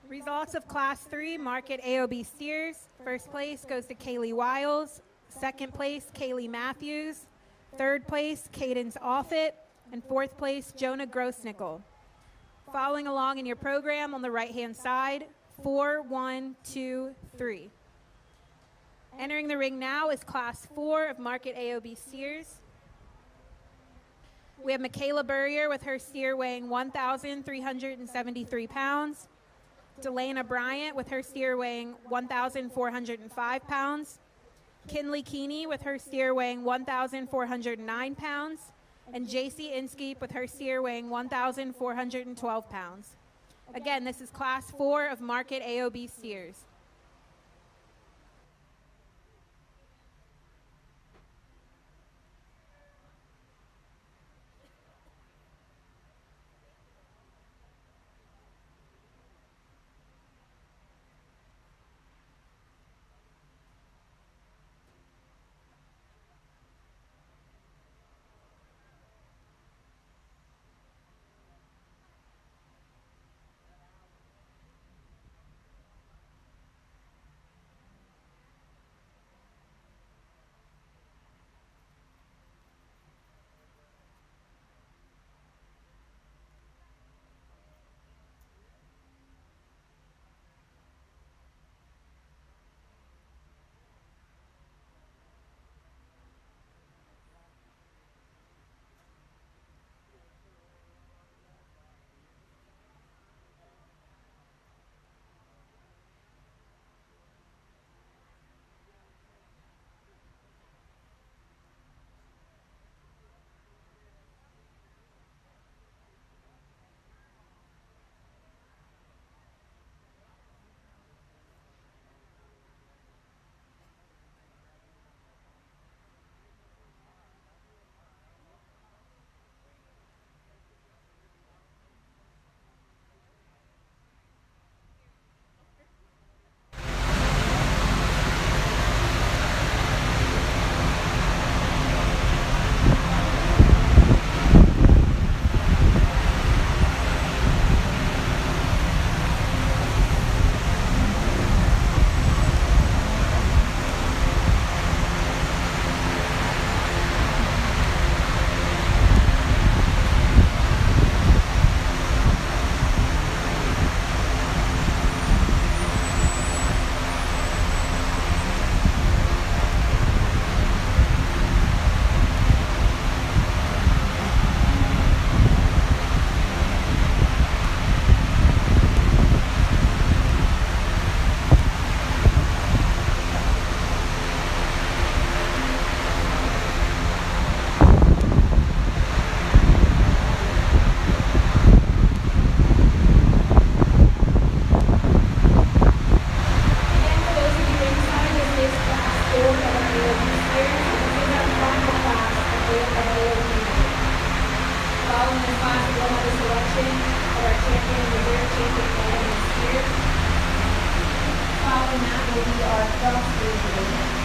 Results of Class 3, Market AOB Steers. First place goes to Kaylee Wiles. Second place, Kaylee Matthews. Third place, Cadence Offit. And fourth place, Jonah Grossnickel. Following along in your program on the right-hand side, 4, 1, 2, 3. Entering the ring now is Class 4 of Market AOB Steers. We have Michaela Burrier with her steer weighing 1,373 pounds. Delana Bryant with her steer weighing 1,405 pounds. Kinley Keeney with her steer weighing 1,409 pounds. And JC Inskeep with her steer weighing 1,412 pounds. Again, this is Class 4 of Market AOB Steers. Steers, and this is our final class of AOB. Following this class, we will have a selection of our champion, reserve champion, Angus Steers. Following that will be our Crossbred division.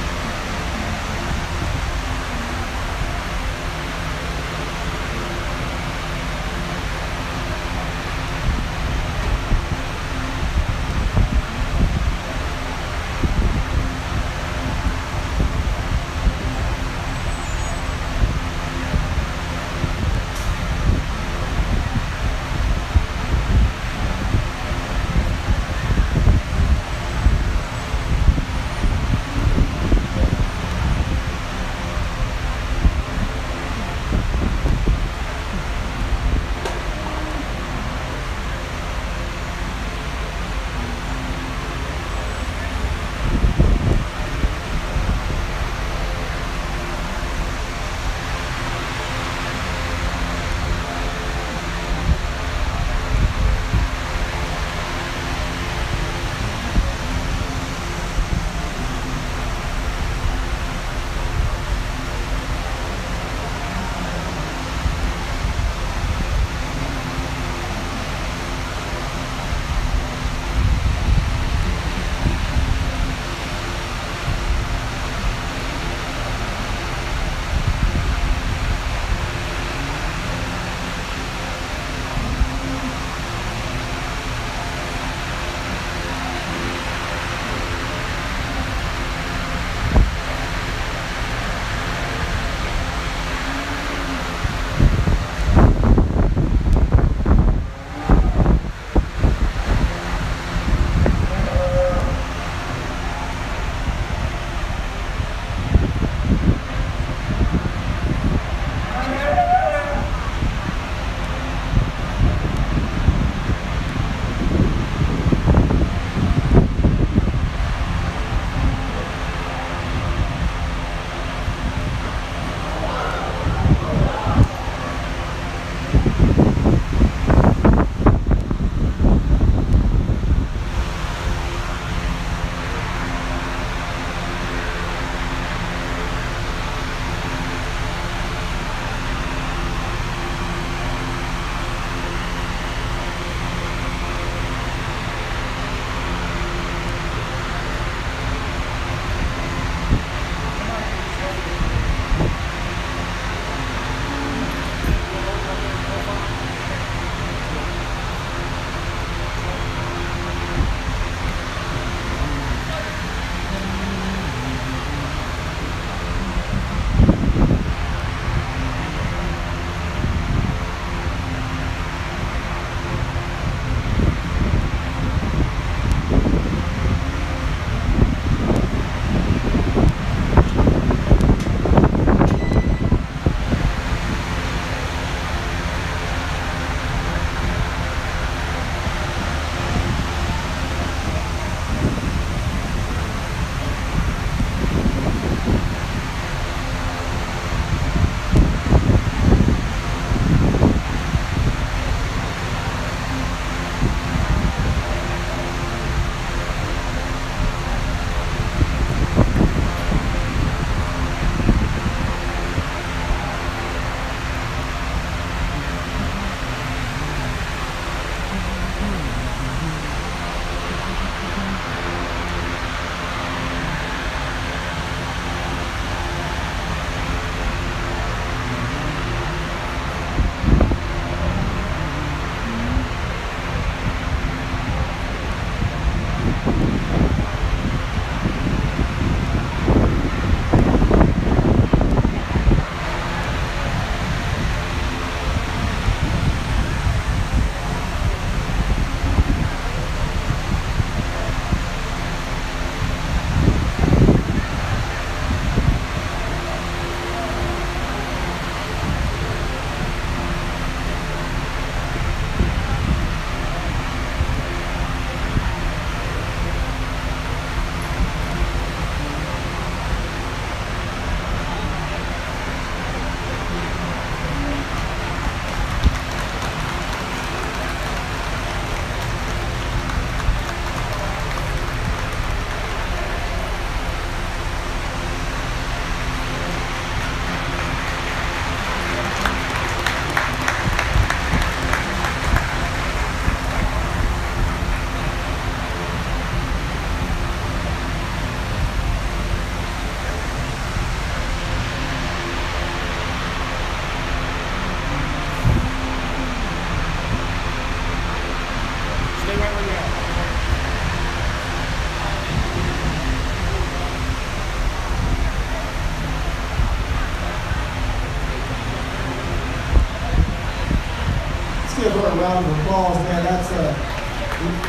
round of applause, man. That's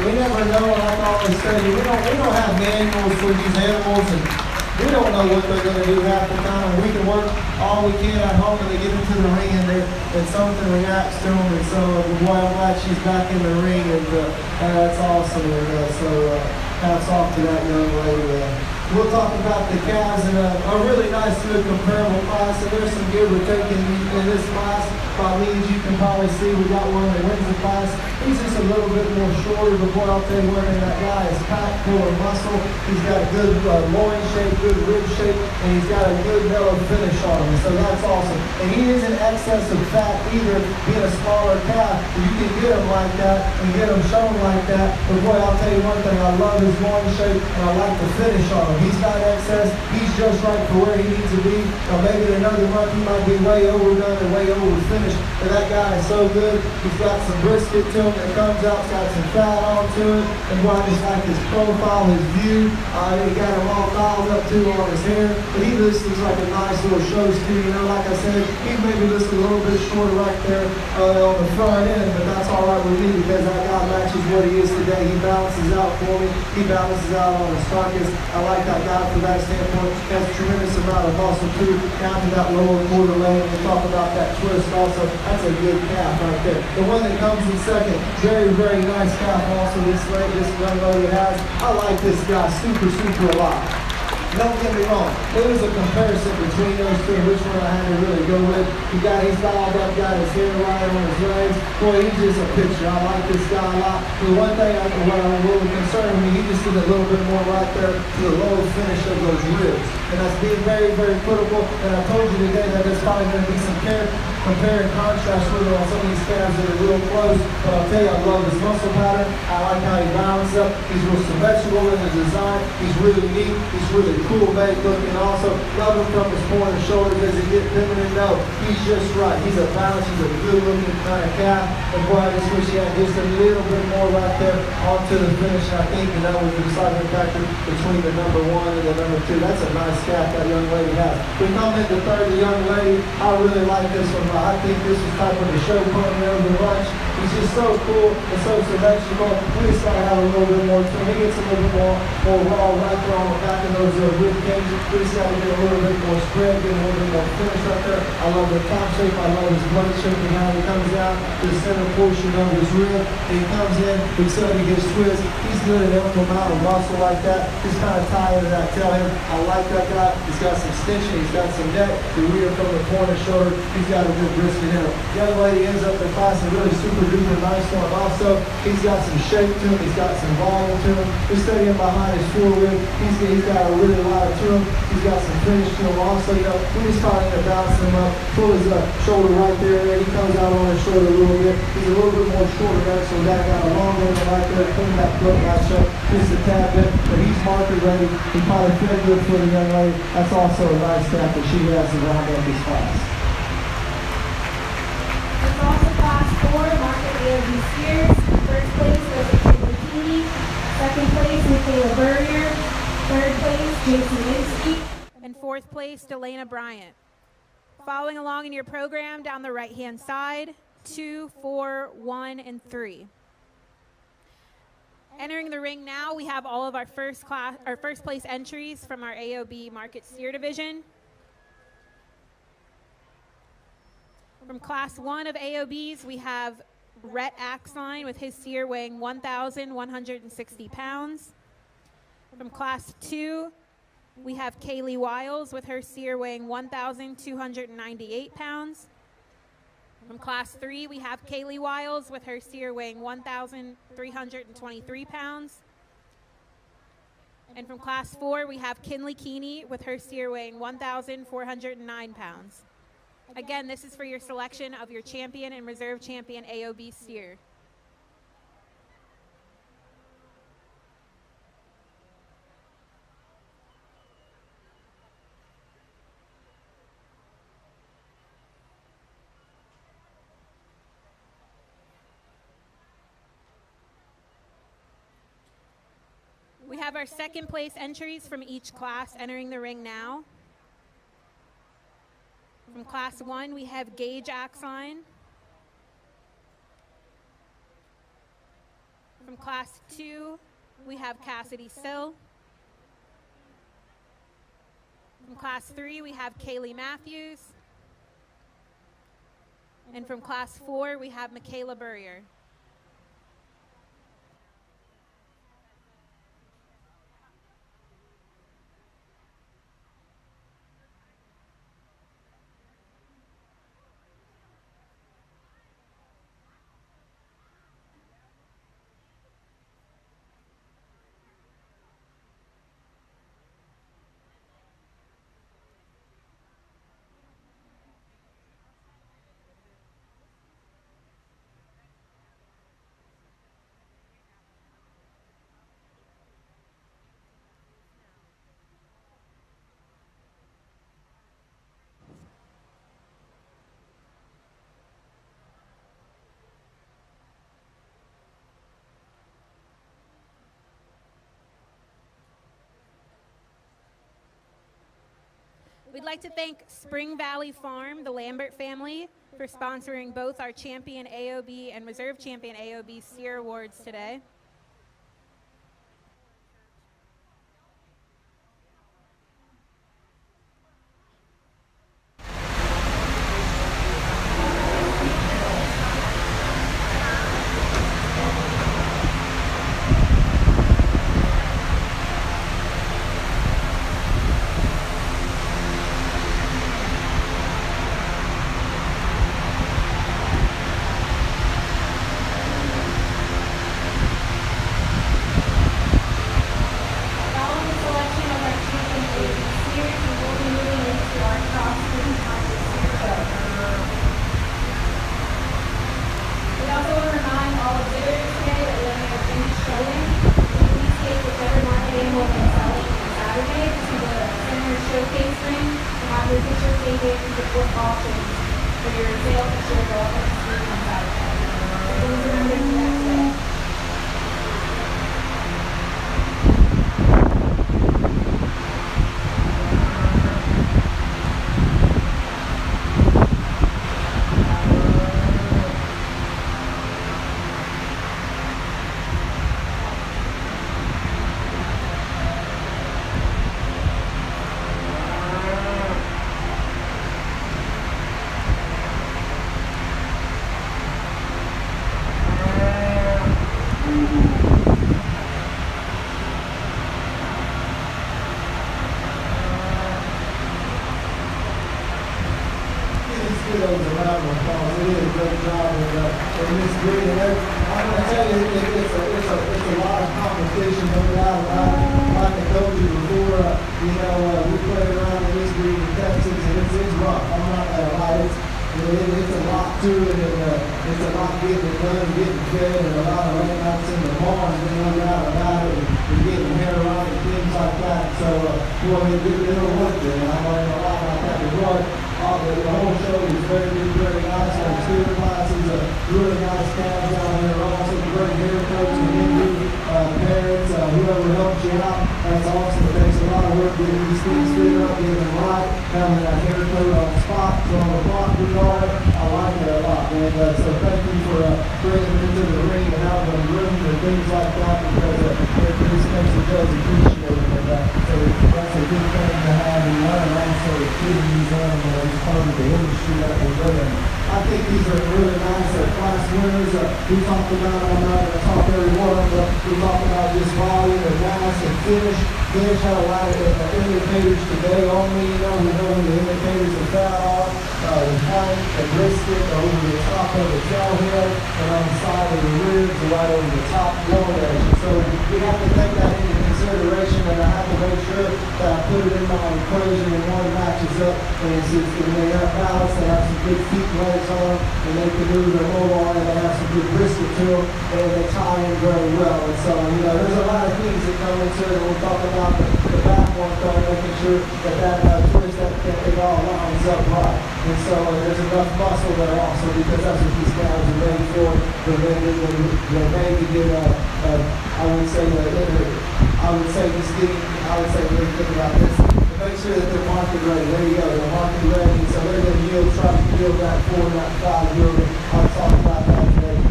we never know, like I always say, we don't have manuals for these animals, and we don't know what they're going to do half the time. We can work all we can at home, and they get into the ring, and something reacts to them. And so, boy, I'm glad she's back in the ring, and that's awesome. And so, hats off to that young lady. We'll talk about the calves in a really nice, good comparable class. And there's some give or take in this class. By leads, you can probably see we got one that wins the class. He's just a little bit more shorter, but boy, I'll tell you what, man, that guy is packed full of muscle. He's got a good loin shape, good rib shape, and he's got a good mellow finish on him. So that's awesome. And he is in excess of fat either, being a smaller calf. You can get him like that and get him shown like that. But boy, I'll tell you one thing, I love his loin shape, and I like the finish on him. He's not excess. He's just right for where he needs to be. Now maybe in another month he might be way overdone and way overfinished. But that guy is so good. He's got some brisket to him that comes out. He's got some fat onto it. And boy, I just like his profile, his view. He got him all dialed up too on his hair. But he just looks like a nice little show steer. You know, like I said, he maybe just a little bit shorter right there on the front end. But that's all right with me because that guy matches what he is today. He balances out for me. He balances out on his carcass. I like that guy from that standpoint. He has a tremendous amount of muscle too, down to that lower quarter lane. We'll talk about that twist also. That's a good calf right there. The one that comes in second, very, very nice calf also this young lady has. I like this guy super, super a lot. Don't get me wrong, there was a comparison between those two, which one I had to really go with. He's dialed up, got his hair right on his legs. Boy, he's just a picture. I like this guy a lot. The one thing what I'm really concerned with me, he just did a little bit more right there to the lower finish of those ribs. And that's being very, very critical. And I told you today that there's probably going to be some compare and contrast with it on some of these calves that are real close. But I'll tell you, I love his muscle pattern. I like how he balances up. He's real symmetrical in his design. He's really neat. He's really cool baked looking. Also, love him from his point and shoulders. Does he get feminine? No. He's just right. He's a balance. He's a good looking kind of calf. And boy, I just wish he had just a little bit more right there onto the finish. And I think that was the deciding factor between the number one and the number two. That's a nice calf that young lady has. We come into third, the young lady. I really like this one. I think this is type of the show pony over lunch. He's just so cool and so symmetrical. We just gotta have a little bit more to him. He gets a little bit more raw right there on the back of those rib cages. We just gotta get a little bit more spread, get a little bit more finish right there. I love the top shape. I love his blade shape and how he comes out to the center portion of his rib. He comes in, we said he gets twist. He's good at every amount of muscle like that. Just kind of tie into that tail him. I like that guy. He's got some extension. He's got some neck. The rear from the point and shoulder. He's got a good brisket in him. The other lady ends up in class and really super duper nice one. Also, he's got some shape to him. He's got some volume to him. We're studying behind his foreleg. He's got a really lot to him. He's got some finish to him. Also, you know, we just trying to balance him up. Pull his shoulder right there. And he comes out on his shoulder a little bit. He's a little bit more shorter there, so that got a long one right there. Putting that foot match up just a tad bit. But he's market ready. He probably feel good for the young lady. That's also a nice calf that she has to round up this class. It's also class 4, market AOB Steers. First place goes to Kim Bikini. Second place, Michaela Burrier. Third place, Jason Inskeep. And fourth place, Delana Bryant. Following along in your program down the right-hand side, 2, 4, 1, and 3. Entering the ring now, we have all of our first place entries from our AOB Market Steer Division. From Class 1 of AOBs, we have Rhett Axline with his steer weighing 1,160 pounds. From Class 2, we have Kaylee Wiles with her steer weighing 1,298 pounds. From Class 3, we have Kaylee Wiles with her steer weighing 1,323 pounds. And from Class 4, we have Kinley Keeney with her steer weighing 1,409 pounds. Again, this is for your selection of your champion and reserve champion AOB steer. We have our second place entries from each class entering the ring now. From Class 1, we have Gage Axline. From Class 2, we have Cassidy Sill. From Class 3, we have Kaylee Matthews. And from Class 4, we have Michaela Burrier. We'd like to thank Spring Valley Farm, the Lambert family, for sponsoring both our Champion AOB and Reserve Champion AOB Steer Awards today.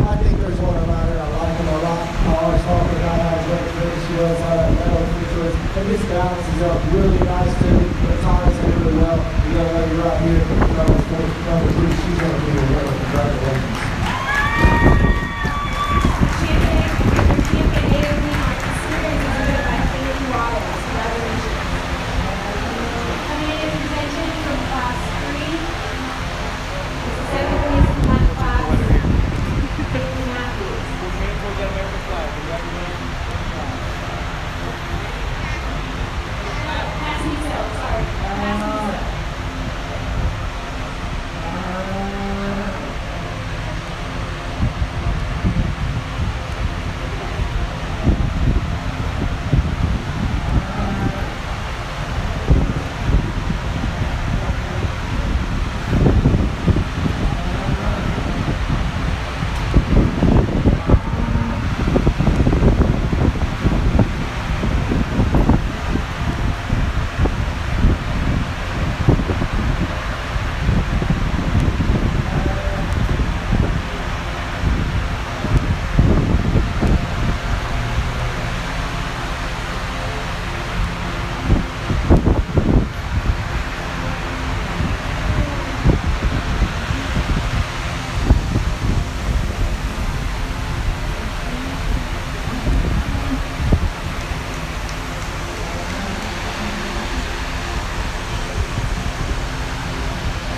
I think there's one around here. I like them a lot. matches up really nice too. The times in really well. The young lady right here, number 3, she's going to be a winner. Congratulations. Champion AOB Market Steers is led by Kennedy Wallace. Congratulations. Coming in contention from class 3. This is 7th place in that class. Caitlin Matthews. Pass me so, sorry. Pass me so.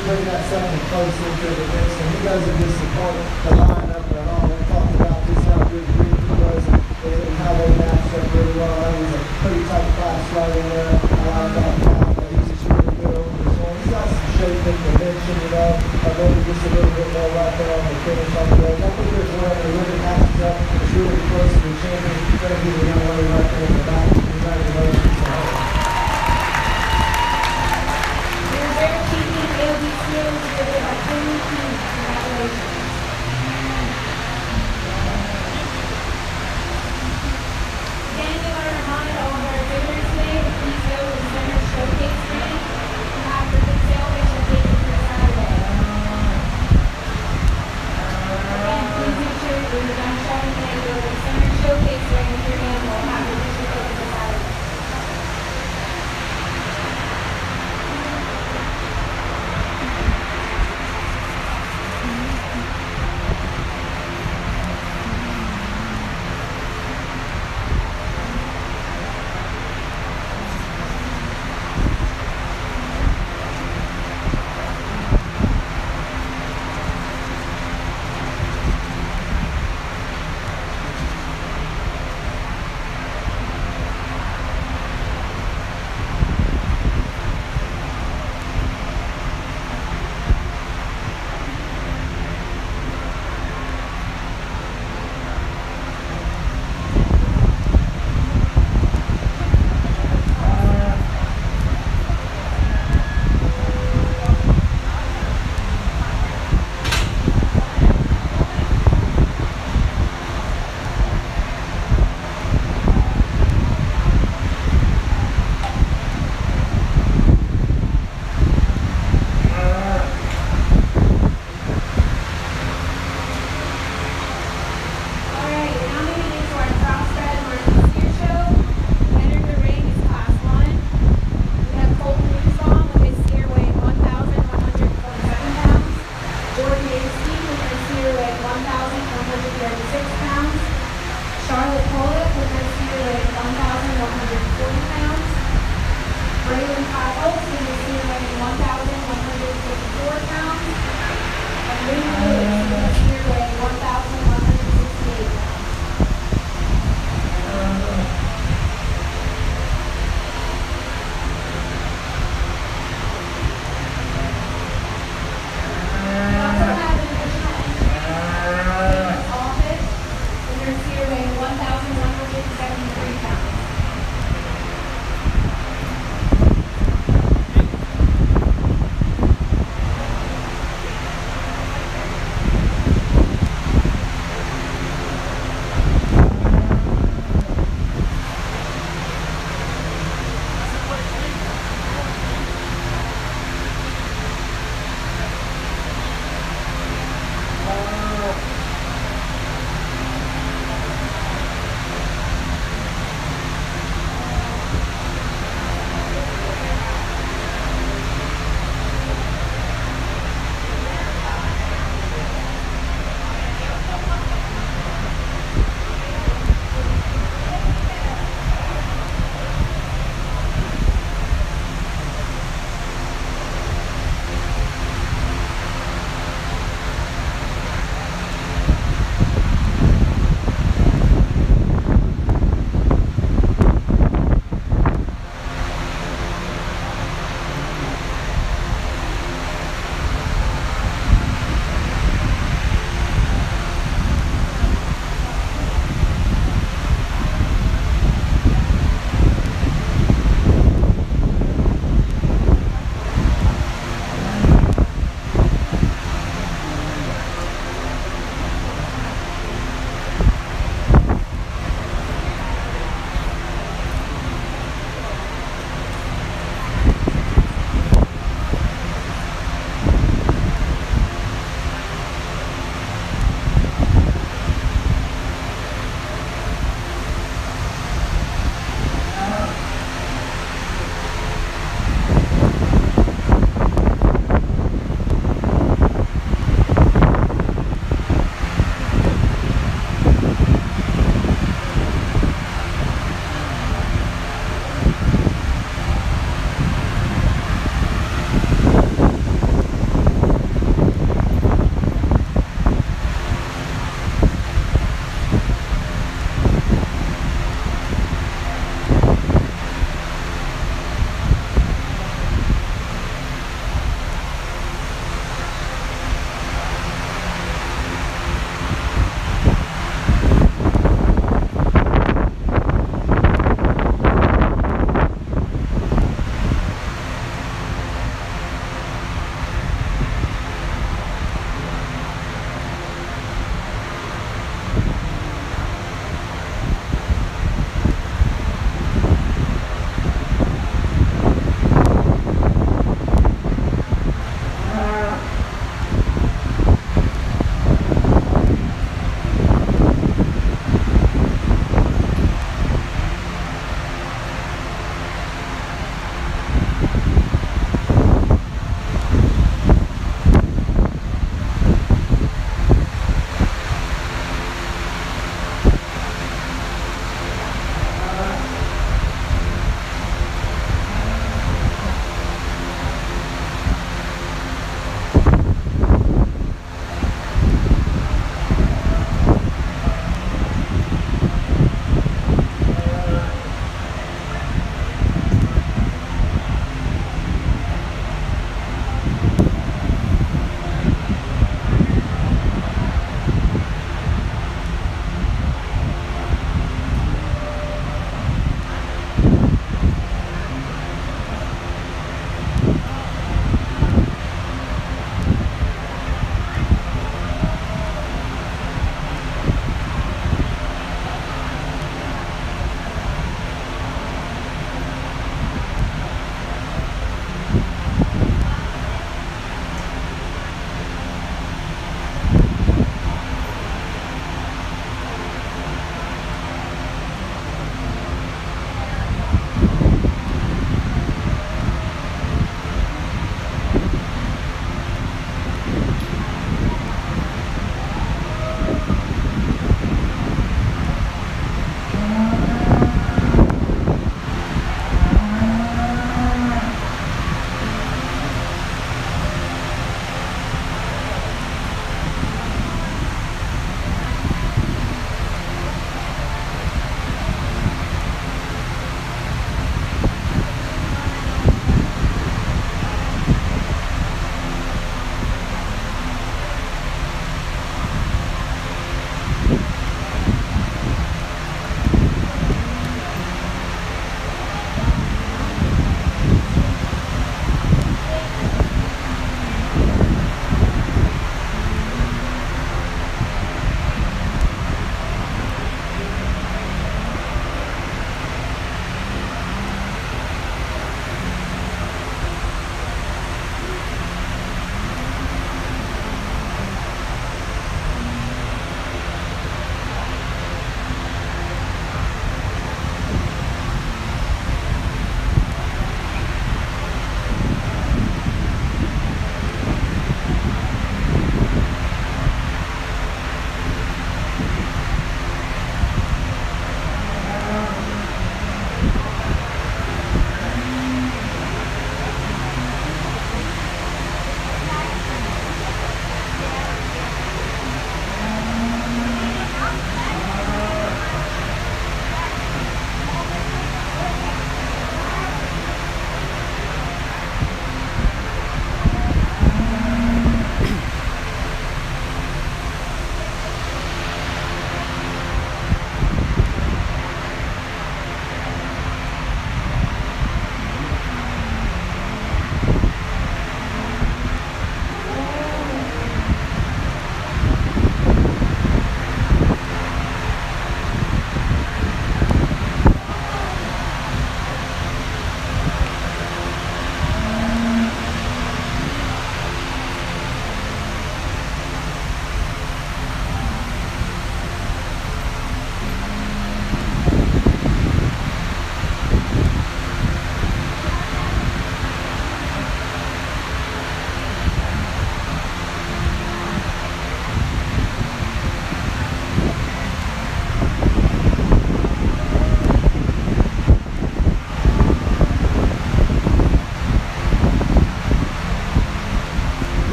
Bring that second close into the mix, and he doesn't disappoint the lineup at all. We talked about just how good Green was and how they matched up really well. That was a pretty tight class right in there. I like that now, but he's just really good over this one. He's got some shape and dimension, maybe just a little bit more right there on the finish on the road. I think there's one that really matches up. It's really close to the champion. He's going to be the young lady right there in the back. Congratulations to her. AOB Steers driven by Kennedy King. Congratulations. Again, we want to remind all of our exhibitors today to please go to the center show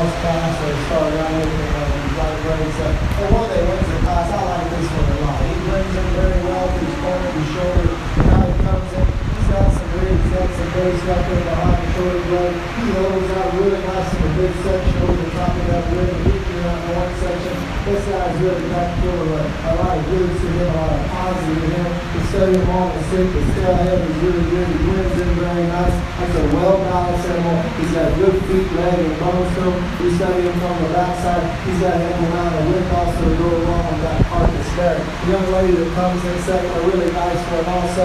Charles class, so started out with light weights. And one day wins the class. I like this one a lot. He brings it very well to his corner, his shoulder. Now he comes in. He's got some ribs, he's got some base up there behind the shoulder blade. He levels out really nice in the big section over the top of that rib. He out in the one section. This guy's really got full of a lot of goods to him, a lot of positive to him. The study him on the sick, the tail head is really good. He wins in very nice. That's a well-balanced animal. He's got good feet, leg, and bones to him. We study him from the backside. He's got an ample amount of width also to go along with that carcass there. The young lady that comes in second, a really nice one also,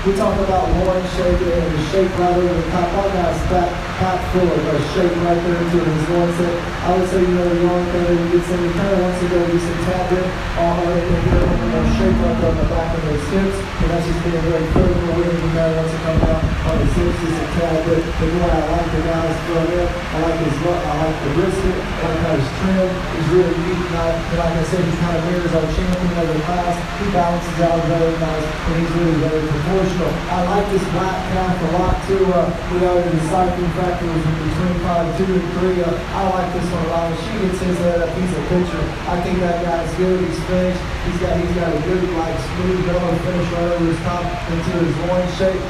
we talk about horn shape and the shape right over the top. That guy's fat, packed full of a shape right there into his horn set. I would say, the only thing that he gets in, he kind of wants to go do some tapping on a little shape up on the back of his hips. And that's just being very critical with him. He kind of wants to come out on his hips just a tad bit. But boy, I like the guy's front end. I like his butt. I like the brisket. I like how his trim is really neat. And like I said, he kind of mirrors our champion of the class. He balances out very nice, and he's really very proportional. I like this black calf a lot too. In the cycling factor was between probably 2 and 3. I like this one a lot. When she gets his head up, he's a pitcher. I think that guy's good. He's finished. He's got a good, smooth yellow finish right over his top into his loin shape.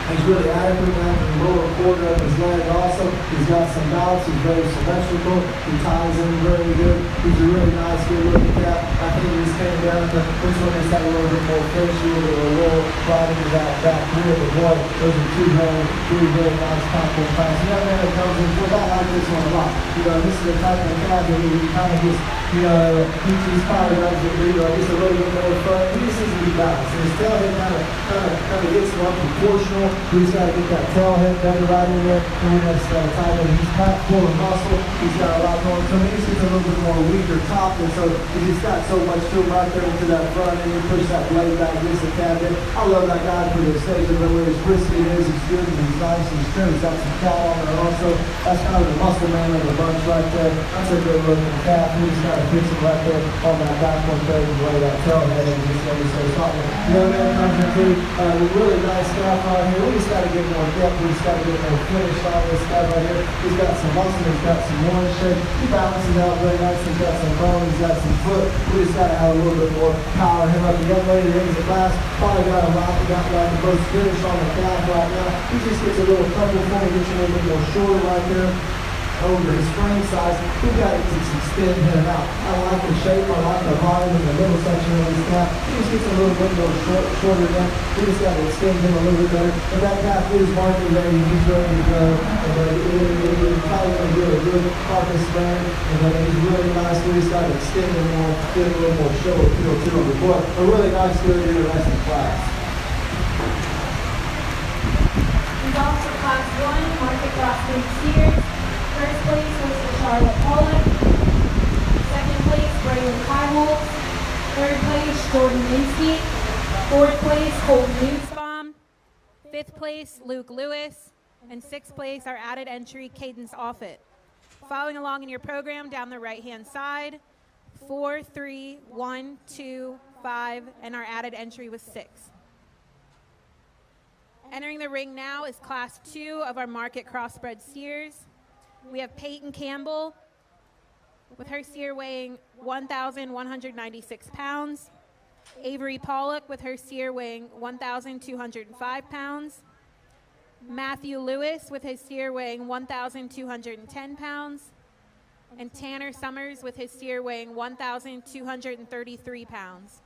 He's really adequate down in the lower quarter of his leg also. He's got some balance. He's very symmetrical. He ties in very good. He's a really nice, good-looking cat. I think he just came down to this one just had a little bit more finish, a little right into that back rear. But boy, those are two very nice compliment classes. The young man that comes in, I like this one a lot. This is the type of cat that he kind of just, he's probably runs it, just a little bit more fun. He just needs to be balanced. And his tail head kind of gets more proportional. He's got to get that tail head better right in there. And we just got to tie it. He's packed full of muscle. He's got a lot going to him. He's just a little bit more weaker top. And so he's just got so much to him right there into that front. And he push that blade back against the cat there. I love that guy for the stage of where his brisket is. He's good and he's nice and he's trim. He's got some cat on there also. That's kind of the muscle man of the bunch right there. That's a good looking cat. He just got to fix him right there on that back one there and lay that tail head and just let me say something. The young man comes into a really nice calf right here. We just got to get more depth. We just got to get more finish on this guy right here. He's got some muscle. He's got some horn shape. He balances out very nice. He's got some bone. He's got some foot. We just got to have a little bit more power him up. The young lady that ends the class probably got a lot. Got like the most finish on the calf right now. He just gets a little couple for him. Gets a little bit more shorter right there. Over his frame size, we got to extend him out. I like the shape, I like the volume in the middle section of his calf. He just gets a little bit more shorter now. We just got to extend him a little bit better. But that calf is market ready, he's ready to go. And he's probably going to do a good carcass spread. And he's really nice. We just got to extend him more, get a little more show appeal to him. But a really nice, good interesting class. Results for Class 1, Market Crossbred Steers. First place was for Charlotte Pollock. Second place, Braylon Kyle. Third place, Jordan Inskeet. Fourth place, Colton Newsbaum. Fifth place, Luke Lewis. And sixth place, our added entry, Cadence Offit. Following along in your program down the right-hand side, 4, 3, 1, 2, 5, and our added entry was 6. Entering the ring now is Class 2 of our Market Crossbred Steers. We have Peyton Campbell with her steer weighing 1,196 pounds. Avery Pollock with her steer weighing 1,205 pounds. Matthew Lewis with his steer weighing 1,210 pounds. And Tanner Summers with his steer weighing 1,233 pounds.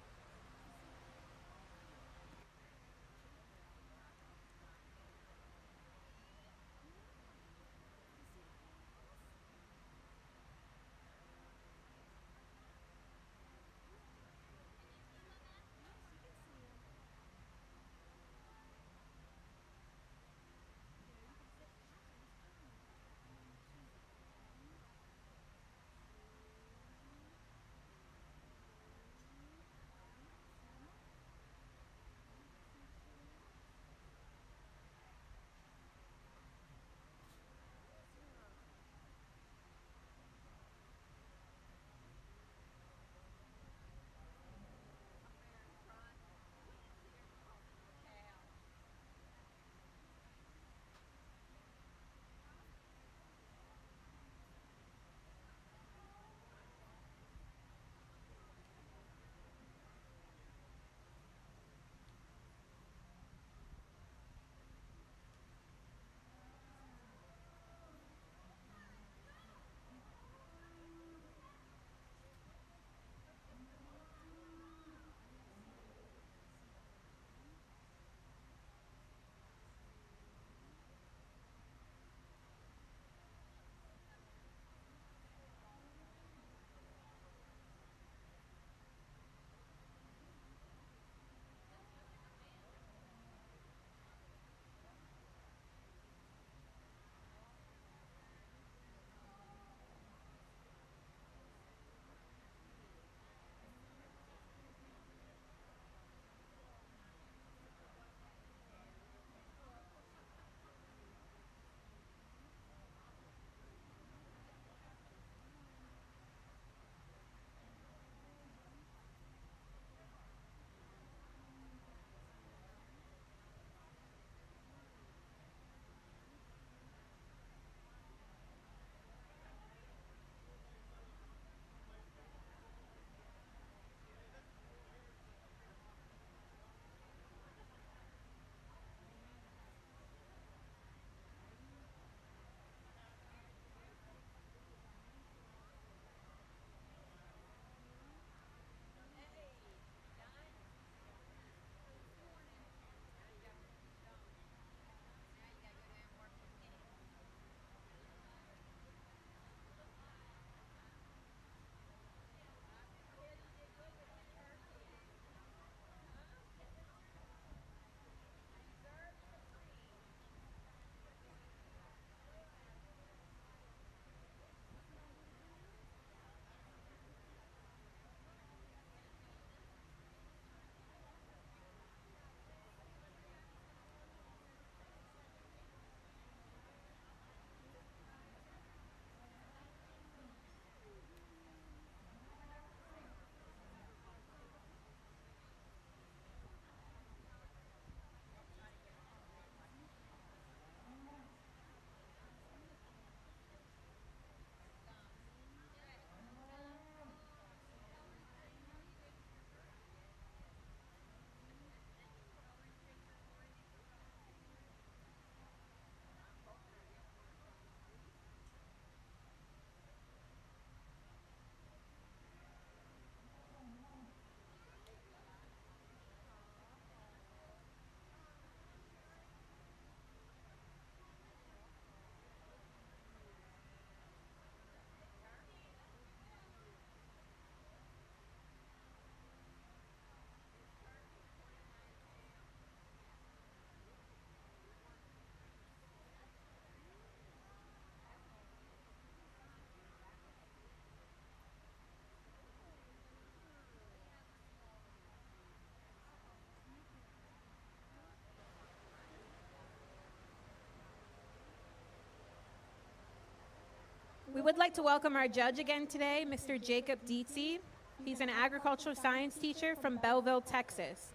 We would like to welcome our judge again today, Mr. Jacob Dietze. He's an agricultural science teacher from Belleville, Texas.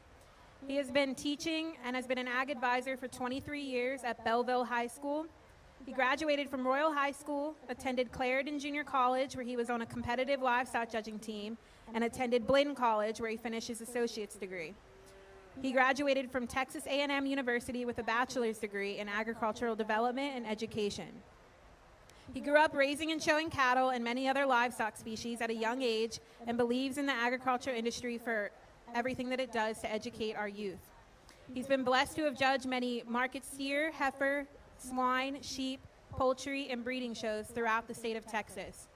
He has been teaching and has been an ag advisor for 23 years at Belleville High School. He graduated from Royal High School, attended Clarendon Junior College, where he was on a competitive livestock judging team, and attended Blinn College, where he finished his associate's degree. He graduated from Texas A&M University with a bachelor's degree in agricultural development and education. He grew up raising and showing cattle and many other livestock species at a young age and believes in the agriculture industry for everything that it does to educate our youth. He's been blessed to have judged many market steer, heifer, swine, sheep, poultry, and breeding shows throughout the state of Texas.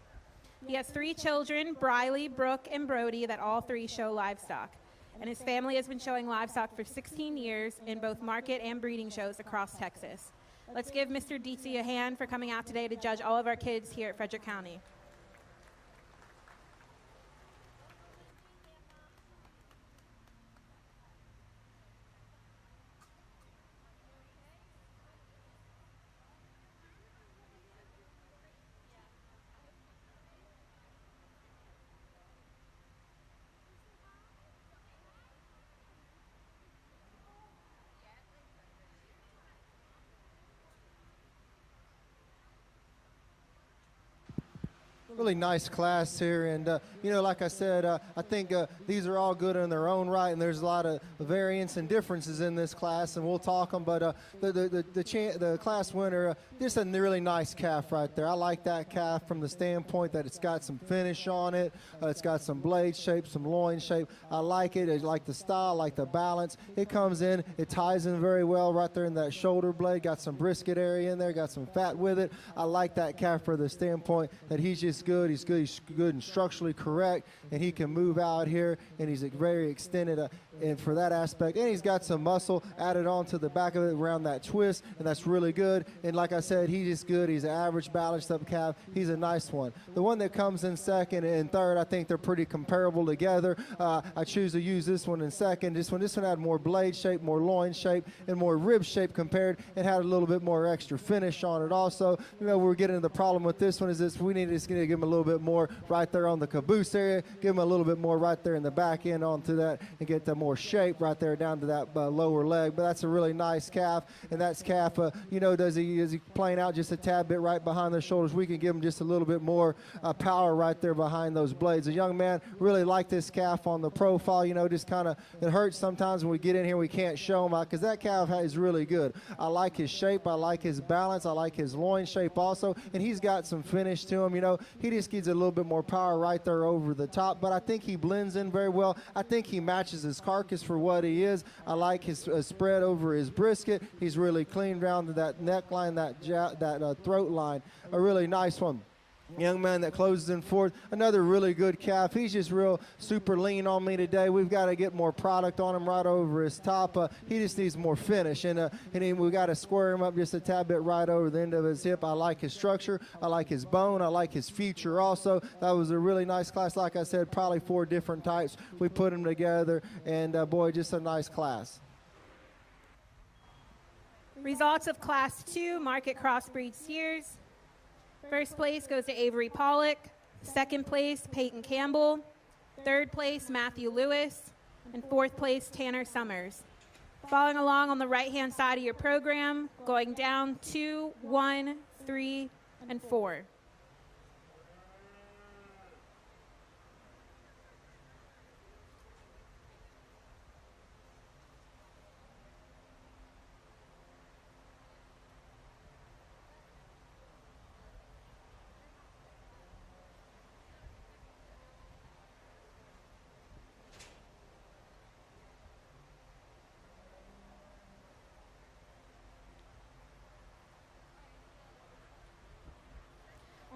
He has 3 children, Briley, Brooke, and Brody, that all 3 show livestock. And his family has been showing livestock for 16 years in both market and breeding shows across Texas. Let's give Mr. Dietze a hand for coming out today to judge all of our kids here at Frederick County. Really nice class here, and like I said, I think these are all good in their own right, and there's a lot of variance and differences in this class, and we'll talk them. But the class winner, just a really nice calf right there. I like that calf from the standpoint that it's got some finish on it. It's got some blade shape, some loin shape. I like it. I like the style, I like the balance. It comes in, it ties in very well right there in that shoulder blade. Got some brisket area in there. Got some fat with it. I like that calf for the standpoint that he's just good. He's good and structurally correct, and he can move out here, and he's very extended and for that aspect. And he's got some muscle added on to the back of it around that twist, and that's really good. And like I said, he's just good. He's an average balanced up calf. He's a nice one. The one that comes in second and third, I think they're pretty comparable together. I choose to use this one in second. This one had more blade shape, more loin shape, and more rib shape compared, and had a little bit more extra finish on it also. We're getting to the problem with this one is this: we need to give him a little bit more right there on the caboose area, give him a little bit more right there in the back end onto that, and get the more shape right there down to that lower leg. But that's a really nice calf, and that's calf, is he playing out just a tad bit right behind the shoulders? We can give him just a little bit more power right there behind those blades. A young man really like this calf on the profile. Just kind of, it hurts sometimes when we get in here we can't show him out because that calf is really good. I like his shape, I like his balance, I like his loin shape also, and he's got some finish to him. He just gives a little bit more power right there over the top, but I think he blends in very well. I think he matches his carcass for what he is. I like his spread over his brisket. He's really clean down to that neckline, that throat line. A really nice one. Young man that closes in fourth, another really good calf. He's just real super lean on me today. We've got to get more product on him right over his top. He just needs more finish, and we got to square him up just a tad bit right over the end of his hip. I like his structure. I like his bone. I like his future also. That was a really nice class. Like I said, probably 4 different types. We put them together, and boy, just a nice class. Results of Class 2 Market Crossbreed Steers. First place goes to Avery Pollock. Second place, Peyton Campbell. Third place, Matthew Lewis. And fourth place, Tanner Summers. Following along on the right-hand side of your program, going down 2, 1, 3, and 4.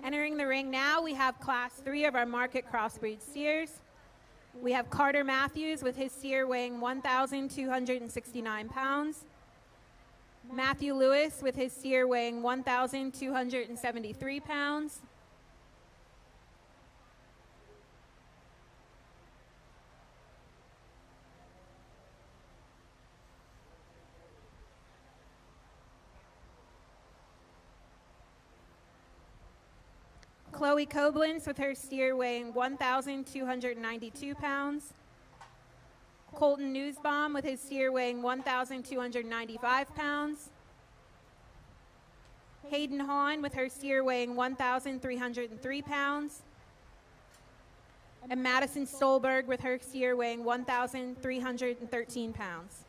Entering the ring now, we have Class 3 of our Market Crossbreed Steers. We have Carter Matthews with his steer weighing 1,269 pounds. Matthew Lewis with his steer weighing 1,273 pounds. Chloe Koblenz with her steer weighing 1,292 pounds. Colton Newsbaum with his steer weighing 1,295 pounds. Hayden Hahn with her steer weighing 1,303 pounds. And Madison Stolberg with her steer weighing 1,313 pounds.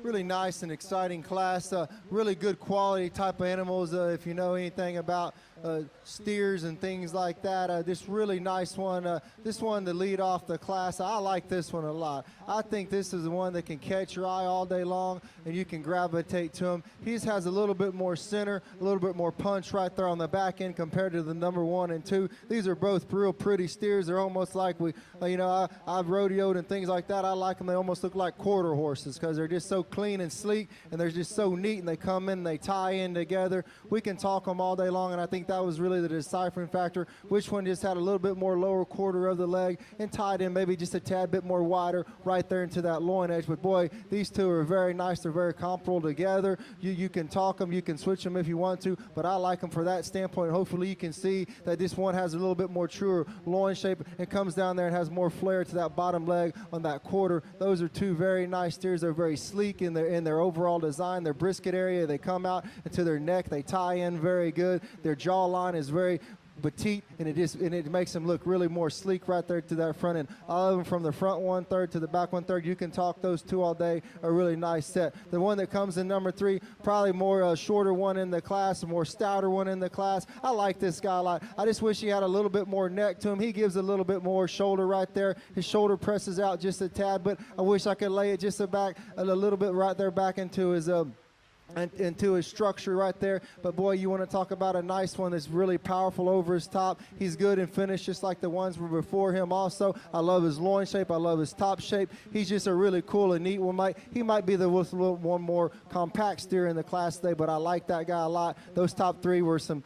really nice and exciting class. Really good quality type of animals. If you know anything about steers and things like that, this really nice one. This one to lead off the class. I like this one a lot. I think this is the one that can catch your eye all day long, and you can gravitate to him. He has a little bit more center, a little bit more punch right there on the back end compared to the number 1 and 2. These are both real pretty steers. They're almost like I've rodeoed and things like that. I like them. They almost look like quarter horses because they're just so clean and sleek, and they're just so neat, and they come in and they tie in together. We can talk them all day long, and I think that was really the deciphering factor. Which one just had a little bit more lower quarter of the leg and tied in maybe just a tad bit more wider right there into that loin edge. But boy, these two are very nice. They're very comparable together. You can talk them, you can switch them if you want to, but I like them for that standpoint. Hopefully you can see that this one has a little bit more truer loin shape and comes down there and has more flair to that bottom leg on that quarter. Those are two very nice steers. They're very sleek in their overall design. Their brisket area, they come out into their neck. They tie in very good. Their jawline is very petite, and it makes them look really more sleek right there to that front end. All of them from the front 1/3 to the back 1/3. You can talk those two all day. A really nice set. The one that comes in number 3, probably more shorter one in the class, a more stouter one in the class. I like this guy a lot. I just wish he had a little bit more neck to him. He gives a little bit more shoulder right there. His shoulder presses out just a tad, but I wish I could lay it just a little bit right there back into his into his structure right there. But boy, you want to talk about a nice one that's really powerful over his top. He's good in finish, just like the ones were before him also. I love his loin shape. I love his top shape. He's just a really cool and neat one. He might be the one more compact steer in the class today, but I like that guy a lot. Those top 3 were some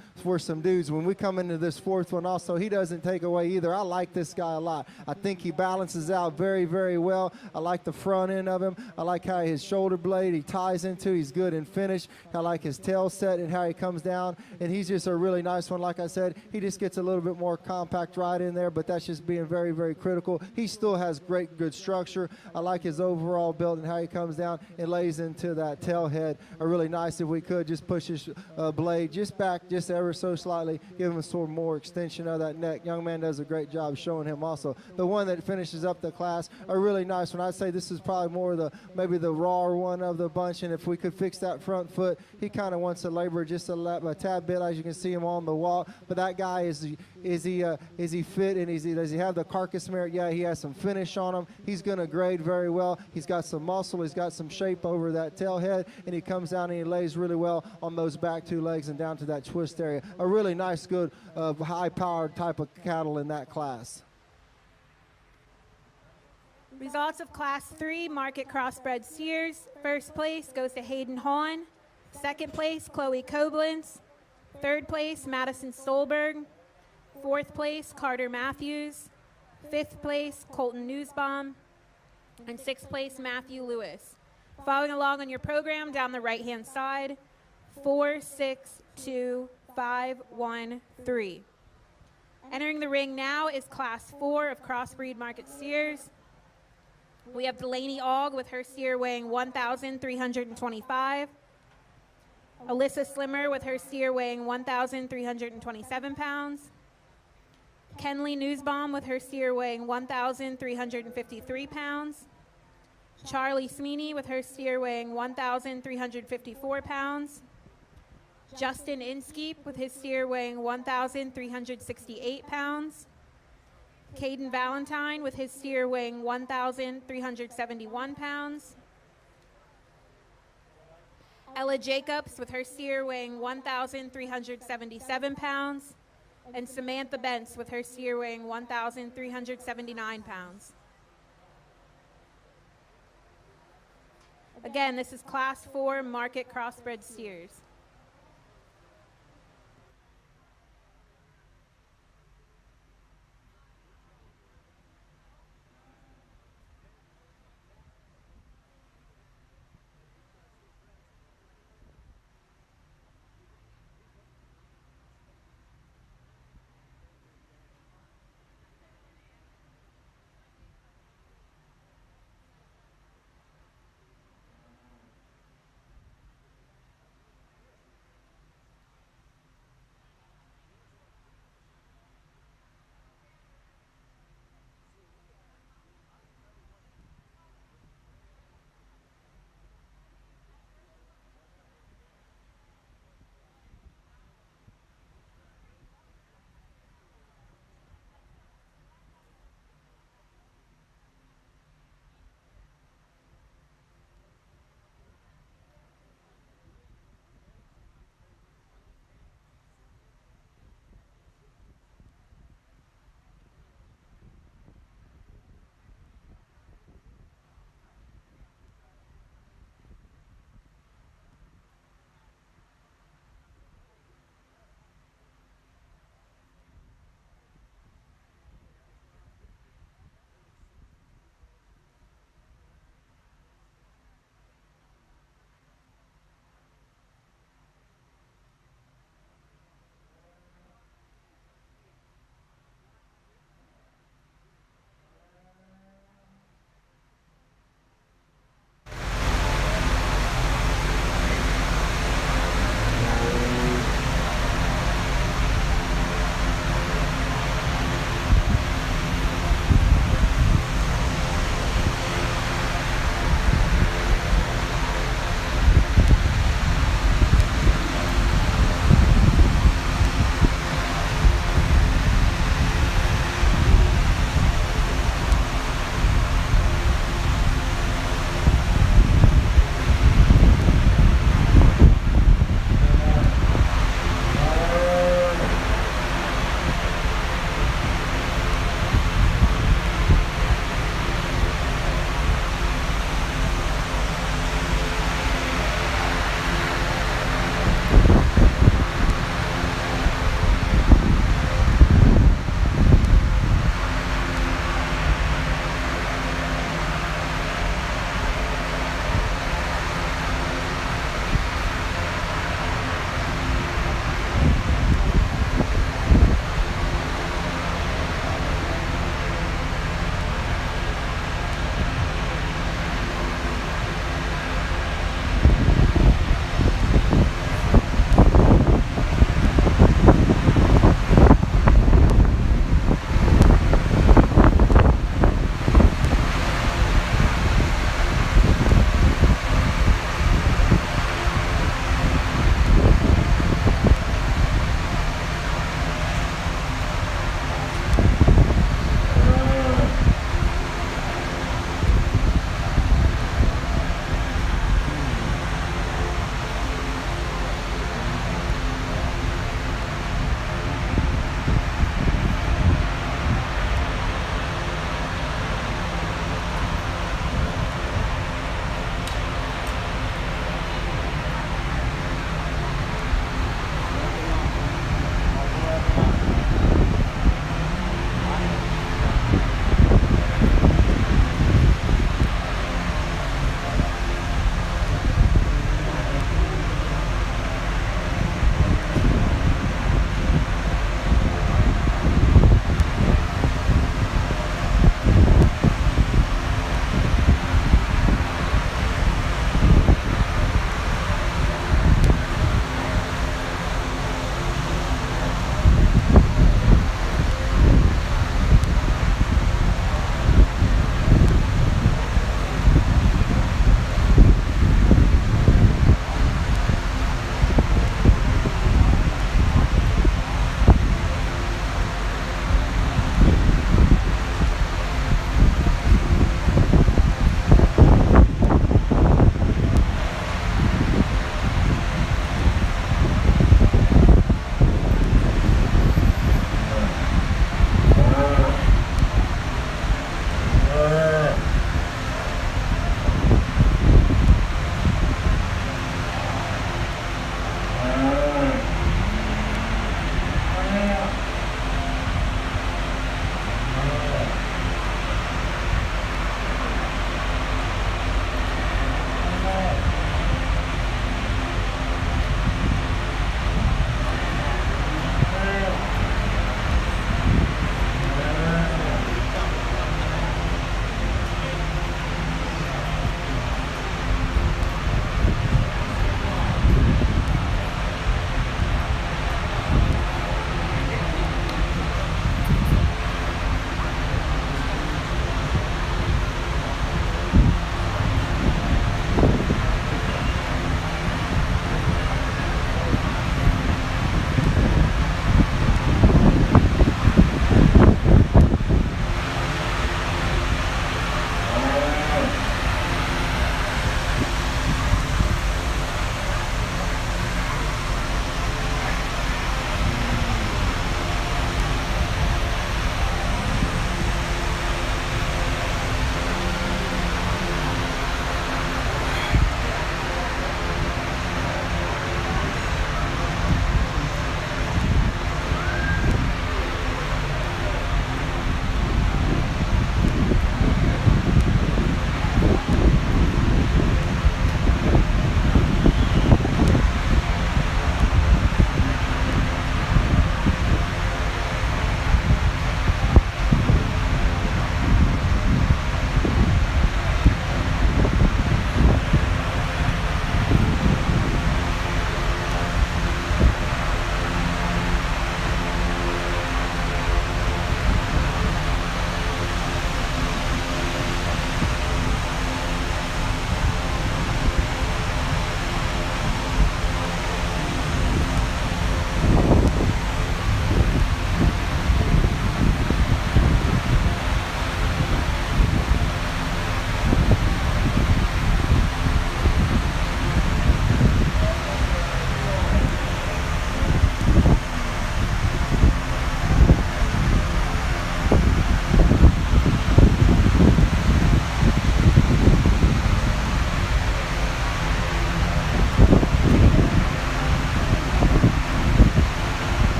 dudes. When we come into this 4th one also, he doesn't take away either. I like this guy a lot. I think he balances out very, very well. I like the front end of him. I like how his shoulder blade he ties into. He's good in finish. I like his tail set and how he comes down, and he's just a really nice one. Like I said, he just gets a little bit more compact right in there, but that's just being very, very critical. He still has good structure. I like his overall build and how he comes down and lays into that tail head. Really nice. If we could just push his blade just back just ever so slightly, give him some more extension of that neck. Young man does a great job showing him also. The one that finishes up the class, a really nice one. I'd say this is probably more maybe the rawer one of the bunch, and if we could fix that front foot, he kind of wants to labor just a tad bit, as you can see him on the wall. But that guy is he fit, and does he have the carcass merit? Yeah, he has some finish on him. He's going to grade very well. He's got some muscle. He's got some shape over that tail head, and he comes down and he lays really well on those back 2 legs and down to that twist area. A really nice, good, high-powered type of cattle in that class. Results of Class 3 Market Crossbred Steers. First place goes to Hayden Hahn. Second place, Chloe Koblenz. Third place, Madison Stolberg. Fourth place, Carter Matthews. Fifth place, Colton Newsbaum. And sixth place, Matthew Lewis. Following along on your program down the right-hand side, 4, 6, 2, 5, 1, 3. Entering the ring now is Class 4 of Crossbreed Market Steers. We have Delaney Aug with her steer weighing 1,325. Alyssa Slimmer with her steer weighing 1,327 pounds. Kenley Newsbaum with her steer weighing 1,353 pounds. Charlie Sweeney with her steer weighing 1,354 pounds. Justin Inskeep with his steer weighing 1,368 pounds. Caden Valentine with his steer weighing 1,371 pounds. Ella Jacobs with her steer weighing 1,377 pounds. And Samantha Bentz with her steer weighing 1,379 pounds. Again, this is Class 4 Market Crossbred Steers.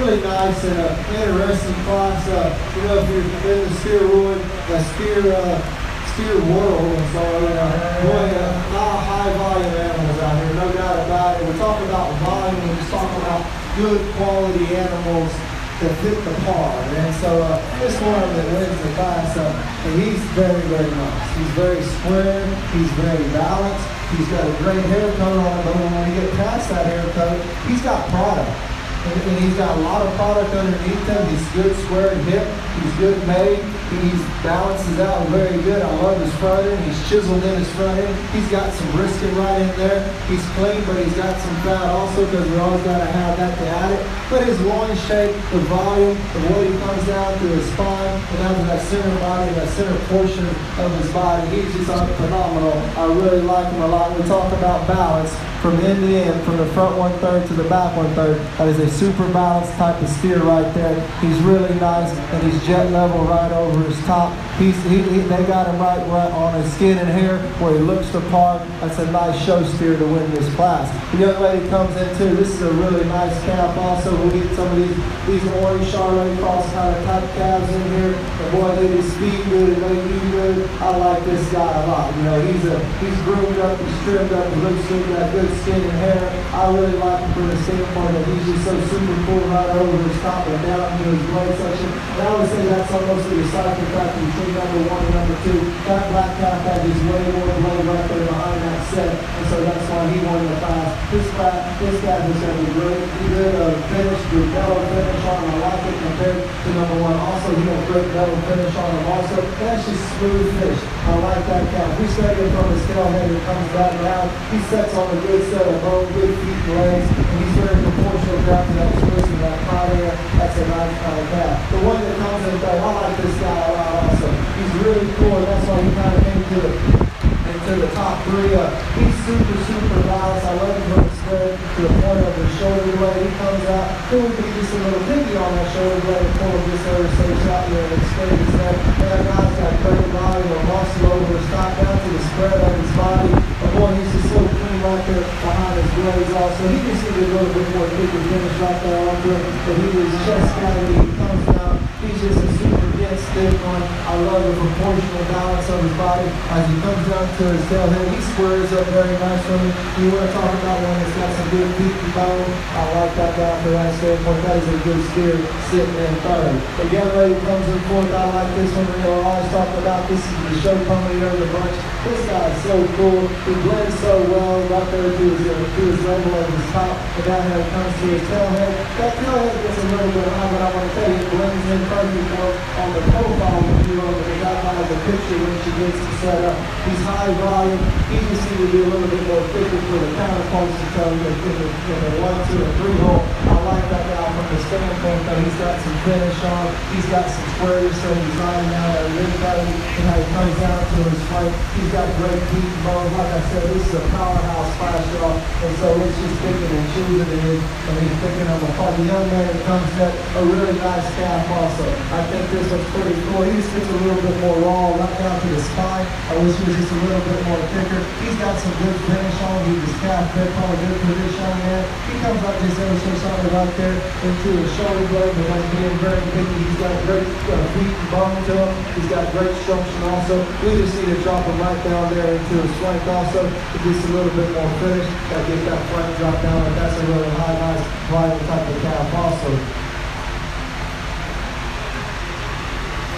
really nice and interesting class. You know, if you're in the steer world, steer world, I'm sorry, boy, a lot of high volume animals out here, no doubt about it. We're talking about volume, we're just talking about good quality animals that fit the par. And so this one that wins the class, and he's very, very nice. He's very square, he's very balanced, he's got a great hair coat on him, but when you get past that hair coat, he's got product. And he's got a lot of product underneath him. He's good square and hip. He's good made. He balances out very good. I love his front end. He's chiseled in his front end. He's got some brisket right in there. He's clean, but he's got some fat also because we always got to have that to add it. But his loin shape, the volume, the way he comes down through his spine, and down to that center body, that center portion of his body, he's just phenomenal. I really like him a lot. We talk about balance from end to end, from the front 1/3 to the back 1/3. That is a super balanced type of steer right there. He's really nice, and he's jet level right over his top. They got him right on his skin and hair where he looks the part. That's a nice show steer to win this class. The young lady comes in too. This is a really nice calf also. We'll get some of these orange Charlotte cross kind of type calves in here. And boy, they just feed good and they eat good. I like this guy a lot. You know, he's groomed up, he's trimmed up, he looks good, got good skin and hair. I really like him from the standpoint that he's just so super cool right over his top and down into his blade section. And I would say that's almost the deciding factor between number 1 and number 2. That black calf had just way more blade right there behind that set, and so that's why he won the class. This guy just had a great finish, good bellow finish on him. I like it compared to number 1. Also, he had a great bellow finish on him also. That's just smooth fish. I like that calf. We study him from his tail head and comes back down. He sets on a good set of bone, good feet and legs, and he's very proportional down to that twist and that hot air. That's a nice kind of calf. The one that comes in there, I like this guy a lot also. He's really cool, and that's why he kind of came into the top 3. He's super balanced. I love him from the spread to the point of his shoulder blade. He comes out, he would be just a little picky on that shoulder blade and pull him just over so he's out there and extend his neck. And that guy's got great volume of muscle over his top down to the spread of his body. But boy, he's just so clean right there behind his blades also. He just needed a little bit more thicker finish right there on him. But he was chest cavity, he comes down. He's just a super dense, thick one. I love the proportional balance of his body. As he comes down to his tail head, he squares up very nice for me. You want to talk about one that's got some good feet and bone? I like that guy for that standpoint. That is a good steer sitting in 3rd. The young lady comes in 4th. I like this one. We're always talking about this is the show pony of the bunch. This guy is so cool. He blends so well right there to his level of his top. And down here it comes to his tail head. That tail head gets a little bit high, but I want to tell you, it blends in perfect on the profile when you know the guy has a picture when she gets it set up. He's high volume. He just needs to be a little bit more thicker for the counterparts to tell you in the 1, 2, and 3 hole. I like that guy from the standpoint that he's got some finish on. He's got some squares, so he's riding out at rig cutting, and how he comes down to his flank. He's got great feet and bones. Like I said, this is a powerhouse class, y'all. And so it's just picking and choosing and he's picking them apart. The young man comes at a really nice calf also. I think this one's pretty cool. He just gets a little bit more raw right down to the spine. I wish he was just a little bit more thicker. He's got some good finish on him. He's calf grip on a good position on there. He comes up just illustrates on it right there into his shoulder blade, but like being very picky. He's got great feet and bone to him. He's got great structure also. We just need to drop him right down there into his flank also to get a little bit more finish. Gotta get that flank drop down, and that's a really high, nice, volume type of calf also.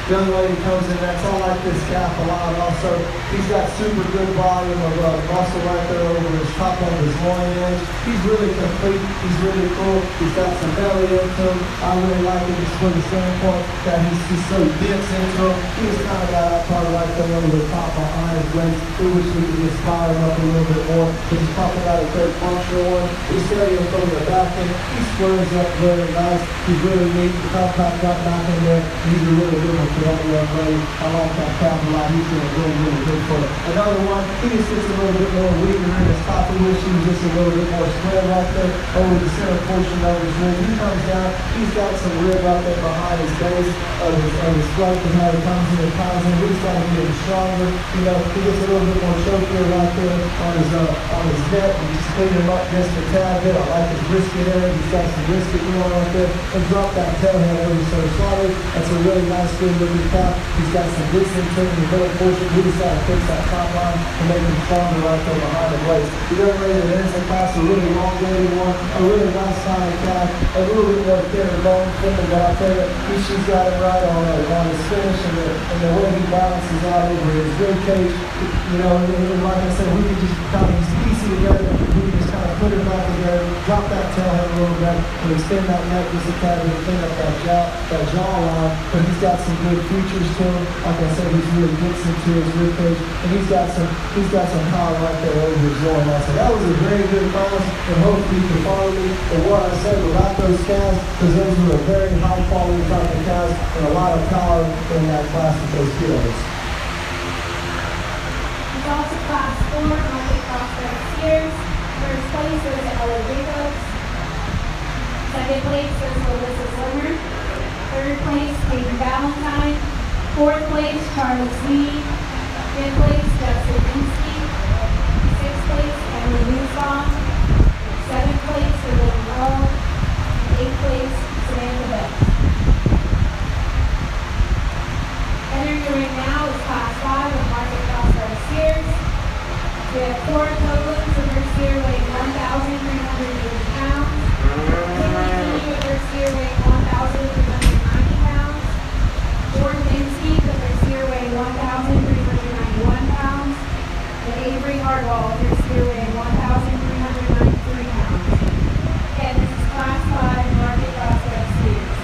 Young lady comes in next. I like this calf a lot also. He's got super good volume of muscle right there over his top of his loin edge. He's really complete. He's really cool. He's got some belly into him. I really like it just from the standpoint that he's just so dense into him. He just kind of got that part right there over the top behind his legs. We wish we could just fire him up a little bit more. But he's talking about a great functional one. He's steady him from the back end. He squares up very nice. He's really neat. The top got back in there. He's a really good one. For that young lady. I like that calf a lot. He's doing really good for it. Another one, he just gets a little bit more weaker in his top. He wish he was just a little bit more spread right there over the center portion of his rib. He comes down, he's got some rib out there behind his base of his flank, and how he comes in and he's trying to get him stronger. You know, he gets a little bit more choke here right there on his neck and just clean him up just a tad bit. I like his brisket area. He's got some brisket going on there. And drop that tail head over so slowly. That's a really nice, good looking cow. He's got some wisdom trim in the middle portion. We decided to fix that top line and make him stronger right there behind the blades. He's getting ready to rinse the class, a really long-dated one, a really nice side calf, a little bit more thinner bone thinner, but I'll tell you, she's got it right on his finish and the way he balances out over his rib cage. You know, and like I said, we can just kind of piece it together. We can just kind of put it back together, drop that tail head a little bit, and extend that neck just a tad bit, clean up that jawline. But he's got some good features to him. Like I said, he's really gets into his rib cage, and he's got some power right there over his jawline. So that was a very good class, and hopefully you can follow me in what I said about those cows, because those were a very high quality type of cows and a lot of power in that class with those kiddos. It's also class 4, Market Crossbred Steers. First place goes to Ella Jacobs. Second place goes to Alyssa Slimmer. Third place, Hayden Valentine. Fourth place, Charlie Sweeney. Fifth place, Justin Minsky. Sixth place, Emily Newsbaum. Seventh place, Elaine Lowe. Eighth place, Samantha Beck. Entering the ring now is class 5 of Market Crossbred Steers. We have 4 Toglins with her steer weighing 1,380 pounds. Kimberly with her steer weighing 1,390 pounds. Jordan Minsky with her steer weighing 1,391 pounds. And Avery Hardwall with her steer weighing 1,393 pounds. Again, this is class 5 Market Crossbred Steers.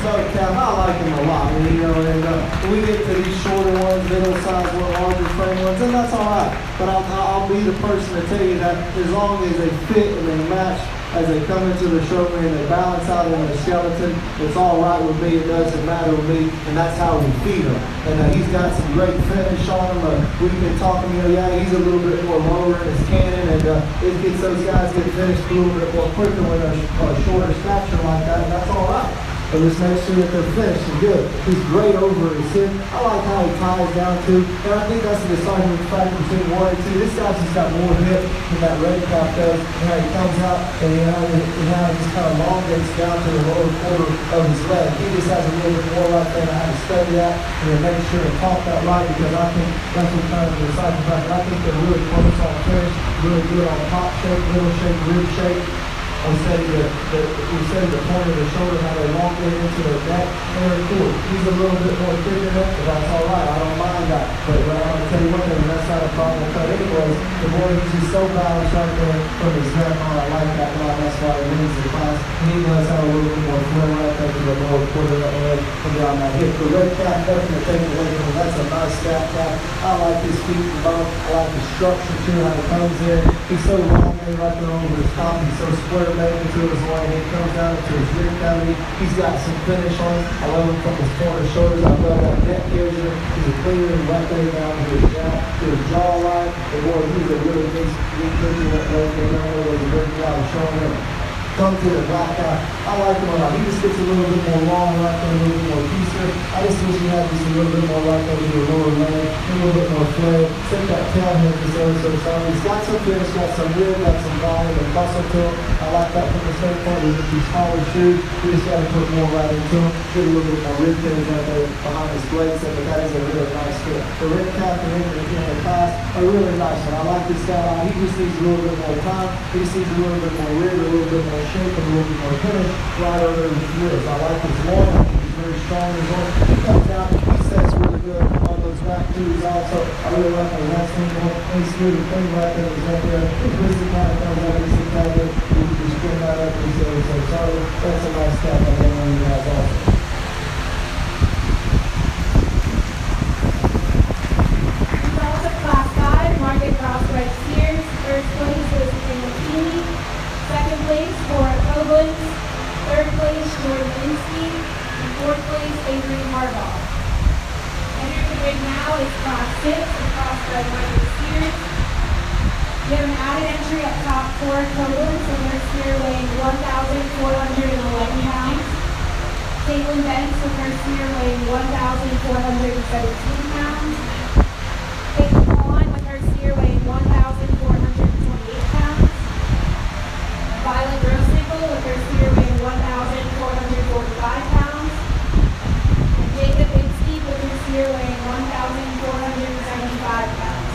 stud calf. I like him a lot, and when we get to these shorter ones, middle-sized ones, larger frame ones, and that's all right. But I'll be the person to tell you that as long as they fit and they match as they come into the showroom and they balance out in the skeleton, it's all right with me. It doesn't matter with me, and that's how we feed him. And he's got some great finish on him. We can talk him, he's a little bit more lower in his cannon, and it gets those guys get finished a little bit more quicker when they're shorter stature like that, and that's all right. But just make sure that they're finished and good. He's great over his hip. I like how he ties down too. And I think that's the deciding factor between 1 and 2. This guy's just got more hip than that red cap does. And how he comes out and how he just kind of elongates down to the lower quarter of his leg. He just has a little bit more right there. And I had to study that and make sure to talk that right, because I think that's what kind of the deciding factor. I think they're really close on finish, really good on top shape, middle shape, rib shape. We studied the point of the shoulder, how they elongate into their neck. Very cool. He's a little bit more thicker than that, but that's all right. I don't mind that. But I'm going to tell you one thing, that's not a problem to cut anyways. The boy, he's just so balanced right there from his neck on. I like that line. That's why he wins the class. And he does have a little bit more flow right there to the lower quarter of the leg and down that hip. The red cap, nothing to take away from him. That's a nice scat cap. I like his feet and bone. I like the structure too, how he comes in. He's so long right there over his top. He's so square leg into his line. He comes down into his rib cavity. He's got some finish on him. I love him from his corner shoulders. I love that neck here. He's a clear right there down to his jawline. And boy, he's a really nice picture that right there. I know there's a great job of showing him. Come to the black eye. I like him a lot. He just gets a little bit more long right there, a little bit more piecer. I just wish he had just a little bit more right there to the lower leg, a little bit more flair. Set that tail head just ever so slightly. He's got some finish, got some rib, got some volume and muscle to him. I like that from the standpoint of these smaller shoes. We just got to put more right into him. Get a little bit more rib finish right there behind his blade. So that is a really nice fit. The red cap and in the class are really nice. And I like this guy. He just needs a little bit more time. He just needs a little bit more rib, a little bit more shape, and a little bit more finish right over his ribs. I like his loin. He's very strong as well. He comes down, he sets really good on those back twos also. I really like the last thing going. He's good and clean right there. He's up there. His wrist kind of comes up. He's kind of you can spin that up. He's so sorry. That's a nice step I think he has also. Class 5, Market Crossbred Steers. First place was Timothy. Second place for Koblenz. Third place Jordan Linsky. And fourth place Adrian Harbaugh. Entering the ring now is Class 6, the Crossbred Market Steers. We have an added entry up top for Koblenz, and their steer weighing 1,411 pounds. Caitlin Benz with her steer weighing 1,417 pounds. With her steer weighing 1,428 pounds. Violet Rosenthal with her steer weighing 1,445 pounds. And Jacob Insky with her steer weighing 1,475 pounds.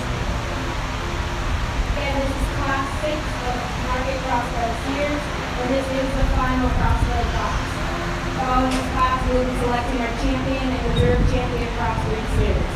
Again, this is Class 6 of Market Crossbred Steers, where this is the final Crossbred class. Following this class, we will be selecting our champion and reserve champion Crossbred Steers.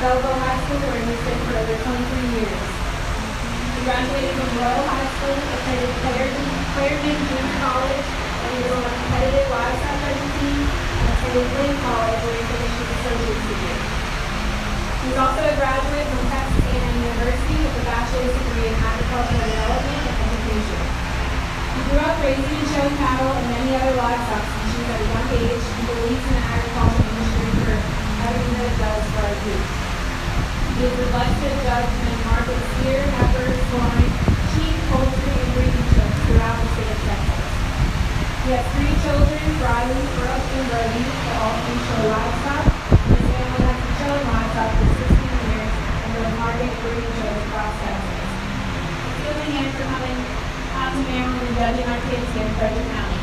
Belleville High School, where he spent for over 23 years. He graduated from Royal High School, attended Clarendon Junior College, and he was on a competitive livestock racing team, and attended Lynn College, where he finished his associate's degree. He was also a graduate from Texas A&M University with a bachelor's degree in agricultural development and education. He grew up raising and showing cattle and many other livestock species at a young age and believes in the agricultural industry for everything that it does for our youth. He is the blessed judge in market steer, heifer, swine, sheep, poultry, and breeding chicks throughout the state of Texas. He has 3 children, Riley, Brooke, and Brody, that all three show livestock. His family has been showing livestock for 16 years and does market breeding shows across Texas. Give a hand for coming out to Maryland and judging our kids here in Frederick County.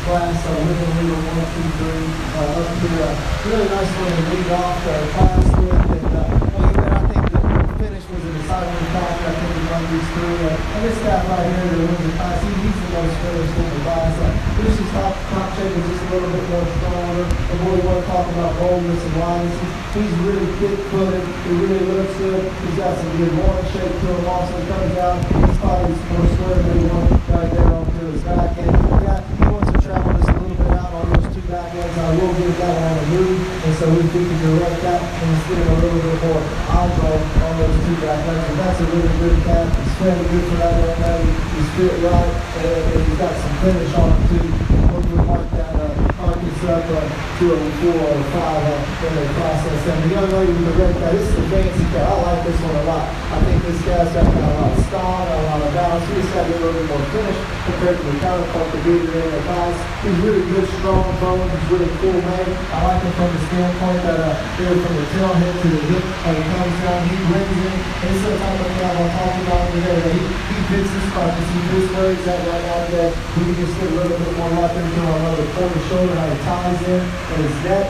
Class, Living Leader 1, 2, 3, up here. Really nice one to lead off the class with. And I think the finish was a deciding factor. I think we run these through. And this guy right here that wins the class, he's the most finished in the class. This is top shape is just a little bit more stronger. And we want to talk about boldness and lines. He's really thick-footed. He really looks good. He's got some good morning shape to him. Also comes out. His body's more square than he wants right there onto his back end. He wants to travel just a little bit out on those 2 back ends. I will get that on the move, and so we can direct that and just get a little bit more eyebrow on those 2 back ends. And that's a really good calf. He's fairly good for that right now. He's fit right, and he's got some finish on him too. Hopefully mark this up to a 4 or 5 in the process. And the young lady with the red cow, this is a fancy cow. I like this one a lot. I think this guy's got a lot of style, got a lot of balance. He just got to get a little bit more finish compared to the counterpart that did in the class. He's really good, strong bone. He's really cool made. I like him from the standpoint that from the tail head to the hip, he comes down, he brings in. And this is the type of guy I'm talking about today. That he fits his carcass. He fits where he's at right now today. We can just get a little bit more luck into him on the corner shoulder, how he ties in, and his neck.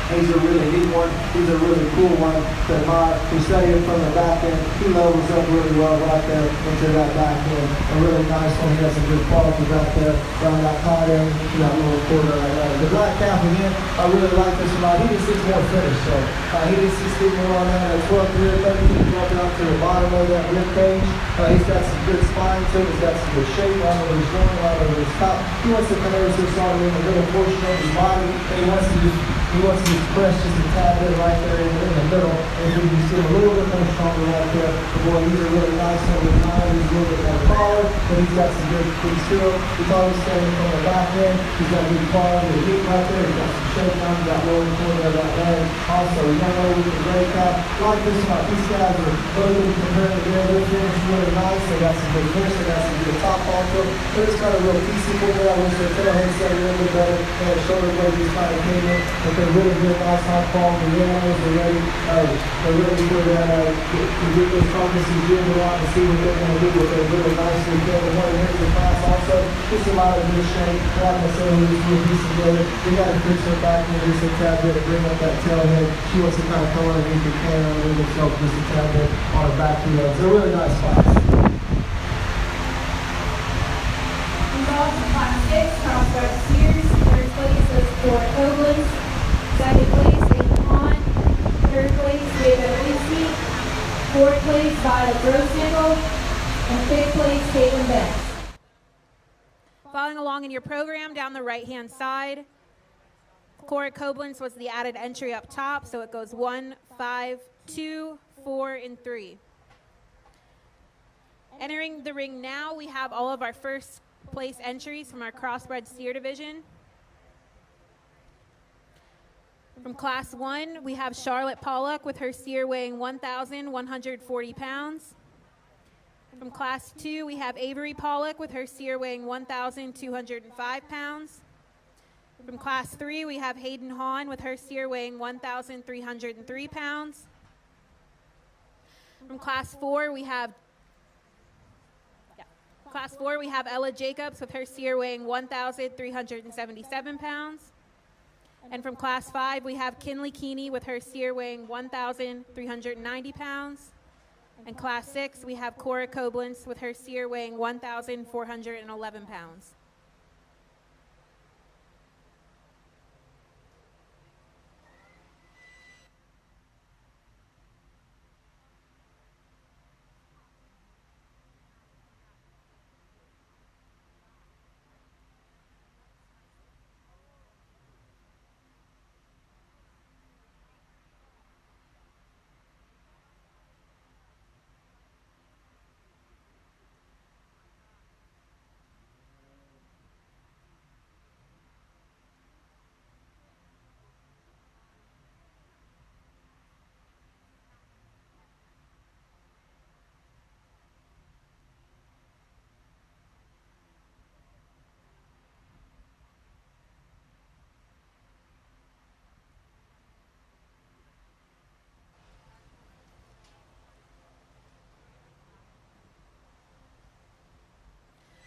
He's a really neat one. He's a really cool one to admire. We study him from the back end. He levels up really well right there into that back end. A really nice one. He got some good quality back there around that high end. That little quarter right there. The black calf again, I really like this one. He just gets more finish. So he just gets more on that. 12 here, 13, dropping up to the bottom of that rib cage. He's got some good spine to him. He's got some good shape right over his groin, right over his top. He wants to come over to start in the middle portion of his body. And he wants to just press just a tad bit right there in the middle. And you can see a little bit more stronger right there. The boy, he's a really nice one with time. He's a little bit more taller, but he's got some good skill. He's always standing from the back end. He's got good quality of heat right there. He's got some shape down. He's got lower corner of that leg. Also, he's young over with the great cap. Like this one, these guys are both compared to the other finish really nice. They got some good finish. They got some good top also. But it's kind of real peaceable there. I wish their tailhead set a little bit better. And their shoulder blades just kind of came in. But they're really good, nice high quality animals. They're ready for that to get those carcasses in around to see what they're going to do with their really nicely built. One of the class also, just a lot of good shape. Like I said, we just piece together. We got to fix her back in just a tad bit to bring up that tail head. She wants to kind of come underneath the cannon and leave herself just a tad bit on her back two legs. They're really nice class. Involved in Class 6, Crossbred Steers. Third place is for Oaklands. Second place, Aiden Pond. Third place, David Lacey. Fourth place, Violet Grosnickel. And fifth place, Caitlin Betts. Following along in your program, down the right-hand side, Cora Koblenz was the added entry up top, so it goes 1, 5, 2, 4, and 3. Entering the ring now, we have all of our first place entries from our Crossbred Steer division. From Class 1, we have Charlotte Pollock with her steer weighing 1,140 pounds. From Class 2, we have Avery Pollock with her steer weighing 1,205 pounds. From Class 3, we have Hayden Hahn with her steer weighing 1,303 pounds. From Class 4, we have Ella Jacobs with her steer weighing 1,377 pounds. And from Class 5, we have Kinley Keeney with her steer weighing 1,390 pounds. And Class 6, we have Cora Koblenz with her steer weighing 1,411 pounds.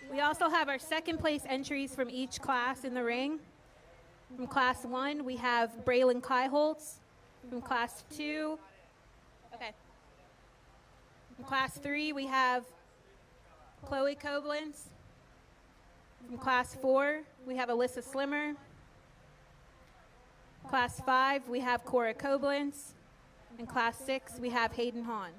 We also have our second place entries from each class in the ring. From Class 1, we have Braylon Kaiholtz. From Class 2, From Class 3, we have Chloe Koblenz. From Class 4, we have Alyssa Slimmer. Class 5, we have Cora Koblenz. In Class 6, we have Hayden Hahn.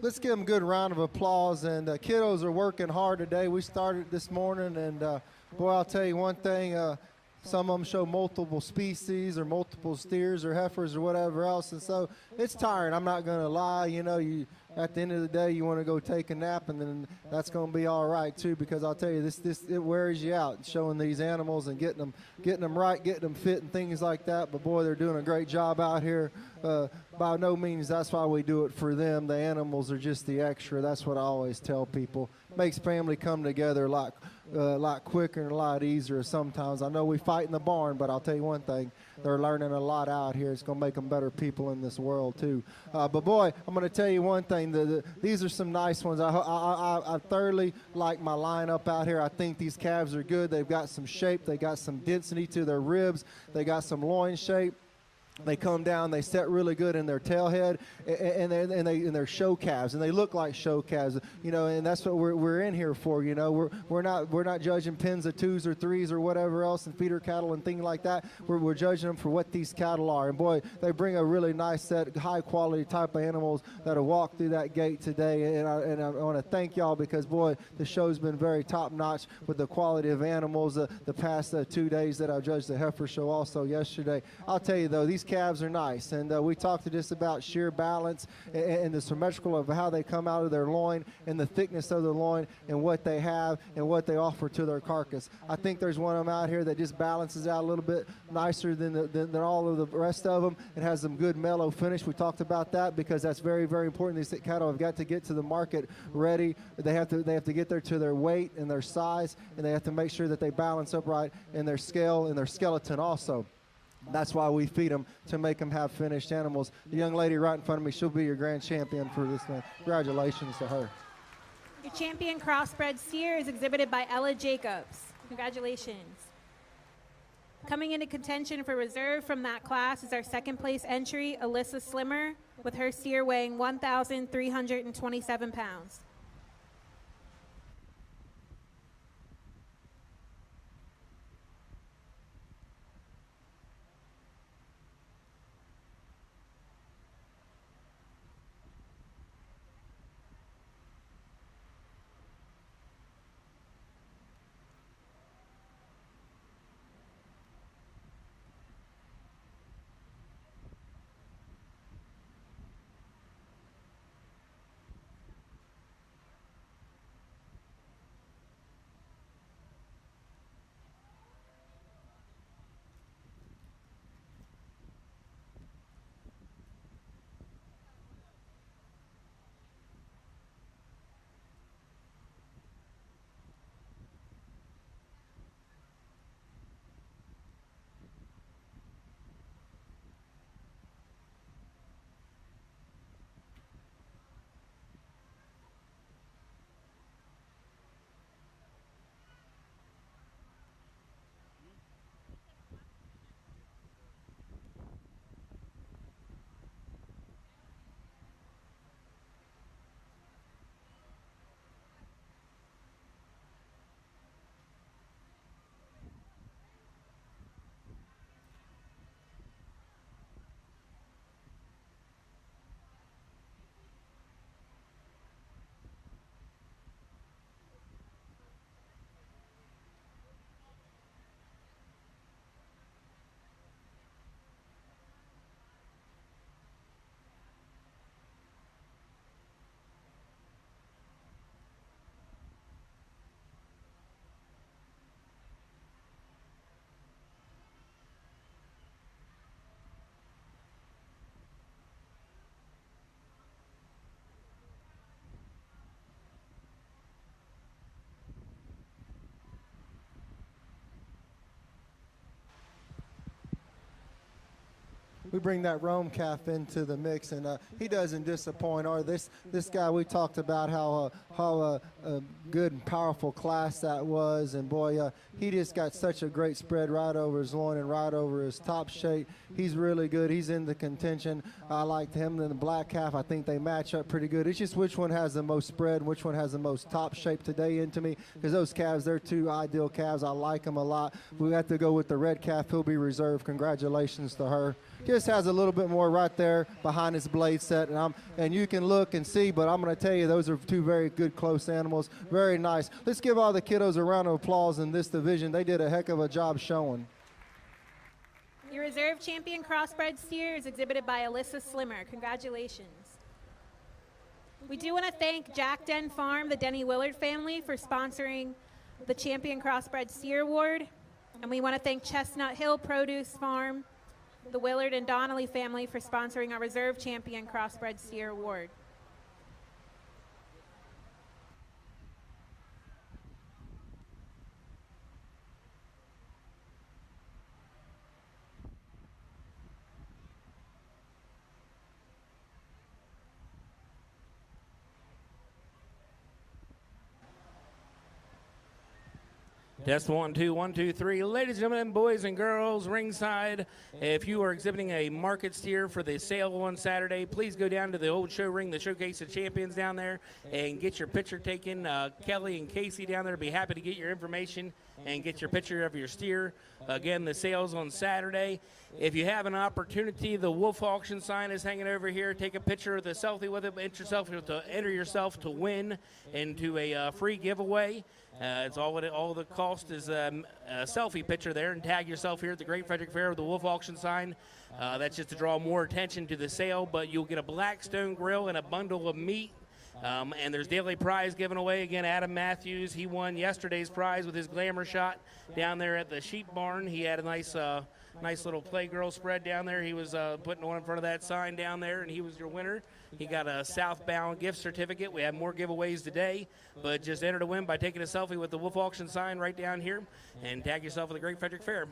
let's give them a good round of applause. And kiddos are working hard today. We started this morning, and boy, I'll tell you one thing. Some of them show multiple species or multiple steers or heifers or whatever else, and so it's tiring. I'm not going to lie. You know, at the end of the day, you want to go take a nap, and then that's going to be all right too. Because I'll tell you, it wears you out showing these animals and getting them right, getting them fit, and things like that. But boy, they're doing a great job out here. By no means, that's why we do it for them. The animals are just the extra. That's what I always tell people. Makes family come together a lot quicker and a lot easier sometimes. I know we fight in the barn, but I'll tell you one thing, they're learning a lot out here. It's going to make them better people in this world too. But boy, I'm going to tell you one thing. These are some nice ones. I thoroughly like my lineup out here. I think these calves are good. They've got some shape. They got some density to their ribs. They got some loin shape. They come down, they set really good in their tail head, and they're show calves, and they look like show calves, you know, and that's what we're in here for, you know. We're not judging pens of 2s or 3s or whatever else and feeder cattle and things like that. We're judging them for what these cattle are, and boy, they bring a really nice set, high quality type of animals that'll walk through that gate today, and I want to thank y'all because boy, the show's been very top notch with the quality of animals. The past 2 days that I judged the heifer show also yesterday. I'll tell you though, these calves are nice, and we talked just about sheer balance and the symmetrical of how they come out of their loin and the thickness of the loin and what they have and what they offer to their carcass. I think there's one of them out here that just balances out a little bit nicer than all of the rest of them. It has some good mellow finish. We talked about that because that's very, very important. These cattle have got to get to the market ready. They have to get there to their weight and their size, and they have to make sure that they balance upright in their scale and their skeleton also. That's why we feed them, to make them have finished animals. The young lady right in front of me, she'll be your grand champion for this one. Congratulations to her. Your champion crossbred steer is exhibited by Ella Jacobs. Congratulations. Coming into contention for reserve from that class is our second place entry, Alyssa Slimmer, with her steer weighing 1,327 pounds. we bring that roam calf into the mix, and he doesn't disappoint. Or this guy, we talked about how a good and powerful class that was. And boy, he just got such a great spread right over his loin and right over his top shape. He's really good. He's in the contention. I liked him in the black calf. I think they match up pretty good. It's just which one has the most spread and which one has the most top shape today into me, because those calves, they're two ideal calves. I like them a lot. We have to go with the red calf. He'll be reserved. Congratulations to her. Just has a little bit more right there behind his blade set, and you can look and see, but I'm going to tell you, those are two very good close animals. Very nice. Let's give all the kiddos a round of applause in this division. They did a heck of a job showing. Your reserve champion crossbred steer is exhibited by Alyssa Slimmer. Congratulations. We do want to thank Jack Den Farm, the Denny Willard family, for sponsoring the Champion Crossbred Steer Award. And we want to thank Chestnut Hill Produce Farm, the Willard and Donnelly family, for sponsoring our Reserve Champion Crossbred Steer Award. Test 1, 2, 1, 2, 3. Ladies and gentlemen, boys and girls, ringside, if you are exhibiting a market steer for the sale on Saturday, please go down to the old show ring, the Showcase of Champions down there, and get your picture taken. Kelly and Casey down there will be happy to get your information and get your picture of your steer. Again, the sale's on Saturday. If you have an opportunity, the Wolf Auction sign is hanging over here. Take a picture of the selfie with it. Enter yourself to win into a free giveaway. It's all the cost is a selfie picture there, and tag yourself here at the Great Frederick Fair with the Wolf Auction sign. That's just to draw more attention to the sale, but you'll get a Blackstone grill and a bundle of meat. And there's daily prize given away. Again, Adam Matthews, he won yesterday's prize with his glamour shot down there at the sheep barn. He had a nice little Playgirl spread down there. He was putting one in front of that sign down there, and he was your winner. He got a southbound gift certificate. We have more giveaways today, but just enter to win by taking a selfie with the Wolf Auction sign right down here and tag yourself at the Great Frederick Fair.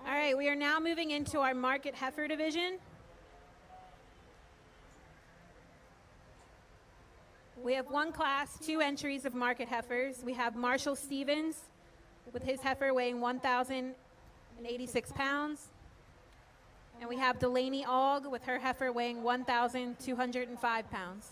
All right, we are now moving into our market heifer division. We have one class, 2 entries of market heifers. We have Marshall Stevens with his heifer weighing 1,086 pounds. And we have Delaney Aug with her heifer weighing 1,205 pounds.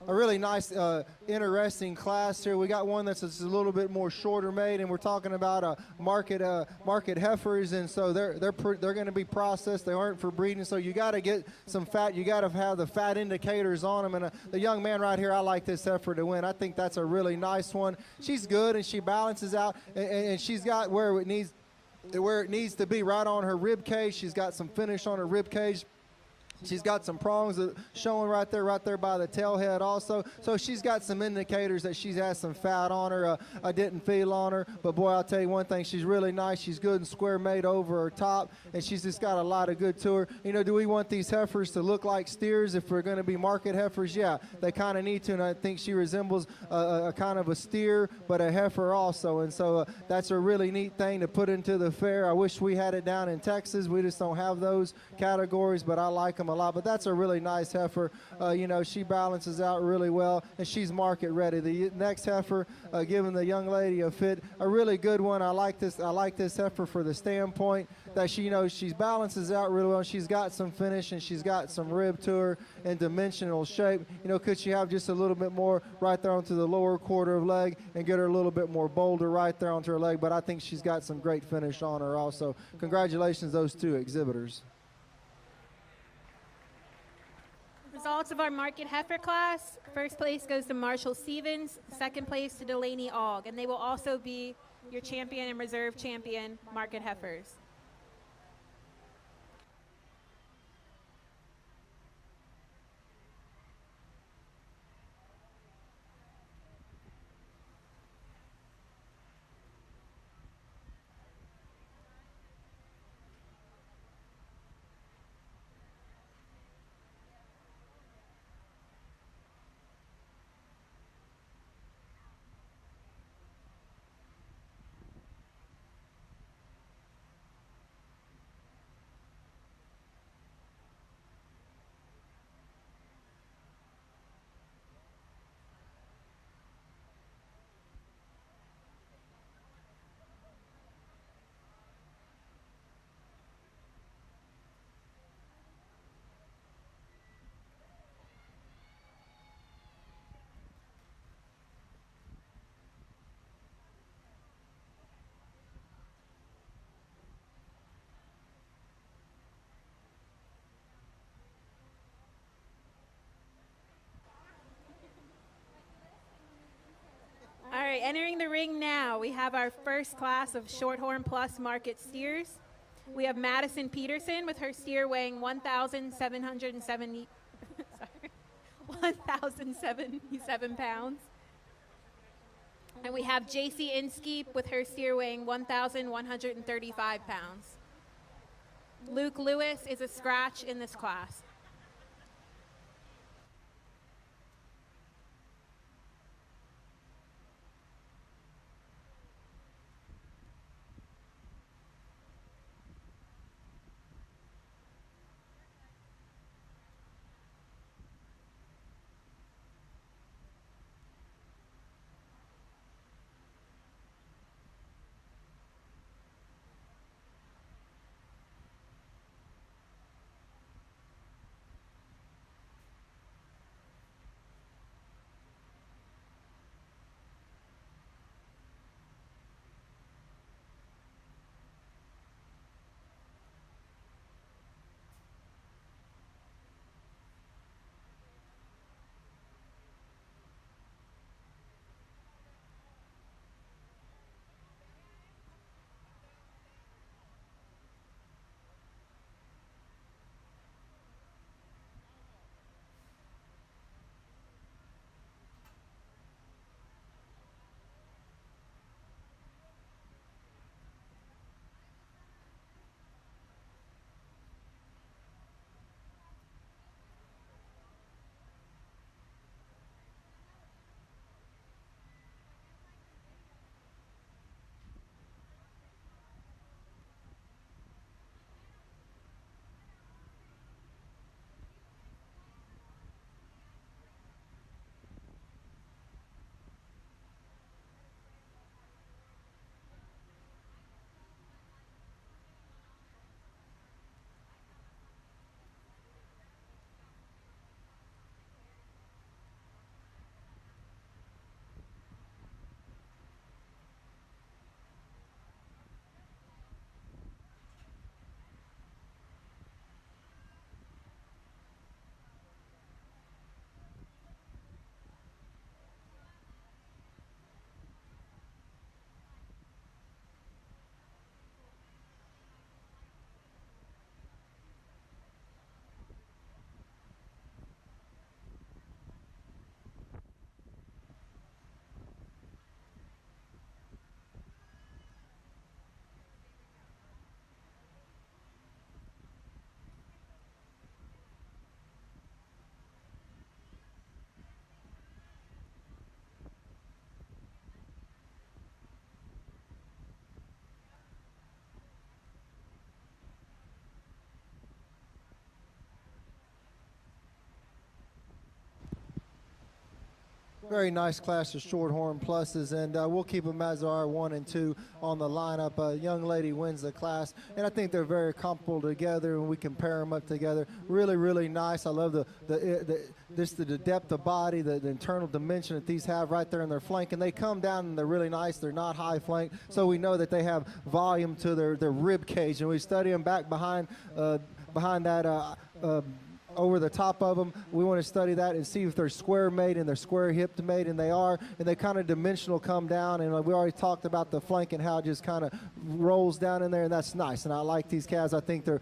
a really nice, interesting class here. We got one that's a little bit more shorter made, and we're talking about market heifers, and so they're going to be processed. They aren't for breeding, so you got to get some fat. You got to have the fat indicators on them. And the young man right here, I like this heifer to win. I think that's a really nice one. She's good, and she balances out, and she's got where it needs to be, right on her rib cage. She's got some finish on her rib cage. She's got some prongs showing right there by the tail head also. So she's got some indicators that she has some fat on her. I didn't feel on her. But, boy, I'll tell you one thing. She's really nice. She's good and square made over her top, and she's just got a lot of good to her. You know, do we want these heifers to look like steers if we're going to be market heifers? Yeah, they kind of need to, and I think she resembles a kind of a steer, but a heifer also. And so that's a really neat thing to put into the fair. I wish we had it down in Texas. We just don't have those categories, but I like them a lot. But that's a really nice heifer. You know, she balances out really well, and she's market ready. The next heifer, giving the young lady a fit, a really good one. I like this heifer for the standpoint that she, you know, she balances out really well. She's got some finish, and she's got some rib to her and dimensional shape. You know, could she have just a little bit more right there onto the lower quarter of leg and get her a little bit more bolder right there onto her leg? But I think she's got some great finish on her also. Congratulations, those two exhibitors. Results of our market heifer class. First place goes to Marshall Stevens. Second place to Delaney Aug. And they will also be your champion and reserve champion market heifers. All right, entering the ring now, we have our first class of Shorthorn Plus market steers. We have Madison Peterson with her steer weighing 1,077 pounds. And we have JC Inskeep with her steer weighing 1,135 pounds. Luke Lewis is a scratch in this class. Very nice class of Shorthorn pluses, and we'll keep them as our 1 and 2 on the lineup. A young lady wins the class, and I think they're very comparable together, and we can pair them up together. Really, really nice. I love the depth of body, the internal dimension that these have right there in their flank, and they come down and they're really nice. They're not high flank, so we know that they have volume to their rib cage, and we study them back behind that. Over the top of them, we want to study that and see if they're square made and they're square hipped made, and they are, and they kind of dimensional come down, and we already talked about the flank and how it just kind of rolls down in there, and that's nice. And I like these calves. I think they're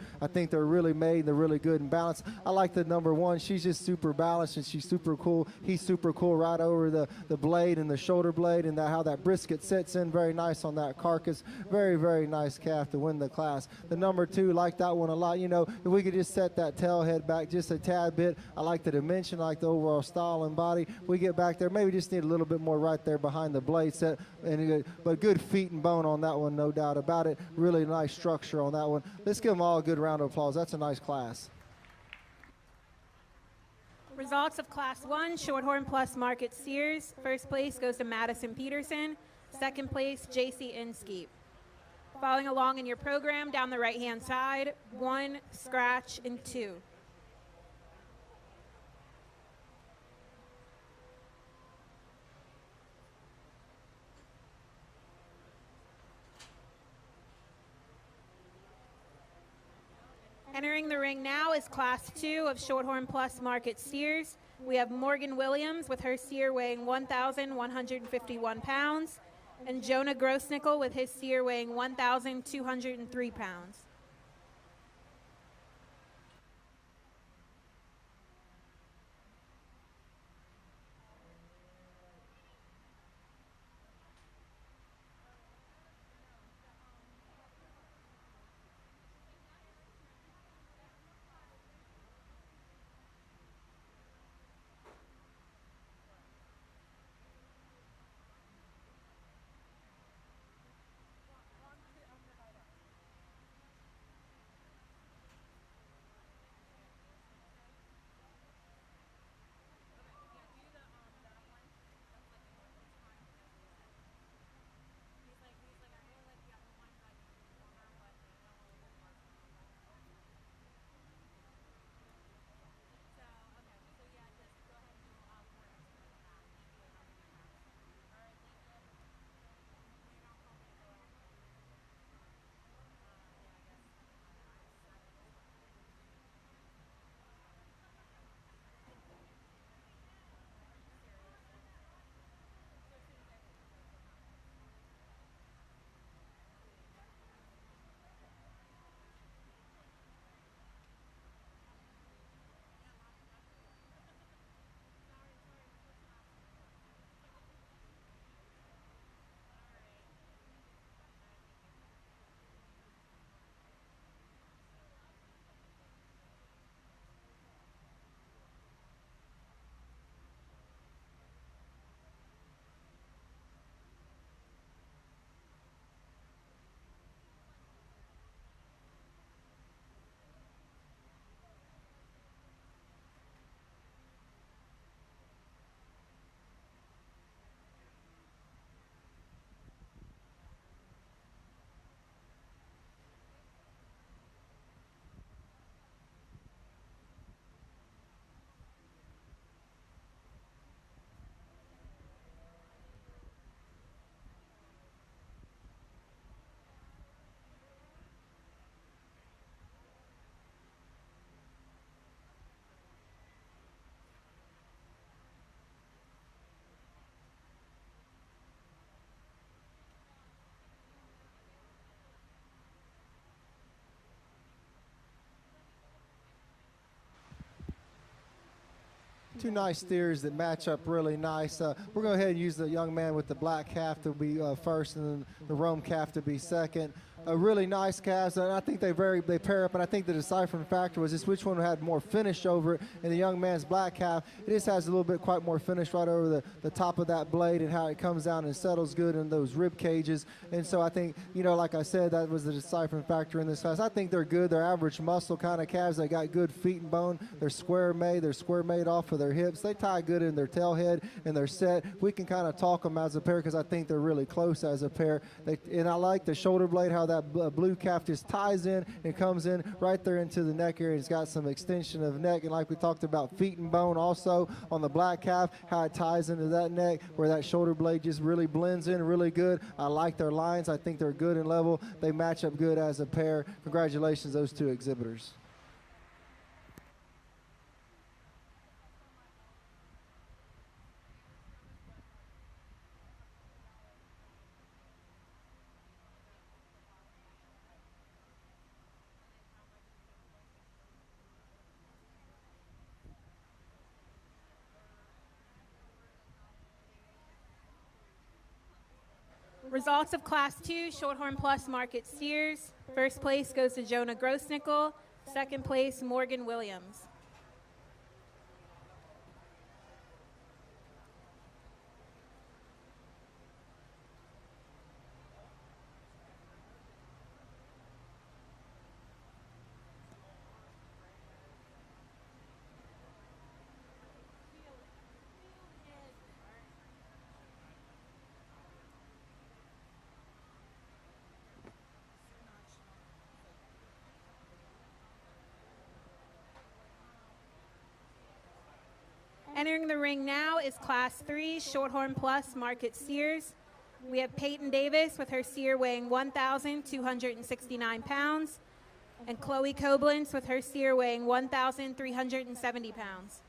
really made. They're really good and balanced. I like the number 1. She's just super balanced and she's super cool. He's super cool right over the blade and the shoulder blade, and how that brisket sits in very nice on that carcass. Very, very nice calf to win the class. The number 2, like that one a lot. You know, if we could just set that tail head back just a tad bit. I like the dimension, I like the overall style and body. We get back there, maybe just need a little bit more right there behind the blade set, but good feet and bone on that one, no doubt about it. Really nice structure on that one. Let's give them all a good round of applause. That's a nice class. Results of Class 1, Shorthorn plus Market Steers. First place goes to Madison Peterson. Second place, JC Inskeep. Following along in your program, down the right-hand side, 1, scratch, and 2. Entering the ring now is Class 2 of Shorthorn plus Market Steers. We have Morgan Williams with her steer weighing 1,151 pounds, and Jonah Grossnickel with his steer weighing 1,203 pounds. Two nice steers that match up really nice. We're going to go ahead and use the young man with the black calf to be first, and then the roan calf to be second. a really nice calves, and I think they pair up. And I think the deciphering factor was just which one had more finish over it. And the young man's black calf, it just has a little bit quite more finish right over the top of that blade, and how it comes down and settles good in those rib cages. And so I think, like I said, that was the deciphering factor in this class. I think they're good. They're average muscle kind of calves. They got good feet and bone. They're square made. They're square made off of their hips. They tie good in their tail head, and they're set. We can kind of talk them as a pair because I think they're really close as a pair. And I like the shoulder blade, how that blue calf just ties in and comes in right there into the neck area. It's got some extension of neck, and like we talked about, feet and bone also on the black calf, how it ties into that neck where that shoulder blade just really blends in really good. I like their lines. I think they're good and level. They match up good as a pair. Congratulations, those two exhibitors. Results of Class 2, Shorthorn Plus Market Steers. First place goes to Jonah Grossnickel. Second place, Morgan Williams. Entering the ring now is Class 3, Shorthorn Plus Market Steers. We have Peyton Davis with her steer weighing 1,269 pounds, and Chloe Koblentz with her steer weighing 1,370 pounds.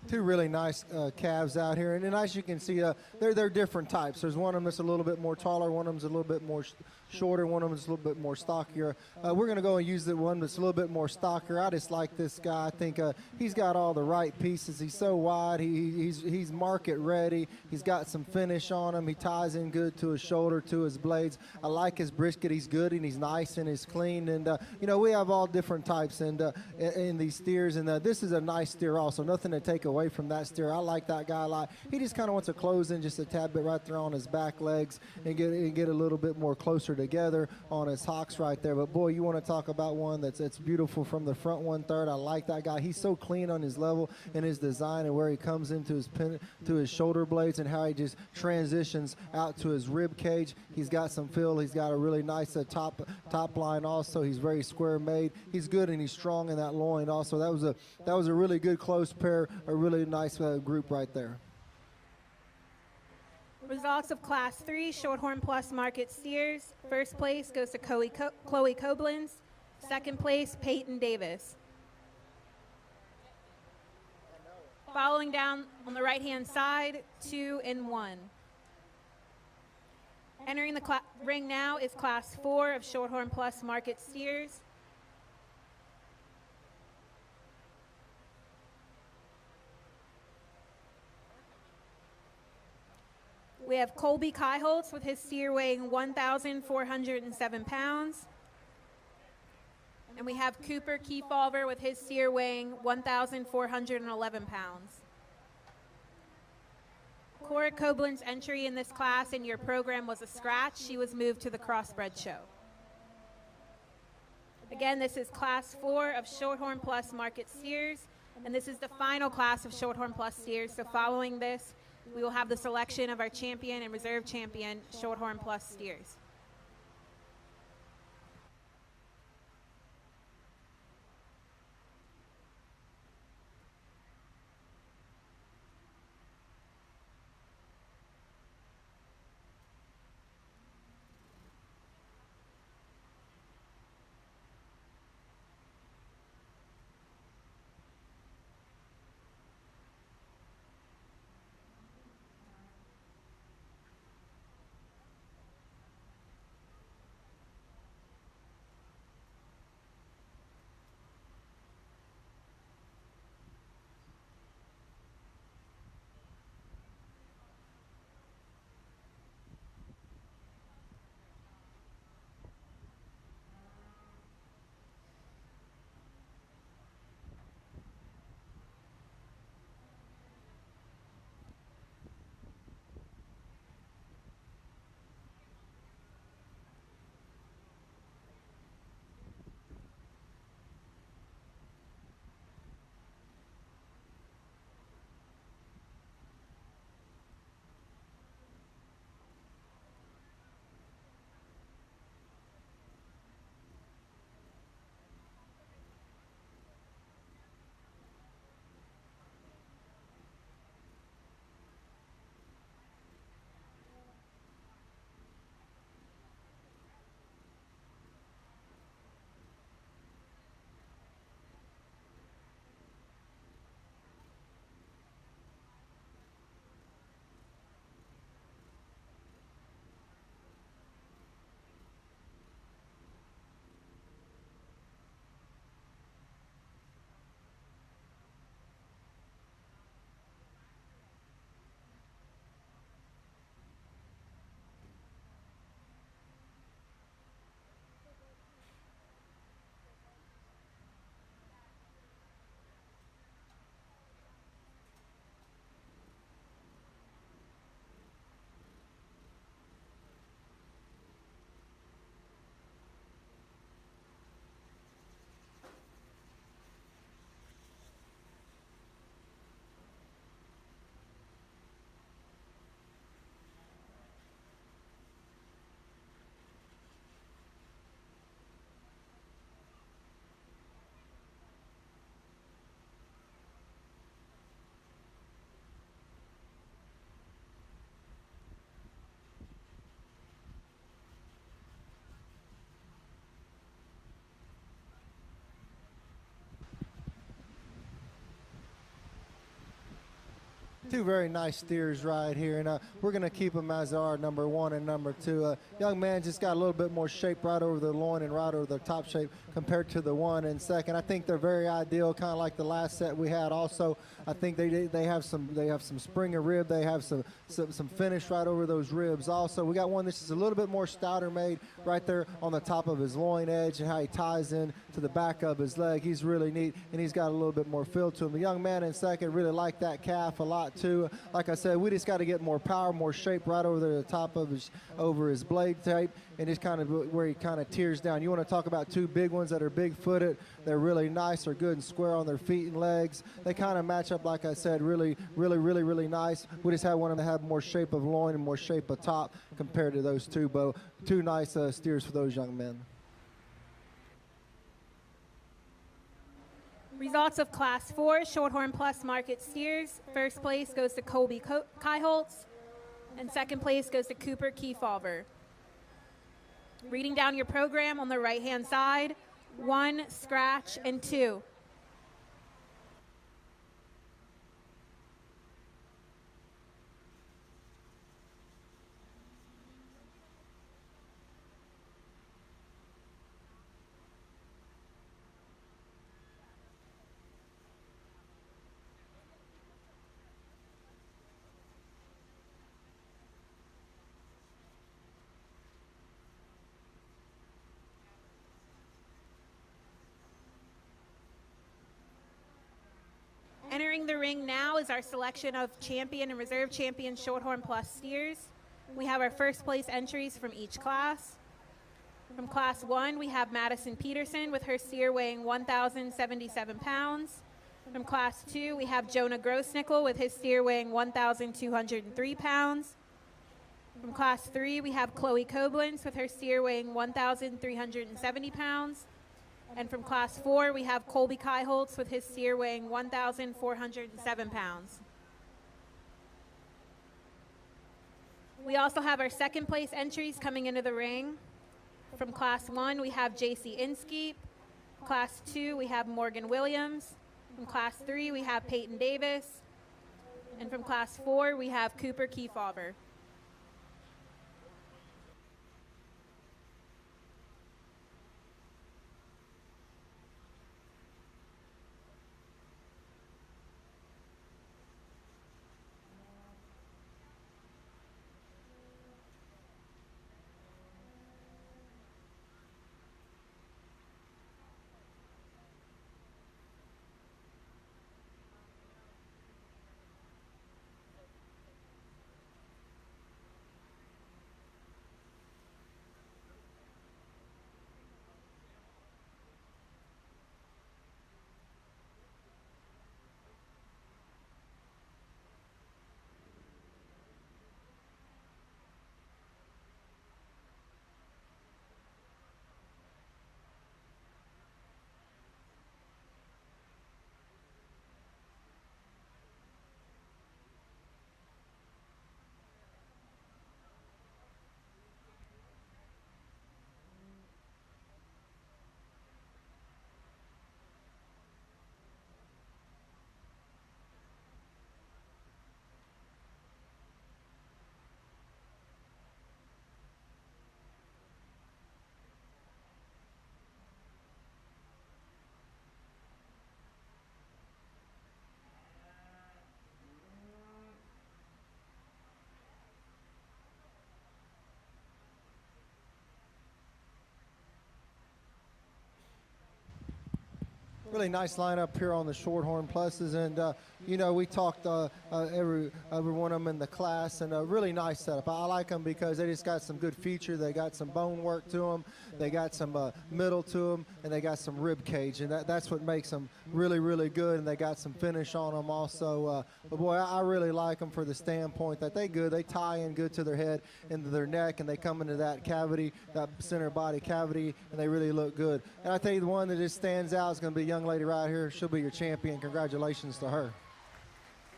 two really nice calves out here. And as you can see, they're different types. There's one of them that's a little bit more taller, one of them's a little bit more shorter, one of them's a little bit more stockier. We're going to go and use the one that's a little bit more stockier. I just like this guy. I think he's got all the right pieces. He's so wide. He's market ready. He's got some finish on him. He ties in good to his shoulder, to his blades. I like his brisket. He's good and he's nice and he's clean. And we have all different types and in these steers. And this is a nice steer also. Nothing to take away from that steer. I like that guy a lot. He just kind of wants to close in just a tad bit right there on his back legs and get a little bit more closer together on his hocks right there. But boy, you want to talk about one that's beautiful from the front 1/3. I like that guy. He's so clean on his level and his design and where he comes into his to his shoulder blades and how he just transitions out to his rib cage. He's got some feel. He's got a really nice top line also. He's very square made. He's good and he's strong in that loin also. That was a really good close pair, a really nice group right there. Results of Class 3 Shorthorn Plus Market Steers. First place goes to Chloe Koblenz. Second place, Peyton Davis. Following down on the right-hand side, 2 and 1. Entering the ring now is Class 4 of Shorthorn Plus Market Steers. We have Colby Kaiholtz with his steer weighing 1,407 pounds. And we have Cooper Kefalver with his steer weighing 1,411 pounds. Cora Koblen's entry in this class in your program was a scratch. She was moved to the Crossbred show. Again, this is Class 4 of Shorthorn Plus Market Steers, and this is the final class of Shorthorn Plus Steers. So following this, we will have the selection of our champion and reserve champion Shorthorn Plus Steers. Two very nice steers right here, and we're going to keep them as our number 1 and number 2. Young man just got a little bit more shape right over the loin and right over the top shape compared to the 1 and second. I think they're very ideal, kind of like the last set we had. Also, I think they have some spring of rib. They have some finish right over those ribs. Also, we got one that's just a little bit more stouter made right there on the top of his loin edge, and how he ties in to the back of his leg. He's really neat, and he's got a little bit more feel to him. The young man in second really liked that calf a lot too. Like I said, we just got to get more power, more shape right over the top of his blade tape, and just kind of where he kind of tears down. You want to talk about two big ones that are big-footed. They're really nice. They're good and square on their feet and legs. They kind of match up, like I said, really nice. We just want them to have more shape of loin and more shape of top compared to those two. But two nice steers for those young men. Results of Class 4 Shorthorn Plus Market Steers. First place goes to Colby Kaiholtz, and second place goes to Cooper Kefauver. Reading down your program on the right-hand side, 1, scratch, and 2. Entering the ring now is our selection of champion and reserve champion Shorthorn Plus steers. We have our first place entries from each class. From Class 1, we have Madison Peterson with her steer weighing 1,077 pounds. From Class 2, we have Jonah Grossnickel with his steer weighing 1,203 pounds. From Class 3, we have Chloe Koblenz with her steer weighing 1,370 pounds. And from Class 4, we have Colby Kaiholtz with his steer weighing 1,407 pounds. We also have our second place entries coming into the ring. From Class 1, we have J.C. Inskeep. Class 2, we have Morgan Williams. From Class 3, we have Peyton Davis. And from Class 4, we have Cooper Kefauver. Really nice lineup here on the Shorthorn Pluses, and we talked every one of them in the class, and a really nice setup. I like them because they just got some good feature. They got some bone work to them, they got some middle to them, and they got some rib cage, and that's what makes them really good. And they got some finish on them also. But boy, I really like them for the standpoint that they tie in good to their head, into their neck, and they come into that cavity, that center body cavity, and they really look good. And I tell you, the one that just stands out is going to be a young lady right here. She'll be your champion. Congratulations to her.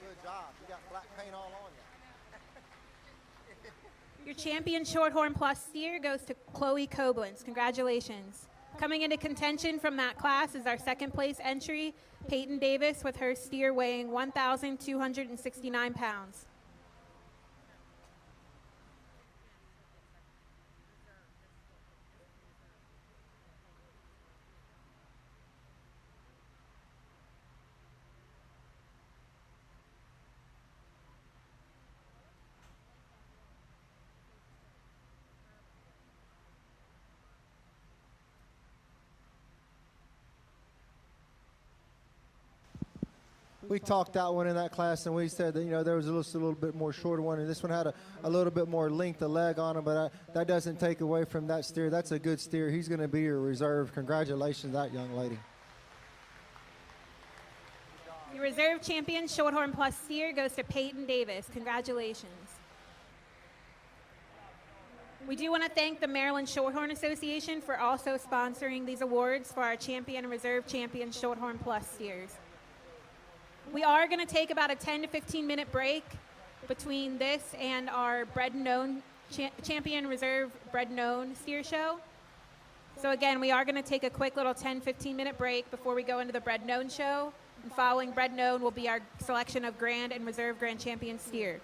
Good job. You got black paint all on you. Your champion Shorthorn Plus steer goes to Chloe Koblenz. Congratulations. Coming into contention from that class is our second place entry, Peyton Davis, with her steer weighing 1,269 pounds. We talked that one in that class, and we said that, you know, there was a little bit more shorter one, and this one had a little bit more length of leg on him, but that doesn't take away from that steer. That's a good steer. He's going to be your reserve. Congratulations to that young lady. Your reserve champion Shorthorn Plus steer goes to Peyton Davis. Congratulations. We do want to thank the Maryland Shorthorn Association for also sponsoring these awards for our champion and reserve champion Shorthorn Plus steers. We are going to take about a 10 to 15 minute break between this and our bred known champion reserve bred known steer show. So again, we are going to take a quick little 10-15 minute break before we go into the bred known show. And following bred known will be our selection of grand and reserve grand champion steer.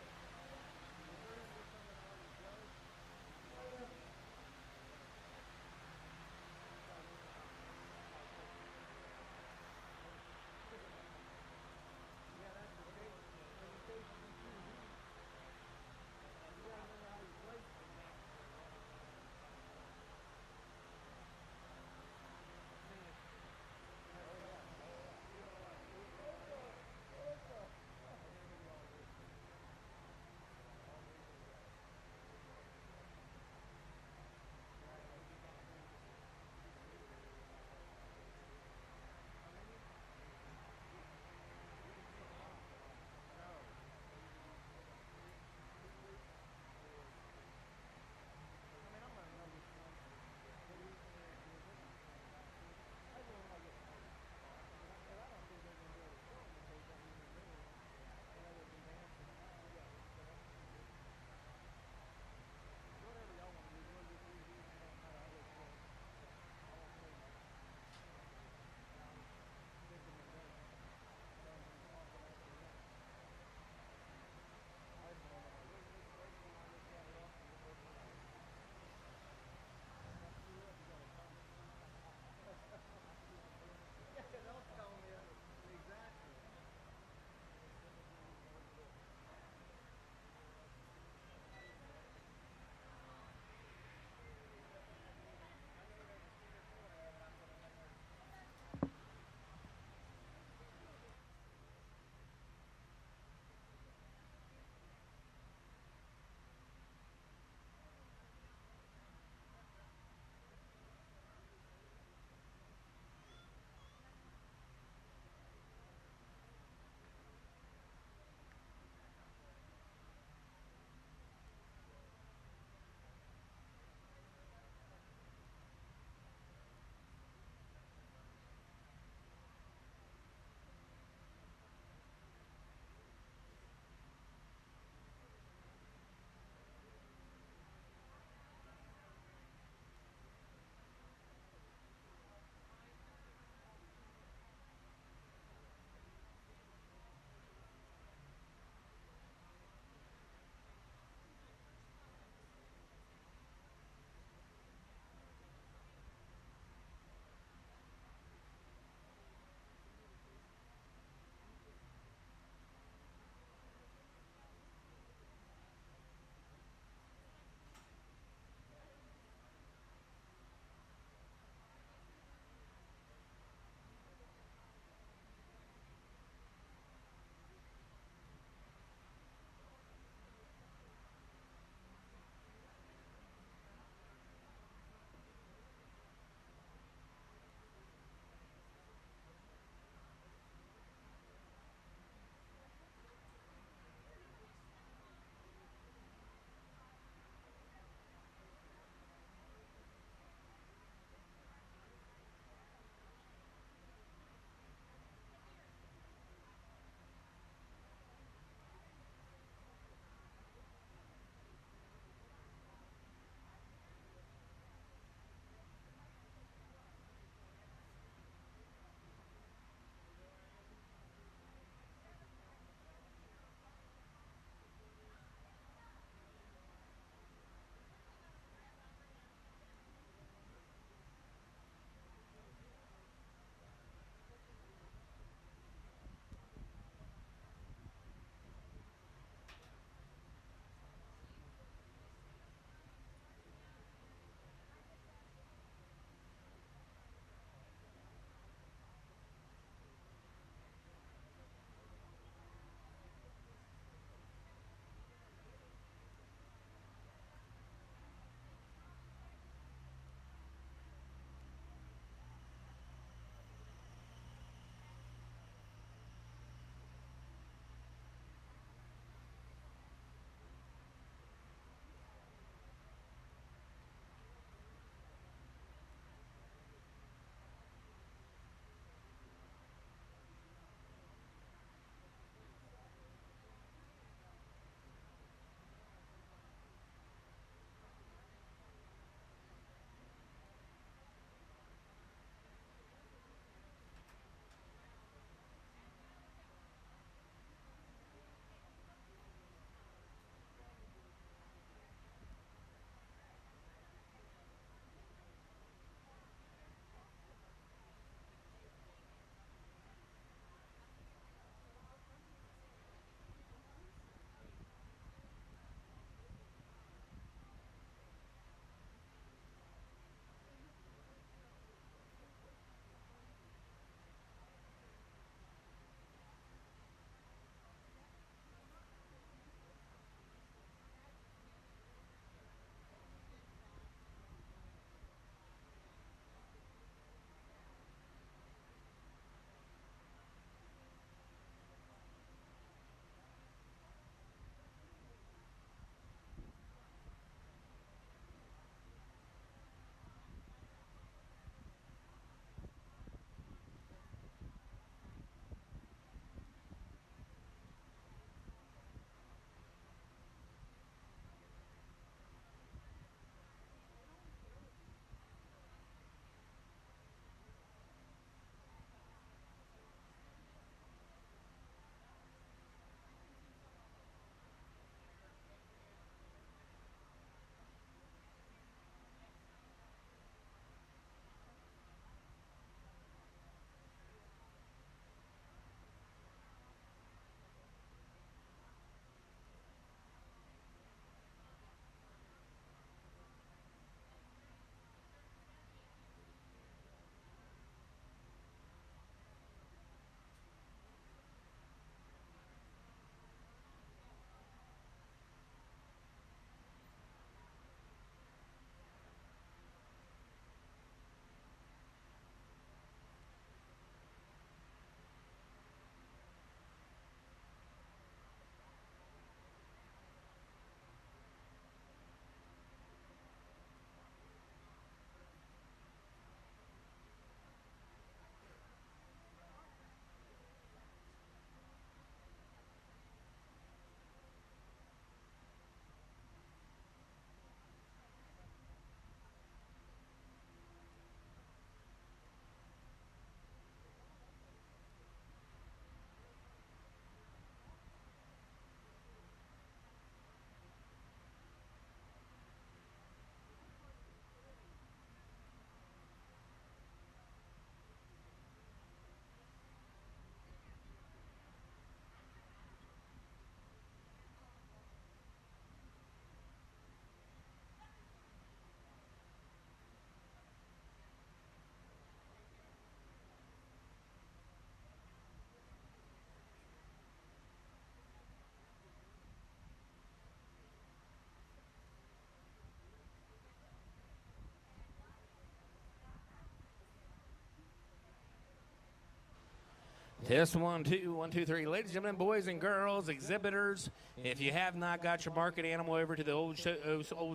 Test 1, 2, 1, 2, 3. Ladies and gentlemen, boys and girls, exhibitors, if you have not got your market animal over to the old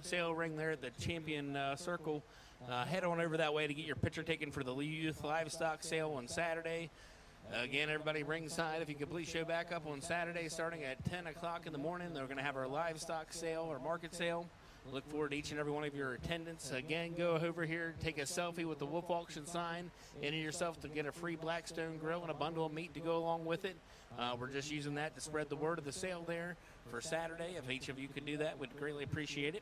sale ring there at the Champion Circle, head on over that way to get your picture taken for the youth livestock sale on Saturday. Again, everybody ringside, if you could please show back up on Saturday starting at 10 o'clock in the morning. They're going to have our livestock sale or market sale. Look forward to each and every one of your attendance. Again, go over here, take a selfie with the Wolf Auction sign, enter yourself to get a free Blackstone grill and a bundle of meat to go along with it. We're just using that to spread the word of the sale there for Saturday. If each of you could do that, we'd greatly appreciate it.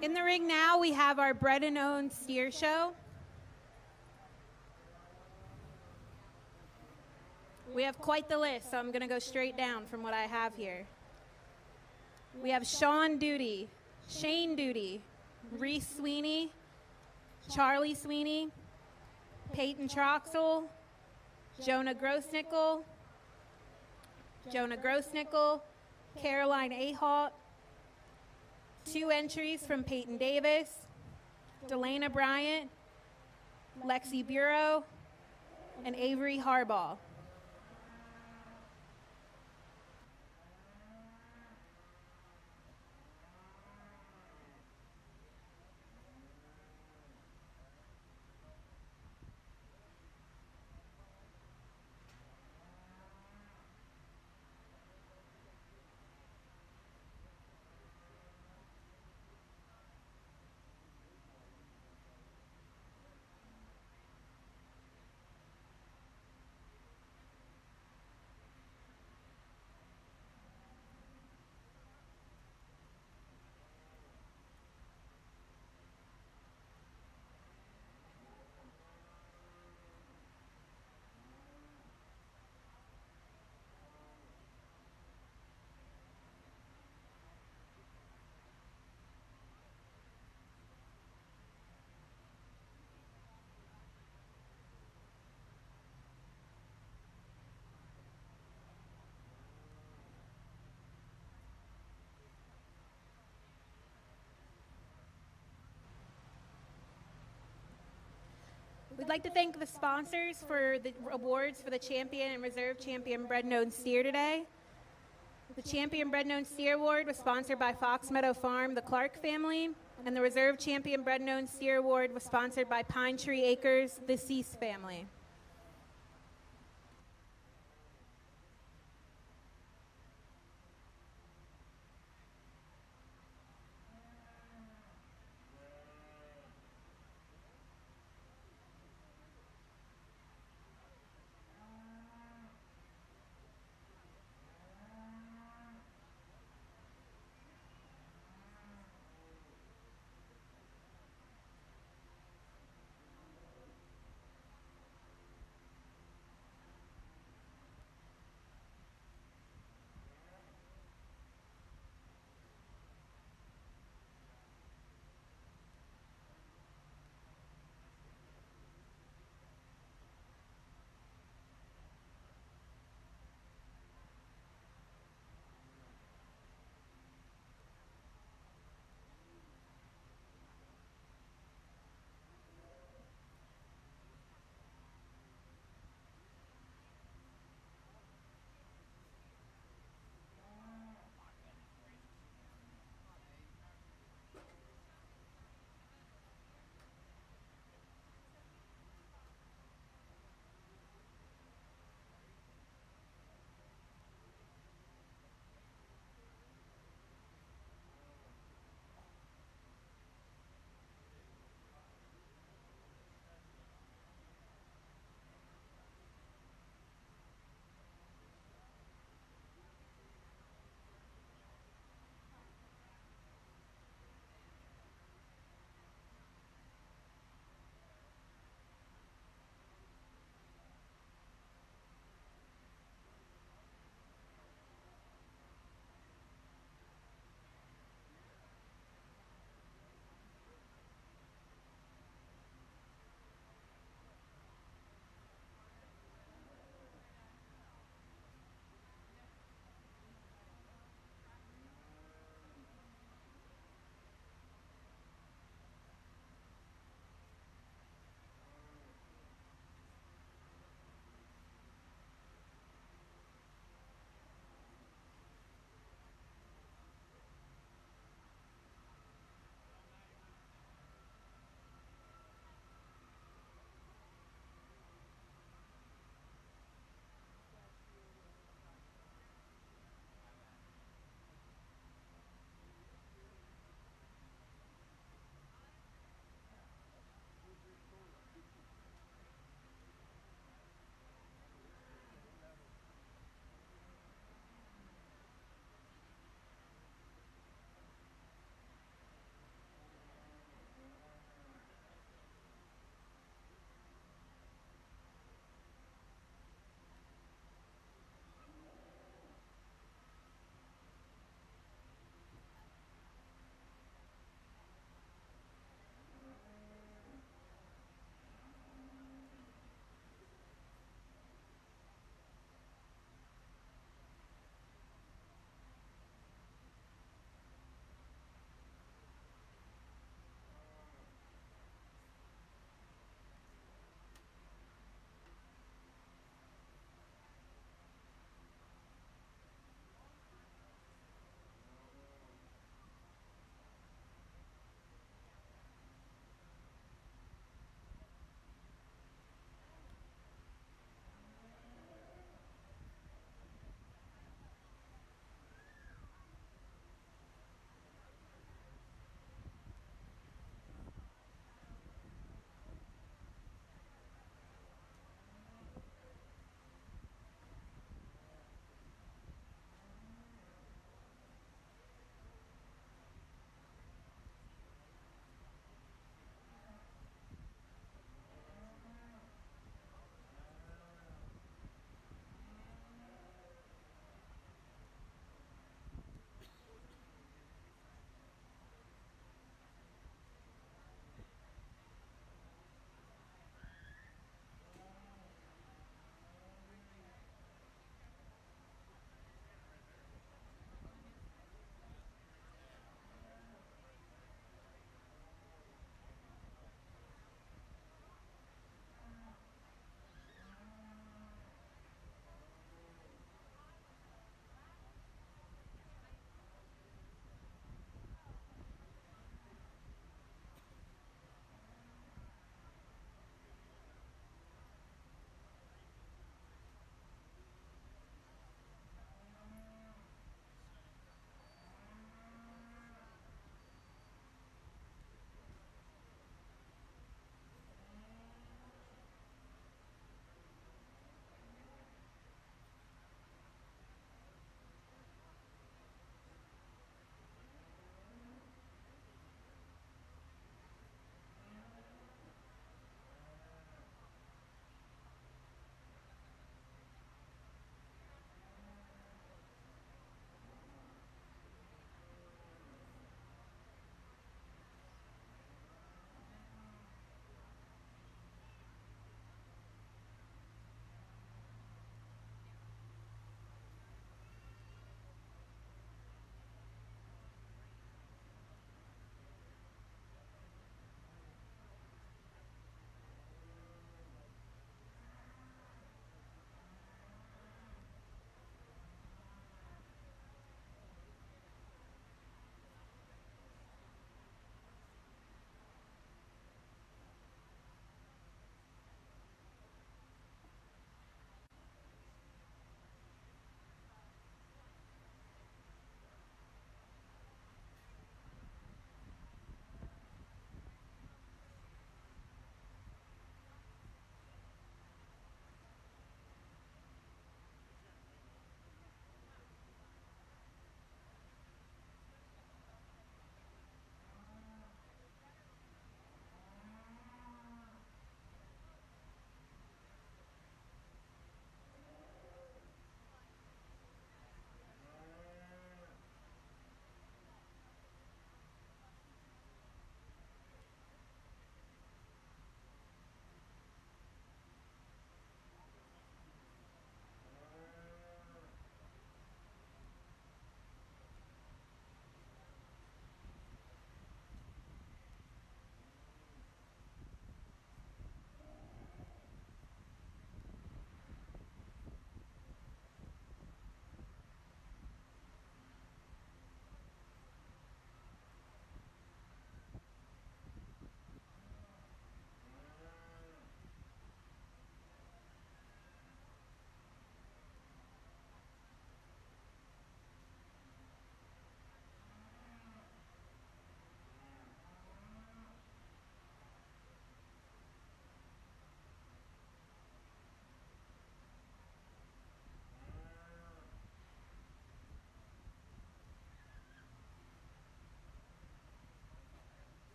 In the ring now, we have our bred and owned steer show. We have quite the list, so I'm going to go straight down from what I have here. We have Sean Duty, Shane Duty, Reese Sweeney, Charlie Sweeney, Peyton Troxel, Jonah Grossnickel, Caroline Ahalt, 2 entries from Peyton Davis, Delana Bryant, Lexi Bureau, and Avery Harbaugh. We'd like to thank the sponsors for the awards for the Champion and Reserve Champion Bred and Owned Steer today. The Champion Bred and Owned Steer Award was sponsored by Fox Meadow Farm, the Clark family, and the Reserve Champion Bred and Owned Steer Award was sponsored by Pine Tree Acres, the Cease family.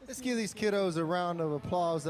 Let's give these kiddos a round of applause.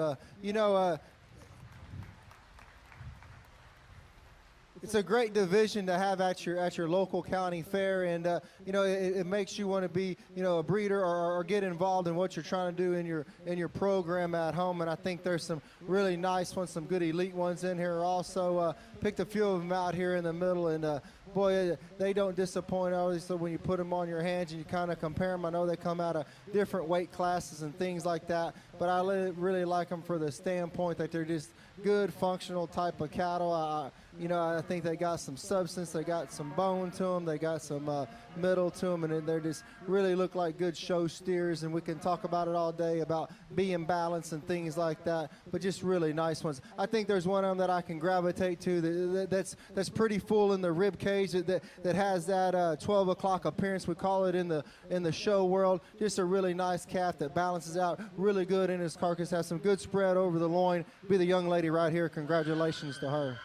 It's a great division to have at your local county fair, and it makes you want to be a breeder or get involved in what you're trying to do in your program at home. And I think there's some really nice ones, some good elite ones in here. Also picked a few of them out here in the middle, and boy, they don't disappoint. Obviously, when you put them on your hands and you kind of compare them, I know they come out of different weight classes and things like that, but I really like them for the standpoint that they're just good, functional type of cattle. I think they got some substance, they got some bone to them, they got some middle to them, and they just really look like good show steers. And we can talk about it all day about being balanced and things like that, but just really nice ones. I think there's one of them that I can gravitate to that's pretty full in the rib cage that has that 12 o'clock appearance, we call it in the show world. Just a really nice calf that balances out really good in his carcass, has some good spread over the loin. Be the young lady right here. Congratulations to her.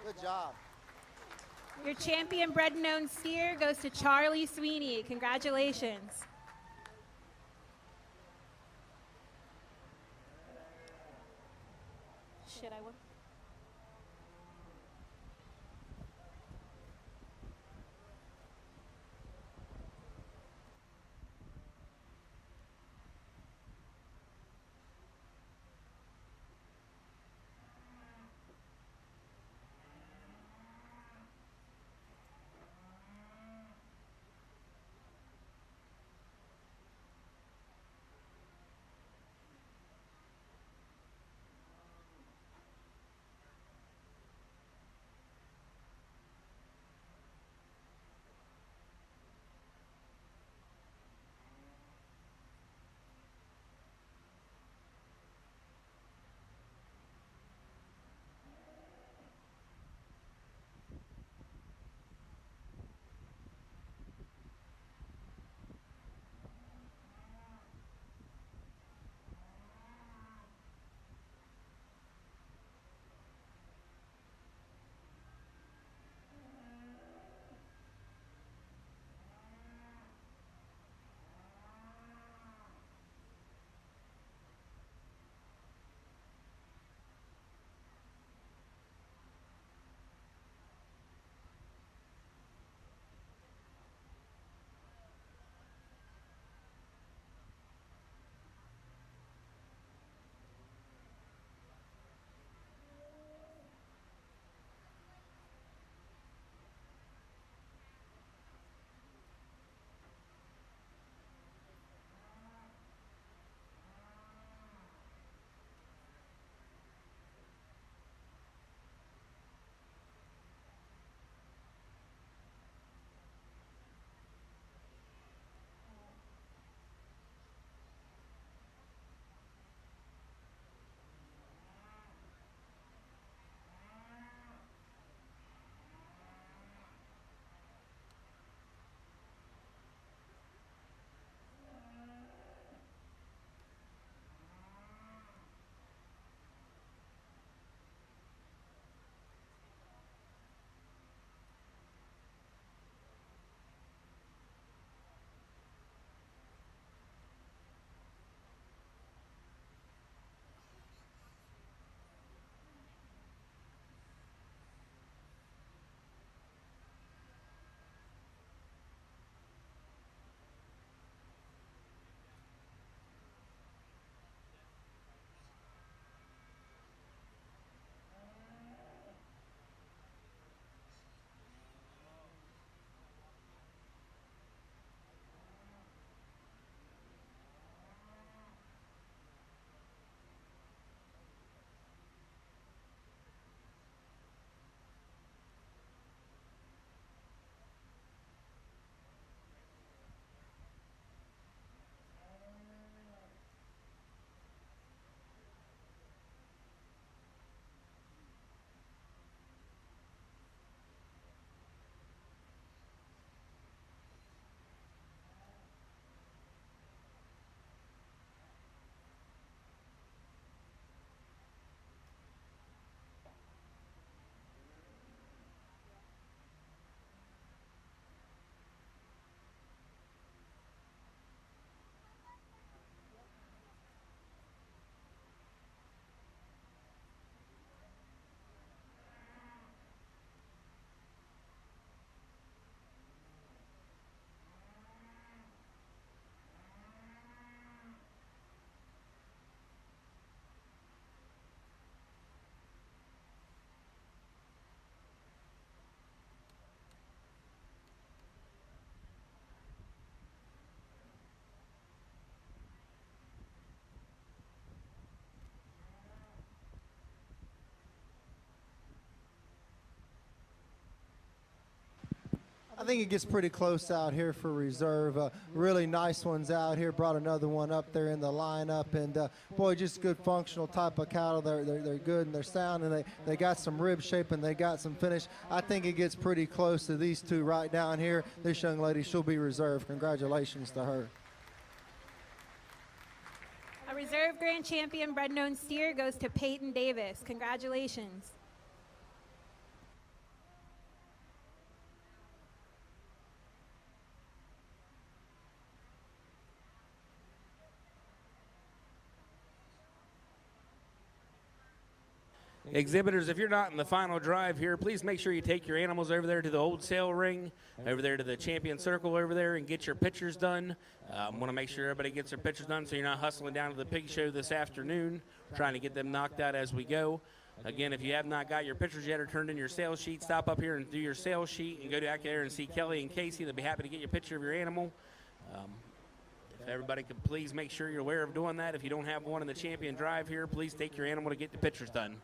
Good job. Your champion bred and owned steer goes to Charlie Sweeney. Congratulations. Shit, I won. I think it gets pretty close out here for reserve. Really nice ones out here. Brought another one up there in the lineup, and boy, just good functional type of cattle. They're good and they're sound, and they got some rib shape and they got some finish. I think it gets pretty close to these two right down here. This young lady, she'll be reserved. Congratulations to her. A reserve grand champion bred known steer goes to Peyton Davis. Congratulations. Exhibitors, if you're not in the final drive here, please make sure you take your animals over there to the old sale ring, over there to the champion circle over there, and get your pictures done. Want to make sure everybody gets their pictures done so you're not hustling down to the pig show this afternoon, trying to get them knocked out as we go. Again, if you have not got your pictures yet or turned in your sales sheet, stop up here and do your sales sheet and go back there and see Kelly and Casey. They'll be happy to get you a picture of your animal. If everybody could please make sure you're aware of doing that. If you don't have one in the champion drive here, please take your animal to get the pictures done.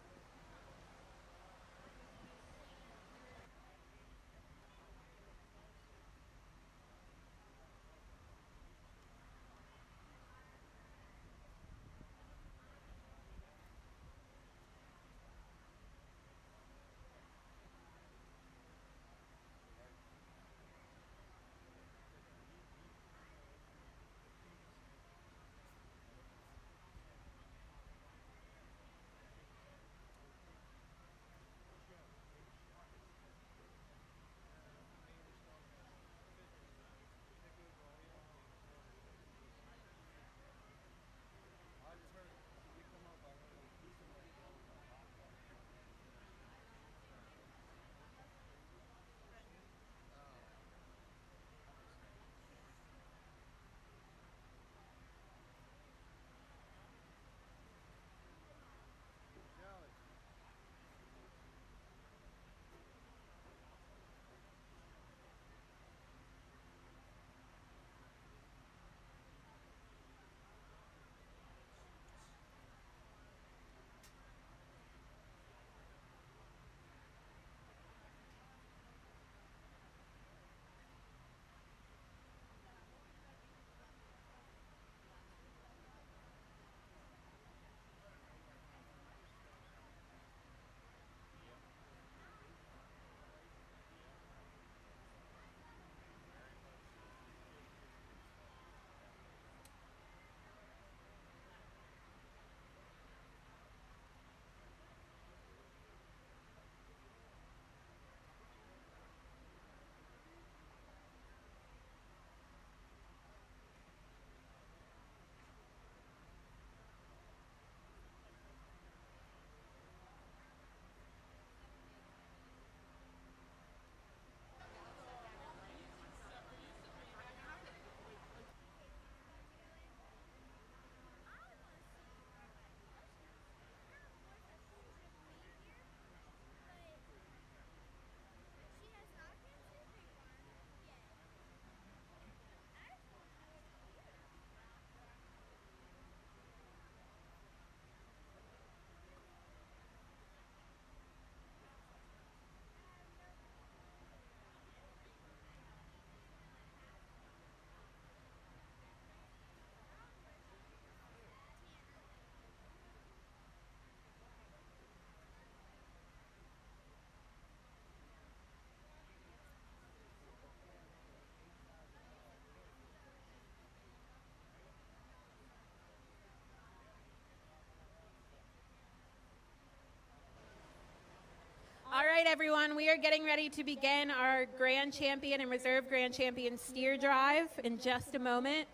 All right, everyone, we are getting ready to begin our Grand Champion and Reserve Grand Champion steer drive in just a moment.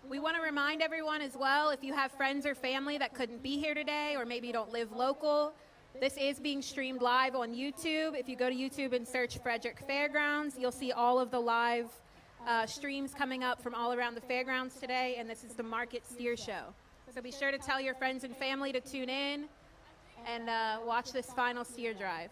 We want to remind everyone as well, if you have friends or family that couldn't be here today, or maybe you don't live local, This is being streamed live on YouTube. If you go to YouTube and search Frederick Fairgrounds, you'll see all of the live streams coming up from all around the fairgrounds today, and this is the Market Steer Show. So be sure to tell your friends and family to tune in and watch this final steer drive.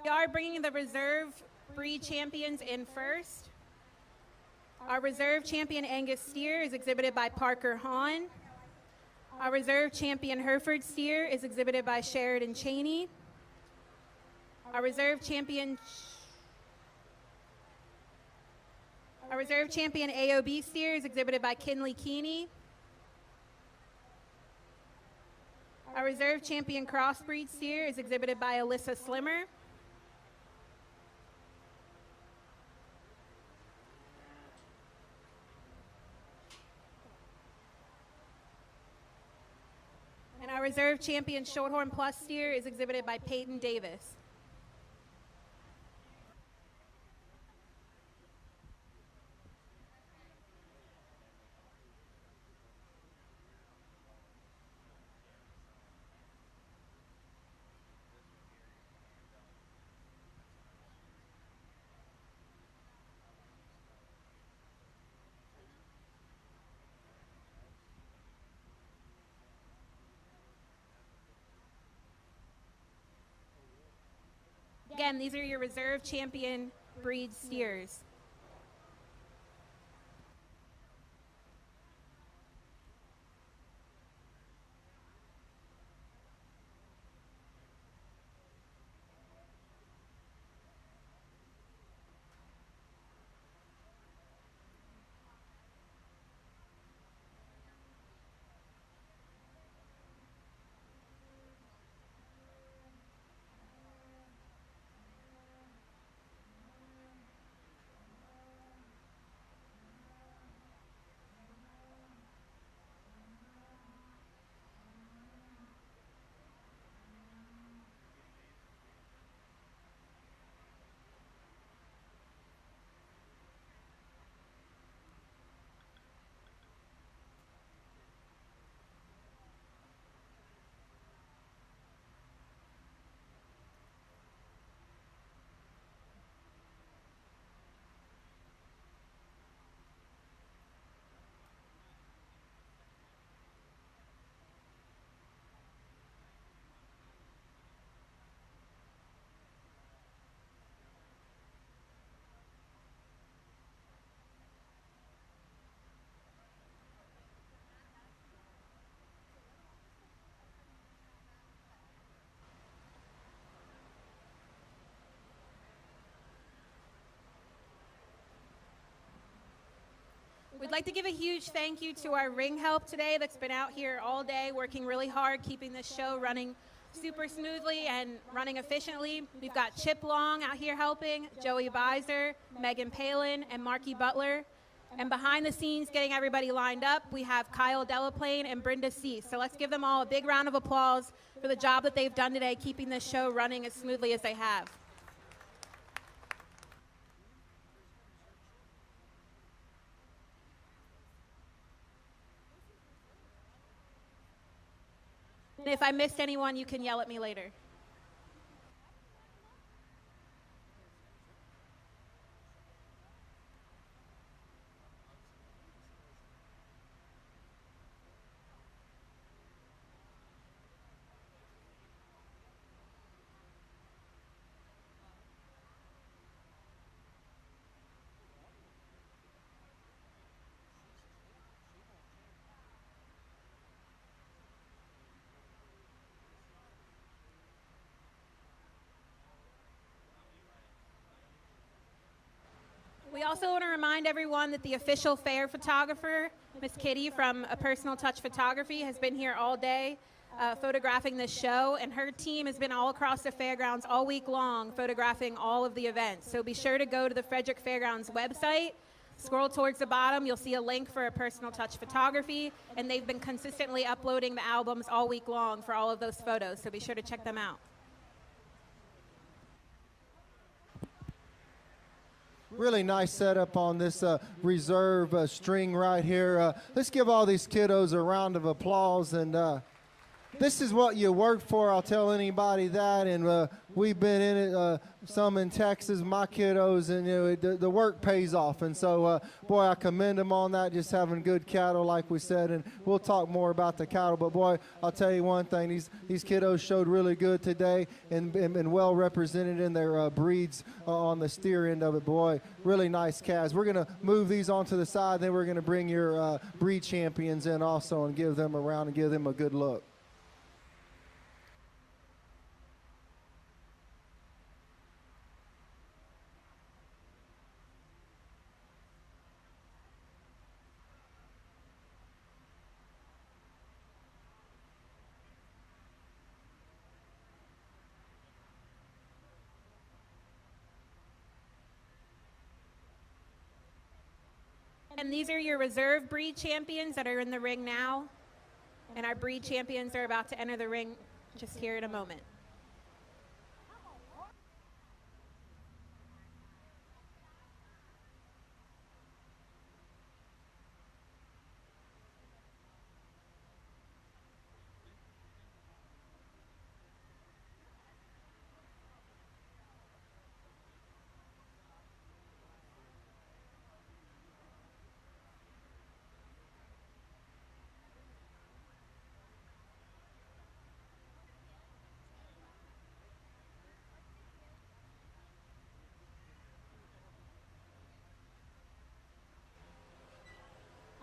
We are bringing the reserve breed champions in first. Our reserve champion Angus steer is exhibited by Parker Hahn. Our reserve champion Hereford steer is exhibited by Sheridan Cheney. Our reserve champion AOB steer is exhibited by Kinley Keeney. Our reserve champion Crossbred steer is exhibited by Alyssa Slimmer. And our reserve champion Shorthorn Plus steer is exhibited by Peyton Davis. Again, these are your reserve champion breed steers. We'd like to give a huge thank you to our ring help today that's been out here all day working really hard, keeping this show running super smoothly and running efficiently. We've got Chip Long out here helping, Joey Beiser, Megan Palin, and Marky Butler. And behind the scenes, getting everybody lined up, we have Kyle Delaplane and Brenda Cease. So let's give them all a big round of applause for the job that they've done today, keeping this show running as smoothly as they have. And if I missed anyone, you can yell at me later. We also want to remind everyone that the official fair photographer, Miss Kitty from A Personal Touch Photography, has been here all day photographing this show, and her team has been all across the fairgrounds all week long photographing all of the events. So be sure to go to the Frederick Fairgrounds website, scroll towards the bottom, you'll see a link for A Personal Touch Photography, and they've been consistently uploading the albums all week long for all of those photos, so be sure to check them out. Really nice setup on this reserve string right here. Let's give all these kiddos a round of applause. And this is what you work for, I'll tell anybody that. And we've been in it, some in Texas, my kiddos, and you know, the work pays off. And so, boy, I commend them on that, just having good cattle, like we said. And we'll talk more about the cattle. But, boy, I'll tell you one thing. These kiddos showed really good today and well represented in their breeds on the steer end of it. Boy, really nice calves. We're going to move these onto the side. Then we're going to bring your breed champions in also and give them a round and give them a good look. And these are your reserve breed champions that are in the ring now. And our breed champions are about to enter the ring just here in a moment.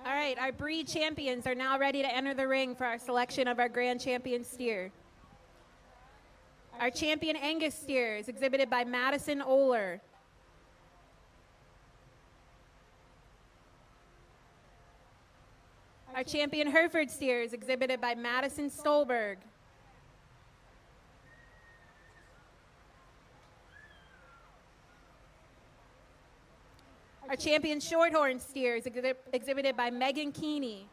All right, our breed champions are now ready to enter the ring for our selection of our grand champion steer. Our champion Angus steer is exhibited by Madison Oler. Our champion Hereford steer is exhibited by Madison Stolberg. Our champion Shorthorn steer is exhibited by Megan Keeney.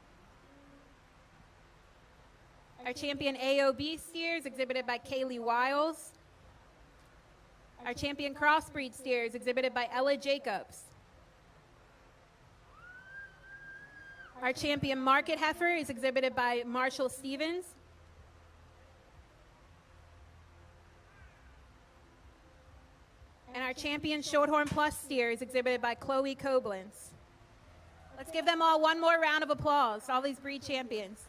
Our champion AOB steer is exhibited by Kaylee Wiles. Our champion Crossbred steer is exhibited by Ella Jacobs. Our champion Market Heifer is exhibited by Marshall Stevens. And our champion Shorthorn Plus steer is exhibited by Chloe Koblenz. Let's give them all one more round of applause, all these breed champions.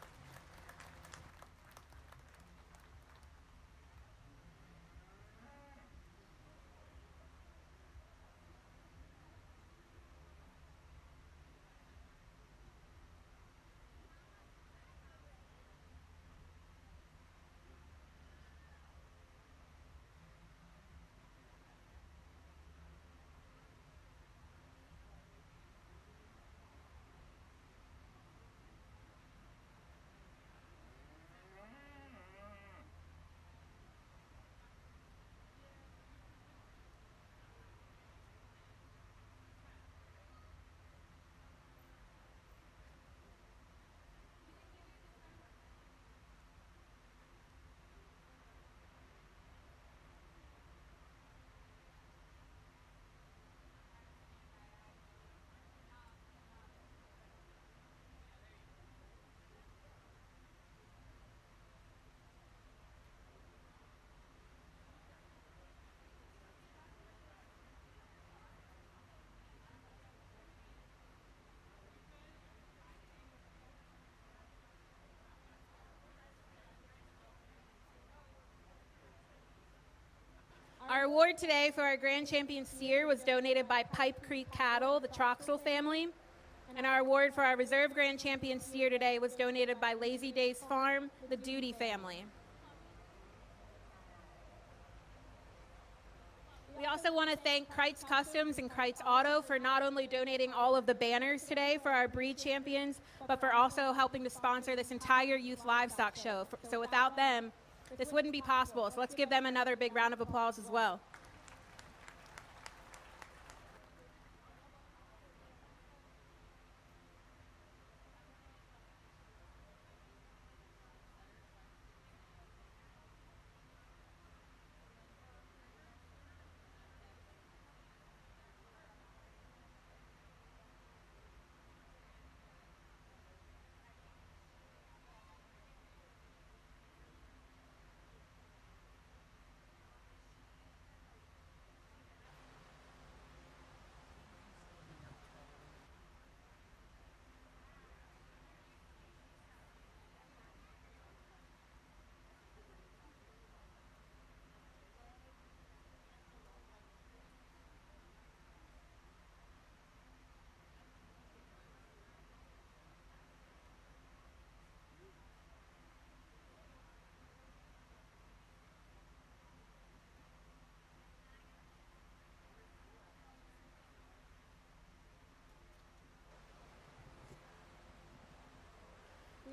award today for our Grand Champion Steer was donated by Pipe Creek Cattle, the Troxel family. And our award for our Reserve Grand Champion Steer today was donated by Lazy Days Farm, the Duty family. We also want to thank Kreitz Customs and Kreitz Auto for not only donating all of the banners today for our breed champions, but for also helping to sponsor this entire youth livestock show. So without them, this wouldn't be possible. So let's give them another big round of applause as well.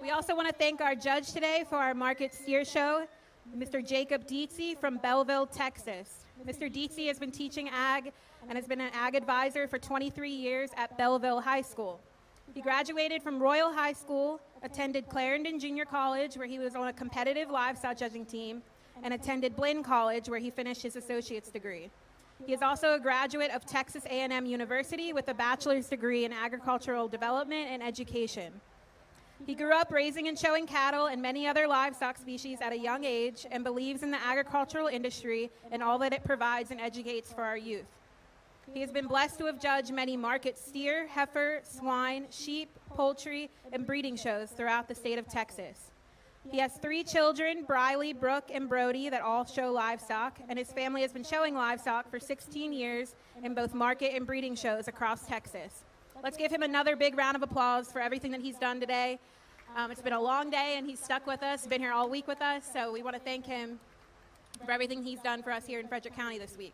We also want to thank our judge today for our Market Steer Show, Mr. Jacob Dietze from Belleville, Texas. Mr. Dietze has been teaching ag and has been an ag advisor for 23 years at Belleville High School. He graduated from Royal High School, attended Clarendon Junior College, where he was on a competitive livestock judging team, and attended Blinn College, where he finished his associate's degree. He is also a graduate of Texas A&M University with a bachelor's degree in agricultural development and education. He grew up raising and showing cattle and many other livestock species at a young age and believes in the agricultural industry and all that it provides and educates for our youth. He has been blessed to have judged many market steer, heifer, swine, sheep, poultry, and breeding shows throughout the state of Texas. He has 3 children, Briley, Brooke, and Brody, that all show livestock, and his family has been showing livestock for 16 years in both market and breeding shows across Texas. Let's give him another big round of applause for everything that he's done today. It's been a long day, and he's stuck with us, been here all week with us, so we want to thank him for everything he's done for us here in Frederick County this week.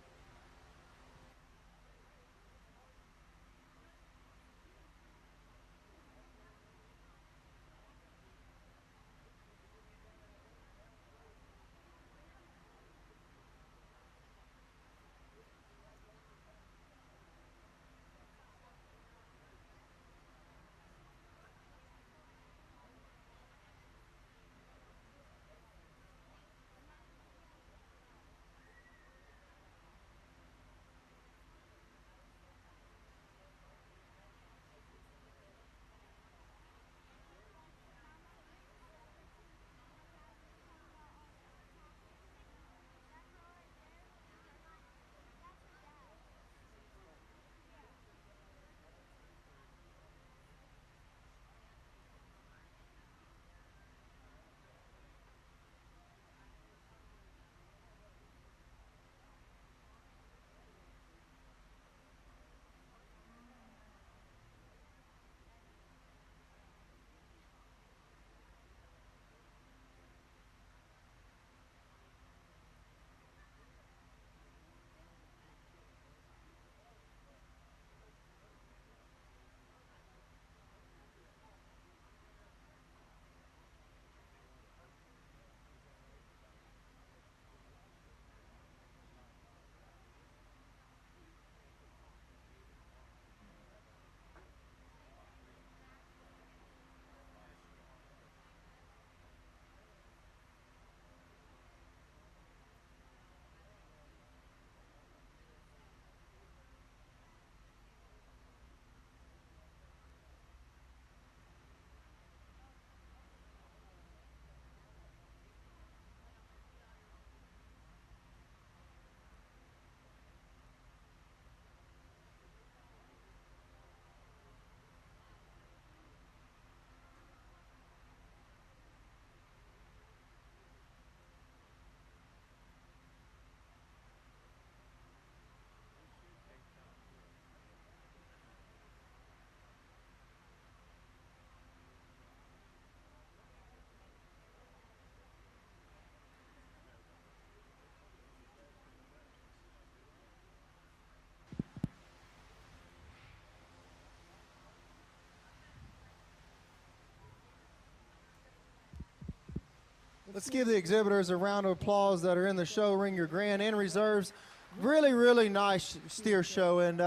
Let's give the exhibitors a round of applause that are in the show ring, your grand and reserves. Really, really nice steer show, and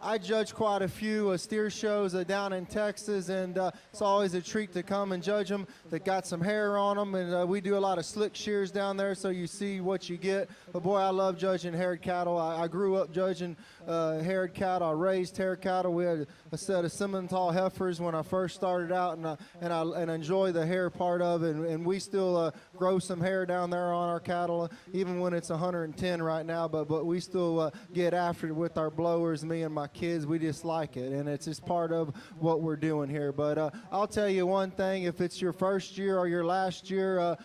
I judge quite a few steer shows down in Texas, and it's always a treat to come and judge them. They got some hair on them, and we do a lot of slick shears down there, so you see what you get. But boy, I love judging haired cattle. I grew up judging haired cattle. I raised haired cattle. We had a set of Simmental heifers when I first started out, and I enjoy the hair part of it. And we still grow some hair down there on our cattle, even when it's 110 right now. But we still get after it with our blowers. Me and my kids, we just like it, and it's just part of what we're doing here. But I'll tell you one thing: if it's your first year or your last year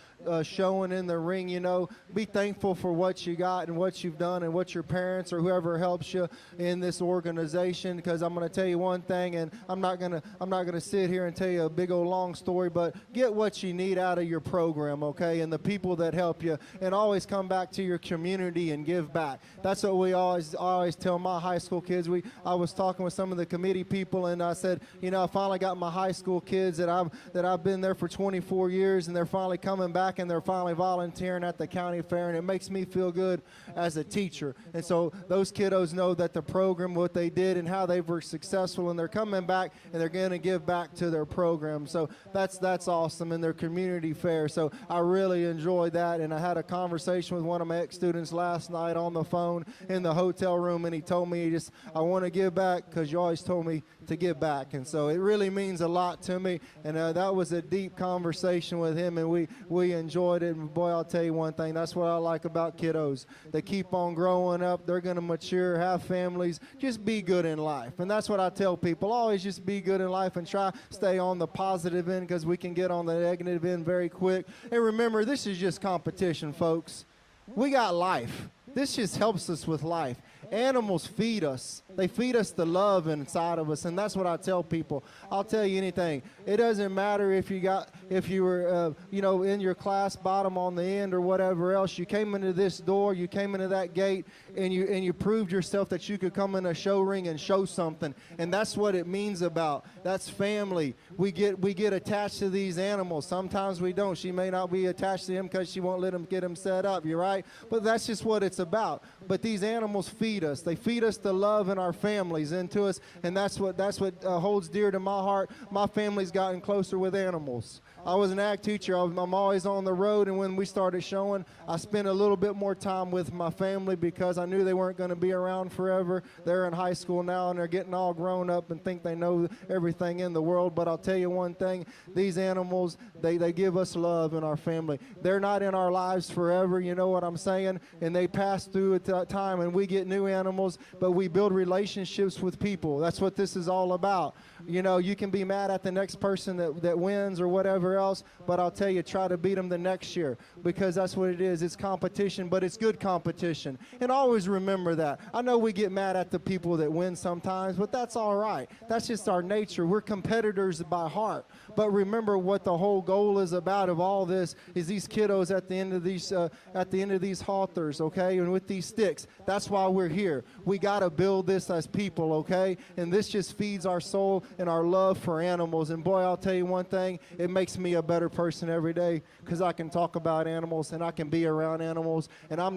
showing in the ring, you know, be thankful for what you got and what you've done and what your parents or whoever helps you in this organization. Because I'm going to tell you one thing, and I'm not gonna sit here and tell you a big old long story, but get what you need out of your program, okay, and the people that help you, and always come back to your community and give back. That's what we always tell my high school kids. I was talking with some of the committee people, and I said, you know, I finally got my high school kids that I've been there for 24 years, and they're finally coming back, and they're finally volunteering at the county fair, and it makes me feel good as a teacher. And so those kiddos know that the program, what they did and how they were successful, and they're coming back and they're going to give back to their program. So that's awesome, in their community fair. So I really enjoyed that, and I had a conversation with one of my ex-students last night on the phone in the hotel room, and he told me, I want to give back because you always told me to give back. And so it really means a lot to me, and that was a deep conversation with him, and we enjoyed it. And boy, I'll tell you one thing, that's what I like about kiddos. They keep on growing up, they're going to mature, have families, just be good in life. And that's what I tell people, always just be good in life and try stay on the positive end, because we can get on the negative end very quick. And remember, this is just competition, folks. We got life. This just helps us with life. Animals feed us. They feed us the love inside of us, and that's what I tell people. I'll tell you anything. It doesn't matter if you were, in your class bottom on the end or whatever else. You came into this door, you came into that gate, and you proved yourself that you could come in a show ring and show something, and that's what it means about. That's family. We get attached to these animals. Sometimes we don't. She may not be attached to him because she won't let him get him set up. You're right, but that's just what it's about. But these animals feed us. They feed us the love in our families into us, and that's what holds dear to my heart. My family's gotten closer with animals. I was an ag teacher. I'm always on the road, and when we started showing, I spent a little bit more time with my family because I knew they weren't going to be around forever. They're in high school now, and they're getting all grown up and think they know everything in the world. But I'll tell you one thing, these animals, they give us love in our family. They're not in our lives forever, you know what I'm saying? And they pass through a time, and we get new animals, but we build relationships with people. That's what this is all about. You know, you can be mad at the next person that wins or whatever else, but I'll tell you, try to beat them the next year, because that's what it is. It's competition, but it's good competition. And always remember that. I know we get mad at the people that win sometimes, but that's all right. That's just our nature. We're competitors by heart. But remember what the whole goal is about of all this is these kiddos at the end of these halters, okay, and with these sticks. That's why we're here. We got to build this as people, okay? And this just feeds our soul and our love for animals. And boy, I'll tell you one thing, it makes me a better person every day, because I can talk about animals and I can be around animals. And I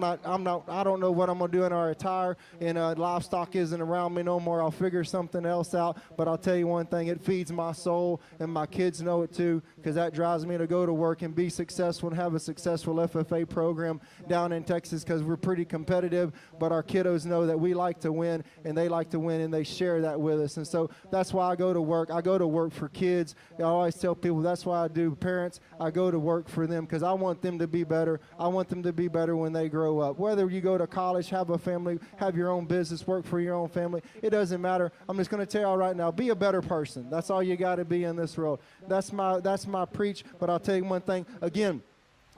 don't know what I'm going to do when I retire and livestock isn't around me no more. I'll figure something else out. But I'll tell you one thing, it feeds my soul, and my kids know it too, because that drives me to go to work and be successful and have a successful FFA program down in Texas, because we're pretty competitive. But our kiddos know that we like to win, and they like to win, and they share that with us. And so that's why I go to work. I go to work for kids. I always tell people that's why I do. Parents, I go to work for them, because I want them to be better. I want them to be better when they grow up. Whether you go to college, have a family, have your own business, work for your own family, it doesn't matter. I'm just going to tell you right now, be a better person. That's all you got to be in this world. That's my preach. But I'll tell you one thing again.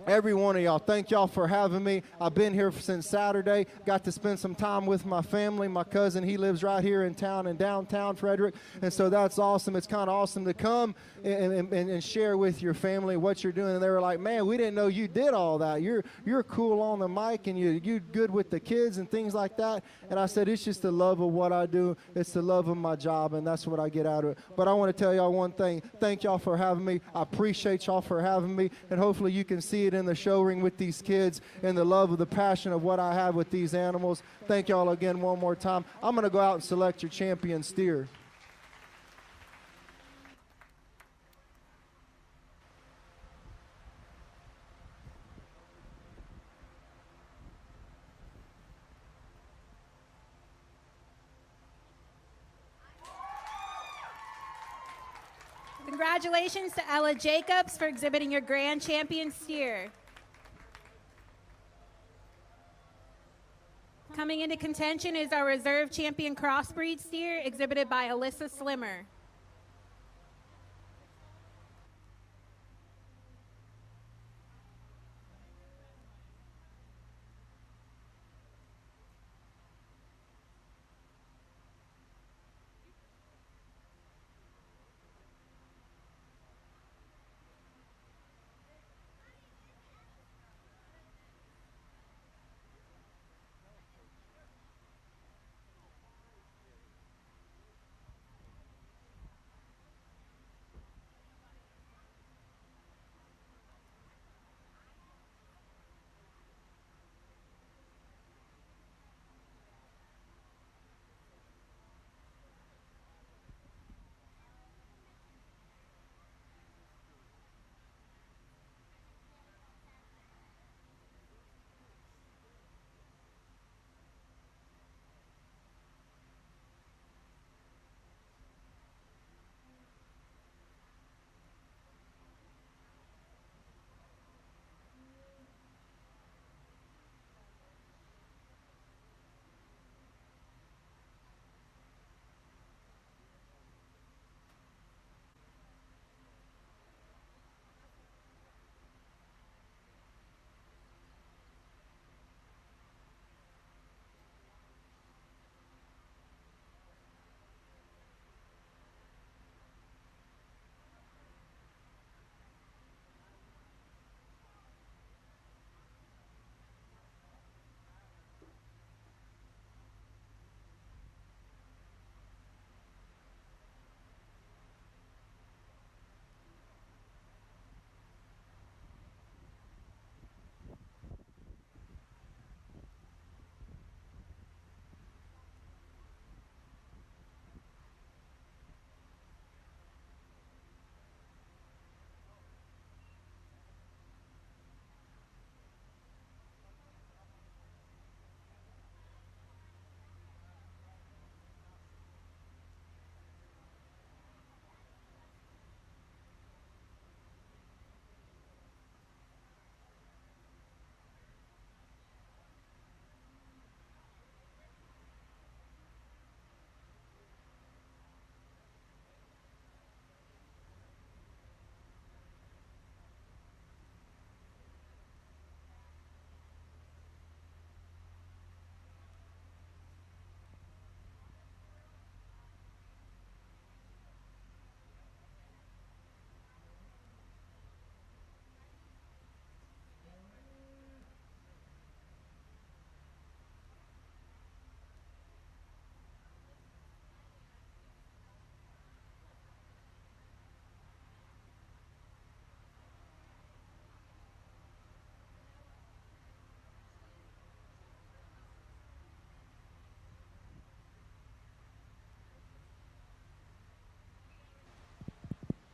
Every one of y'all, thank y'all for having me. I've been here since Saturday. Got to spend some time with my family. My cousin, he lives right here in town, in downtown Frederick. And so that's awesome. It's kind of awesome to come and share with your family what you're doing. And they were like, man, we didn't know you did all that. You're cool on the mic, and you're good with the kids and things like that. And I said, it's just the love of what I do. It's the love of my job, and that's what I get out of it. But I want to tell y'all one thing. Thank y'all for having me. I appreciate y'all for having me, and hopefully you can see it get in the show ring with these kids and the love of the passion of what I have with these animals. Thank y'all again one more time. I'm going to go out and select your champion steer. Congratulations to Ella Jacobs for exhibiting your grand champion steer. Coming into contention is our reserve champion crossbreed steer exhibited by Alyssa Slimmer.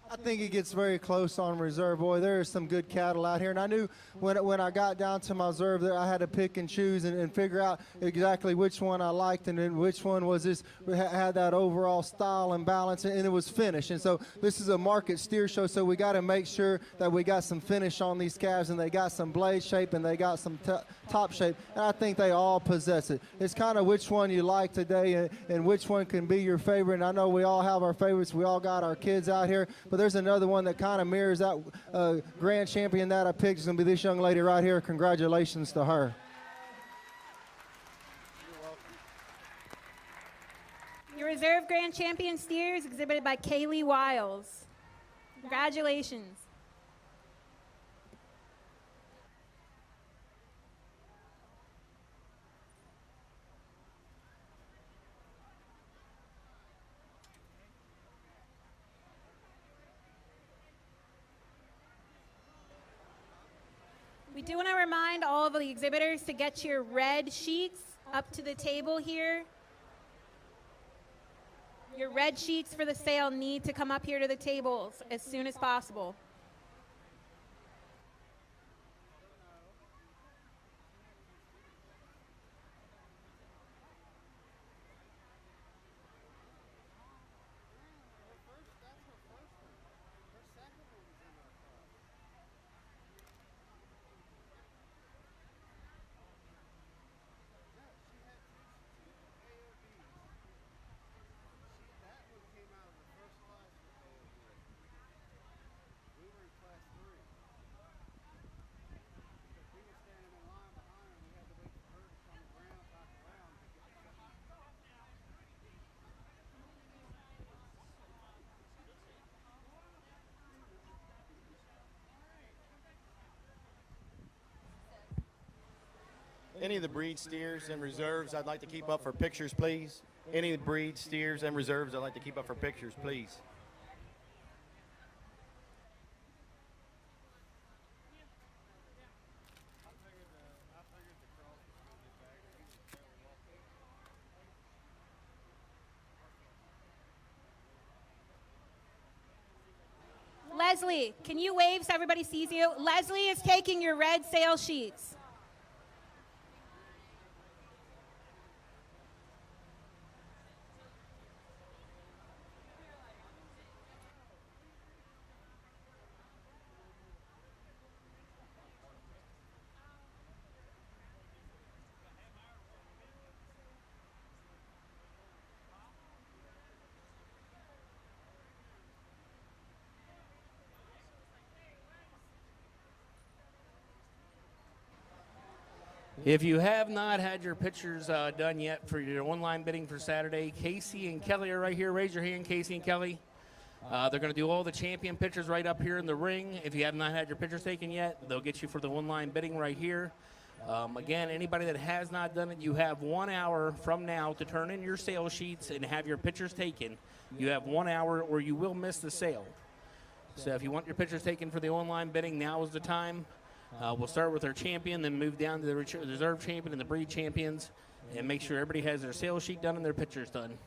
I think it gets very close on reserve. Boy, there is some good cattle out here. And I knew when I got down to my reserve that I had to pick and choose and figure out exactly which one I liked and then which one was this, had that overall style and balance, and it was finished. And so this is a market steer show, so we got to make sure that we got some finish on these calves, and they got some blade shape and they got some top shape. And I think they all possess it. It's kind of which one you like today and which one can be your favorite. And I know we all have our favorites. We all got our kids out here. But there's another one that kind of mirrors that grand champion that I picked. It's going to be this young lady right here. Congratulations to her. Your reserve grand champion steer is exhibited by Kaylee Wiles. Congratulations. do want to remind all of the exhibitors to get your red sheets up to the table here. Your red sheets for the sale need to come up here to the tables as soon as possible. Any of the breed steers and reserves I'd like to keep up for pictures, please. Any of the breed steers and reserves I'd like to keep up for pictures, please. Leslie, can you wave so everybody sees you? Leslie is taking your red sale sheets. If you have not had your pictures done yet for your online bidding for Saturday, Casey and Kelly are right here. Raise your hand, Casey and Kelly. They're going to do all the champion pictures right up here in the ring. If you have not had your pictures taken yet, they'll get you for the online bidding right here. Again, anybody that has not done it, you have 1 hour from now to turn in your sale sheets and have your pictures taken. You have 1 hour or you will miss the sale. So if you want your pictures taken for the online bidding, now is the time. We'll start with our champion, then move down to the reserve champion and the breed champions, and make sure everybody has their sales sheet done and their pictures done.